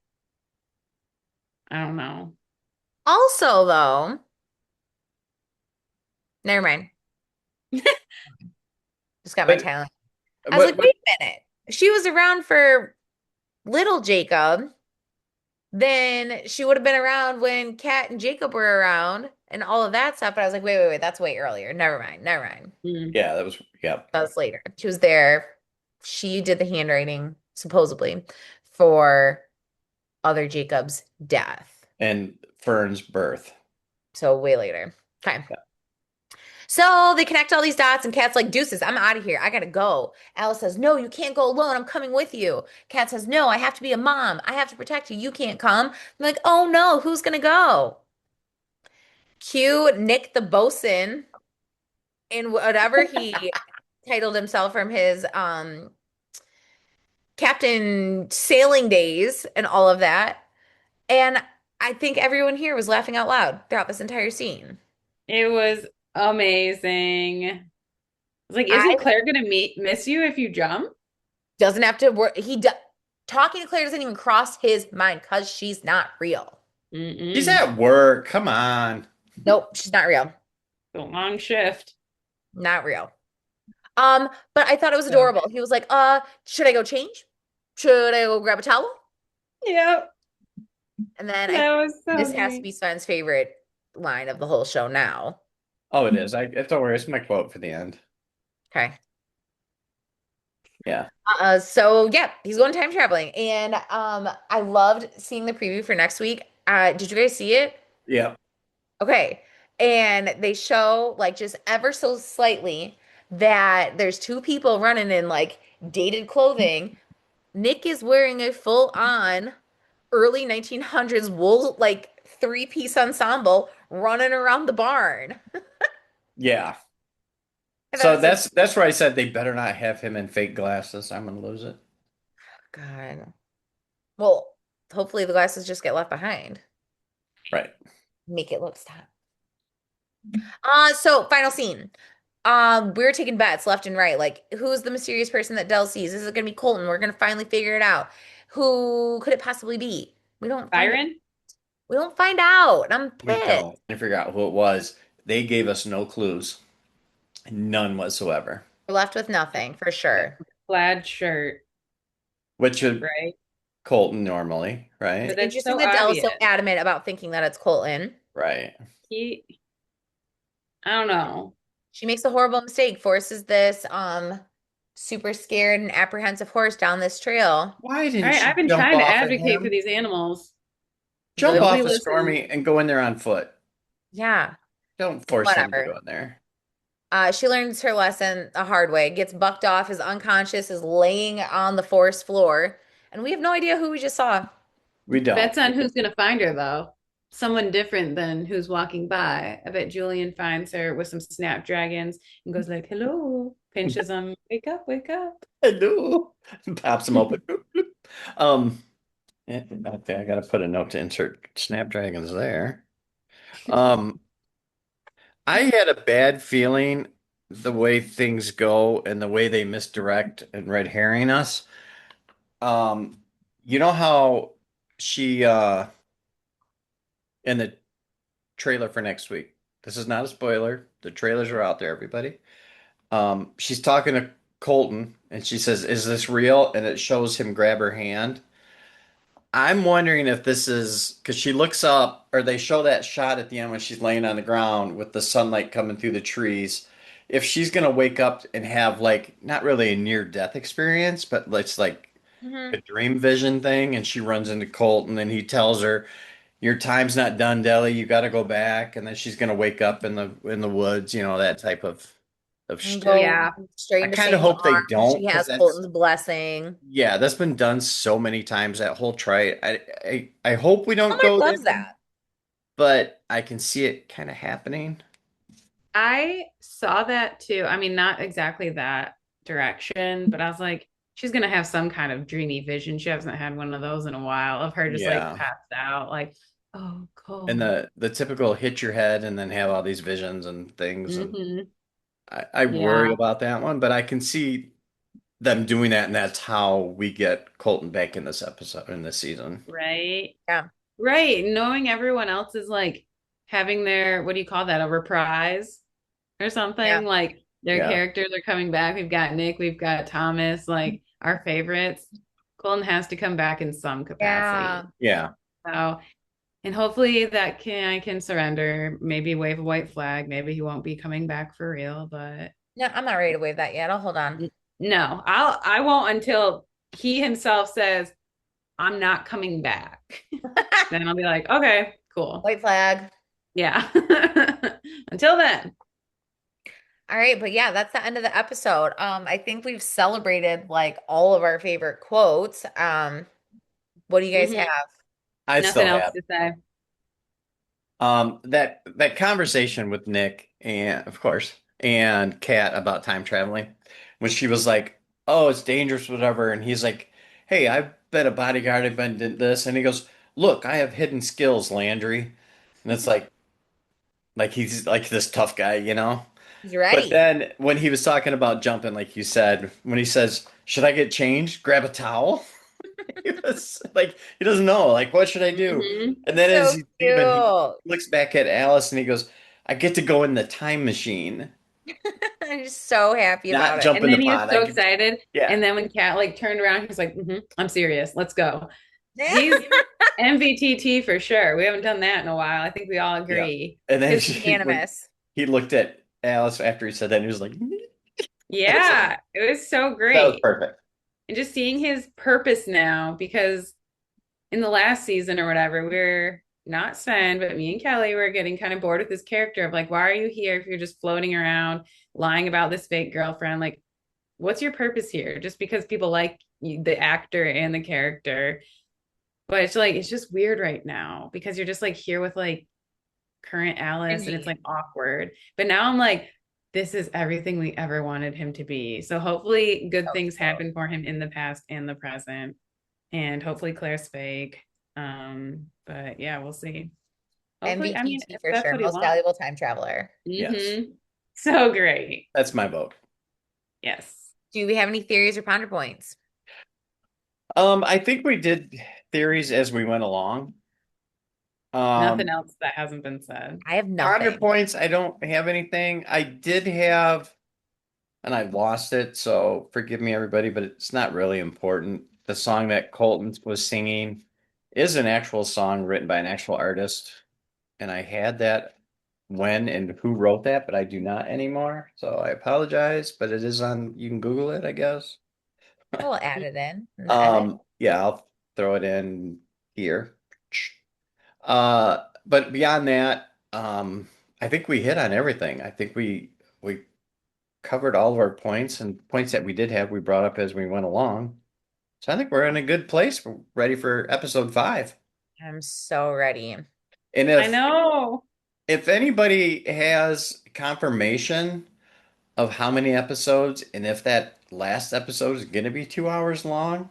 Speaker 3: I don't know.
Speaker 1: Also, though, never mind. Just got my
Speaker 2: But
Speaker 1: talent. I was
Speaker 2: but
Speaker 1: like, wait a minute. She was around for little Jacob. Then she would have been around when Kat and Jacob were around and all of that stuff. But I was like, wait, wait, wait. That's way earlier. Never mind. Never mind.
Speaker 3: Mm.
Speaker 2: yeah, that was yeah.
Speaker 1: That's later. She was there. She did the handwriting, supposedly, for other Jacob's death.
Speaker 2: And Fern's birth.
Speaker 1: So way later. Okay. So they connect all these dots, and Kat's like, deuces, I'm out of here. I gotta go. Alice says, no, you can't go alone. I'm coming with you. Kat says, no, I have to be a mom. I have to protect you. You can't come. I'm like, oh no, who's gonna go? Cue Nick the bosun in whatever he titled himself from his Captain Sailing days and all of that. And I think everyone here was laughing out loud throughout this entire scene.
Speaker 3: It was amazing. I was like,
Speaker 1: I
Speaker 3: isn't Claire gonna miss you if you jump?
Speaker 1: doesn't have to work. Talking to Claire doesn't even cross his mind because she's not real.
Speaker 2: She's
Speaker 3: Mm-mm.
Speaker 2: at work. Come on.
Speaker 1: Nope, she's not real.
Speaker 3: The long shift.
Speaker 1: Not real. But I thought it was
Speaker 3: So
Speaker 1: adorable. He was like, should I go change? Should I go grab a towel?
Speaker 3: yep,
Speaker 1: And then I
Speaker 3: that was so
Speaker 1: this has to
Speaker 3: great.
Speaker 1: be Sven's favorite line of the whole show now.
Speaker 2: Oh, it is. Don't worry. It's my quote for the end.
Speaker 1: Okay.
Speaker 2: Yeah.
Speaker 1: So yeah, he's going time traveling. And I loved seeing the preview for next week. Did you guys see it?
Speaker 2: Yeah.
Speaker 1: Okay. And they show like just ever so slightly that there's two people running in like dated clothing. Nick is wearing a full-on early 1900s wool like three-piece ensemble running around the barn.
Speaker 2: Yeah.
Speaker 1: I thought it
Speaker 2: So
Speaker 1: was so
Speaker 2: that's where I said they better not have him in fake glasses. I'm gonna lose it.
Speaker 1: God. Well, hopefully the glasses just get left behind.
Speaker 2: Right.
Speaker 1: Make it look stop. So final scene. We're taking bets left and right. Like, who's the mysterious person that Dell sees? Is it gonna be Colton? We're gonna finally figure it out. Who could it possibly be? We don't find it.
Speaker 3: Byron?
Speaker 1: We don't find out. And I'm
Speaker 2: We
Speaker 1: pissed.
Speaker 2: don't. I figure out who it was. They gave us no clues. None whatsoever.
Speaker 1: We're left with nothing for
Speaker 2: Yeah.
Speaker 1: sure.
Speaker 3: Plaid shirt,
Speaker 2: Which would
Speaker 3: right?
Speaker 2: Colton normally,
Speaker 3: But
Speaker 2: right?
Speaker 1: It's
Speaker 3: that's
Speaker 1: interesting
Speaker 3: so
Speaker 1: that Dell is so
Speaker 3: obvious.
Speaker 1: adamant about thinking that it's Colton.
Speaker 2: Right.
Speaker 3: He, I don't know.
Speaker 1: She makes a horrible mistake, forces this super scared and apprehensive horse down this trail.
Speaker 2: Why
Speaker 3: All
Speaker 2: didn't
Speaker 3: right, I've
Speaker 2: she
Speaker 3: been
Speaker 2: jump
Speaker 3: trying to
Speaker 2: off at
Speaker 3: advocate for
Speaker 2: him?
Speaker 3: these animals.
Speaker 2: Jump
Speaker 1: Really?
Speaker 3: Nobody
Speaker 2: off of
Speaker 3: listens.
Speaker 2: Stormy and go in there on foot.
Speaker 1: Yeah,
Speaker 2: Don't force him to go
Speaker 1: whatever.
Speaker 2: in there.
Speaker 1: She learns her lesson the hard way, gets bucked off, is unconscious, is laying on the forest floor, and we have no idea who we just saw.
Speaker 2: We don't.
Speaker 3: Bets on who's gonna find her though. Someone different than who's walking by. I bet Julian finds her with some snapdragons and goes like, "Hello," pinches them, "Wake up, wake up."
Speaker 2: Hello. Pops him open. Um, I gotta put a note to insert Snapdragons there. Um, I had a bad feeling the way things go and the way they misdirect and red herring us. Um, you know how she in the trailer for next week. This is not a spoiler. The trailers are out there, everybody. She's talking to Colton and she says, "Is this real?" And it shows him grab her hand. I'm wondering if this is because she looks up, or they show that shot at the end when she's laying on the ground with the sunlight coming through the trees. If she's gonna wake up and have like not really a near death experience, but it's like
Speaker 1: Hmm.
Speaker 2: a dream vision thing, and she runs into Colton and he tells her, "Your time's not done, Deli. You got to go back." And then she's gonna wake up in the woods, that type of
Speaker 1: And
Speaker 2: shtick.
Speaker 1: go
Speaker 3: Yeah.
Speaker 1: straight
Speaker 2: I
Speaker 1: into
Speaker 2: kind of
Speaker 1: Shane's
Speaker 2: hope they
Speaker 1: arms.
Speaker 2: don't
Speaker 1: She
Speaker 2: because
Speaker 1: has
Speaker 2: that's
Speaker 1: Colton's blessing.
Speaker 2: yeah, that's been done so many times. That whole try. I hope we don't
Speaker 1: Hallmark
Speaker 2: go there,
Speaker 1: loves that.
Speaker 2: but I can see it kind of happening.
Speaker 3: I saw that too. I mean, not exactly that direction, but I was like, she's gonna have some kind of dreamy vision. She hasn't had one of those in a while of her just like
Speaker 2: Yeah.
Speaker 3: passed out, like, oh,
Speaker 2: And
Speaker 3: cold.
Speaker 2: the typical hit your head and then have all these visions and things. And
Speaker 3: Hmm.
Speaker 2: I worry
Speaker 3: Yeah.
Speaker 2: about that one, but I can see them doing that, and that's how we get Colton back in this episode in this season.
Speaker 3: Right.
Speaker 1: Yeah.
Speaker 3: Right. Knowing everyone else is like having their, what do you call that? A reprise or
Speaker 1: Yeah.
Speaker 3: something. Like their
Speaker 2: Yeah.
Speaker 3: characters are coming back. We've got Nick, we've got Thomas, like our favorites. Colton has to come back in some
Speaker 1: Yeah.
Speaker 3: capacity.
Speaker 2: Yeah.
Speaker 3: So, and hopefully that I can surrender, maybe wave a white flag. Maybe he won't be coming back for real, but
Speaker 1: No, I'm not ready to wave that yet. I'll hold on.
Speaker 3: no, I won't until he himself says, I'm not coming back. Then I'll be like, okay, cool.
Speaker 1: White flag.
Speaker 3: Yeah. Until then.
Speaker 1: All right, but yeah, that's the end of the episode. I think we've celebrated like all of our favorite quotes. What do you guys
Speaker 3: Mhm.
Speaker 1: have?
Speaker 2: I
Speaker 3: Nothing
Speaker 2: still
Speaker 3: else
Speaker 2: have
Speaker 3: to say.
Speaker 2: that conversation with Nick and of course and Kat about time traveling when she was like, "Oh, it's dangerous, whatever," and he's like, "Hey, I've been a bodyguard, I've been did this," and he goes, "Look, I have hidden skills, Landry," and it's like he's like this tough guy.
Speaker 1: He's
Speaker 2: But
Speaker 1: ready.
Speaker 2: then when he was talking about jumping, like you said, when he says, "Should I get changed? Grab a towel?" He was like, he doesn't know, like, what should I do?
Speaker 3: Hmm.
Speaker 2: And then as
Speaker 1: So
Speaker 2: he's leaving, he
Speaker 1: cute.
Speaker 2: looks back at Alice and he goes, "I get to go in the time machine."
Speaker 1: I'm just so happy
Speaker 2: Not
Speaker 1: about it.
Speaker 2: jump
Speaker 3: And
Speaker 2: in the
Speaker 3: then he was
Speaker 2: pot.
Speaker 3: so excited.
Speaker 2: Yeah.
Speaker 3: And then when Kat like turned around, he was like, I'm serious. Let's go. He's MVTT for sure. We haven't done that in a while. I think we all
Speaker 2: Yeah.
Speaker 3: agree.
Speaker 2: And then
Speaker 1: It's unanimous.
Speaker 2: he looked at Alice after he said that and he was like,
Speaker 3: Yeah, it was so
Speaker 2: that was
Speaker 3: great.
Speaker 2: perfect.
Speaker 3: And just seeing his purpose now, because in the last season or whatever, we're not Sven, but me and Kelly were getting kind of bored with this character of like, why are you here if you're just floating around lying about this fake girlfriend? Like, what's your purpose here? Just because people like you, the actor and the character. But it's like, it's just weird right now because you're just like here with like current Alice and it's
Speaker 1: Cringy.
Speaker 3: like awkward. But now I'm like, this is everything we ever wanted him to be. So hopefully good
Speaker 1: So
Speaker 3: things
Speaker 1: cute.
Speaker 3: happen for him in the past and the present. And hopefully Claire's fake. But yeah, we'll see. Hopefully, I mean,
Speaker 1: MVTT
Speaker 3: if
Speaker 1: for
Speaker 3: that's
Speaker 1: sure.
Speaker 3: what he
Speaker 1: Most
Speaker 3: wants.
Speaker 1: valuable time traveler.
Speaker 2: Yes.
Speaker 3: So great.
Speaker 2: That's my vote.
Speaker 3: Yes.
Speaker 1: Do we have any theories or ponder points?
Speaker 2: I think we did theories as we went along.
Speaker 3: Nothing
Speaker 2: Um,
Speaker 3: else that hasn't been said.
Speaker 1: I have
Speaker 2: Ponder
Speaker 1: nothing.
Speaker 2: points, I don't have anything. I did have, and I lost it, so forgive me, everybody, but it's not really important. The song that Colton was singing is an actual song written by an actual artist, and I had that when and who wrote that, but I do not anymore. So I apologize, but it is on, you can Google it, I guess.
Speaker 1: We'll add it in the edit.
Speaker 2: Yeah, I'll throw it in here. But beyond that, I think we hit on everything. I think we covered all of our points and points that we did have, we brought up as we went along. So I think we're in a good place. We're ready for episode 5.
Speaker 1: I'm so ready.
Speaker 2: And
Speaker 3: I know.
Speaker 2: if anybody has confirmation of how many episodes and if that last episode is going to be 2 hours long,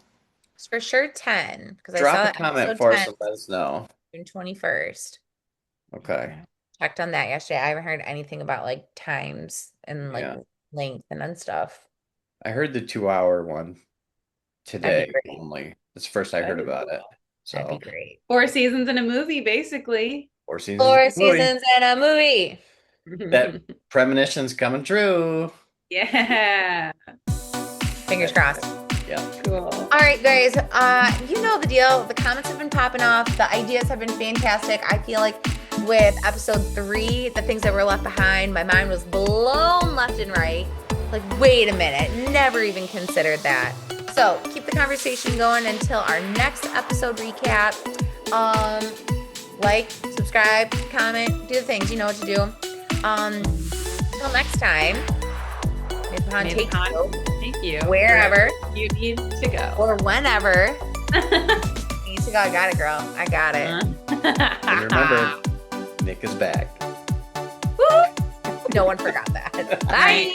Speaker 1: It's for sure 10 because I saw
Speaker 2: drop a
Speaker 1: that
Speaker 2: comment
Speaker 1: episode
Speaker 2: for us
Speaker 1: 10
Speaker 2: and let us know.
Speaker 1: June 21st.
Speaker 2: Okay.
Speaker 1: Checked on that yesterday. I haven't heard anything about like times and like
Speaker 2: Yeah.
Speaker 1: length and stuff.
Speaker 2: I heard the 2 hour one
Speaker 1: That'd
Speaker 2: today
Speaker 1: be great.
Speaker 2: only. That's the first I heard
Speaker 3: That'd be
Speaker 2: about it.
Speaker 3: cool.
Speaker 1: That'd be
Speaker 2: So
Speaker 1: great.
Speaker 3: 4 seasons in a movie, basically.
Speaker 2: 4 seasons of
Speaker 1: Four
Speaker 2: the movie.
Speaker 1: seasons and a movie.
Speaker 2: That premonition's coming true.
Speaker 3: Yeah.
Speaker 1: Fingers crossed.
Speaker 2: Yeah.
Speaker 3: Cool.
Speaker 1: All right, guys. You know the deal. The comments have been popping off. The ideas have been fantastic. I feel like with episode 3, the things that were left behind, my mind was blown left and right. Like, wait a minute. Never even considered that. So keep the conversation going until our next episode recap. Like, subscribe, comment, do the things. You know what to do. Until next time. Maybe upon
Speaker 3: Maybe
Speaker 1: take
Speaker 3: upon-
Speaker 1: you
Speaker 3: Thank you.
Speaker 1: wherever
Speaker 3: You need to go.
Speaker 1: or whenever you need to go. I got it, girl. I got it.
Speaker 2: And remember, Nick is back.
Speaker 1: No one forgot that. Bye.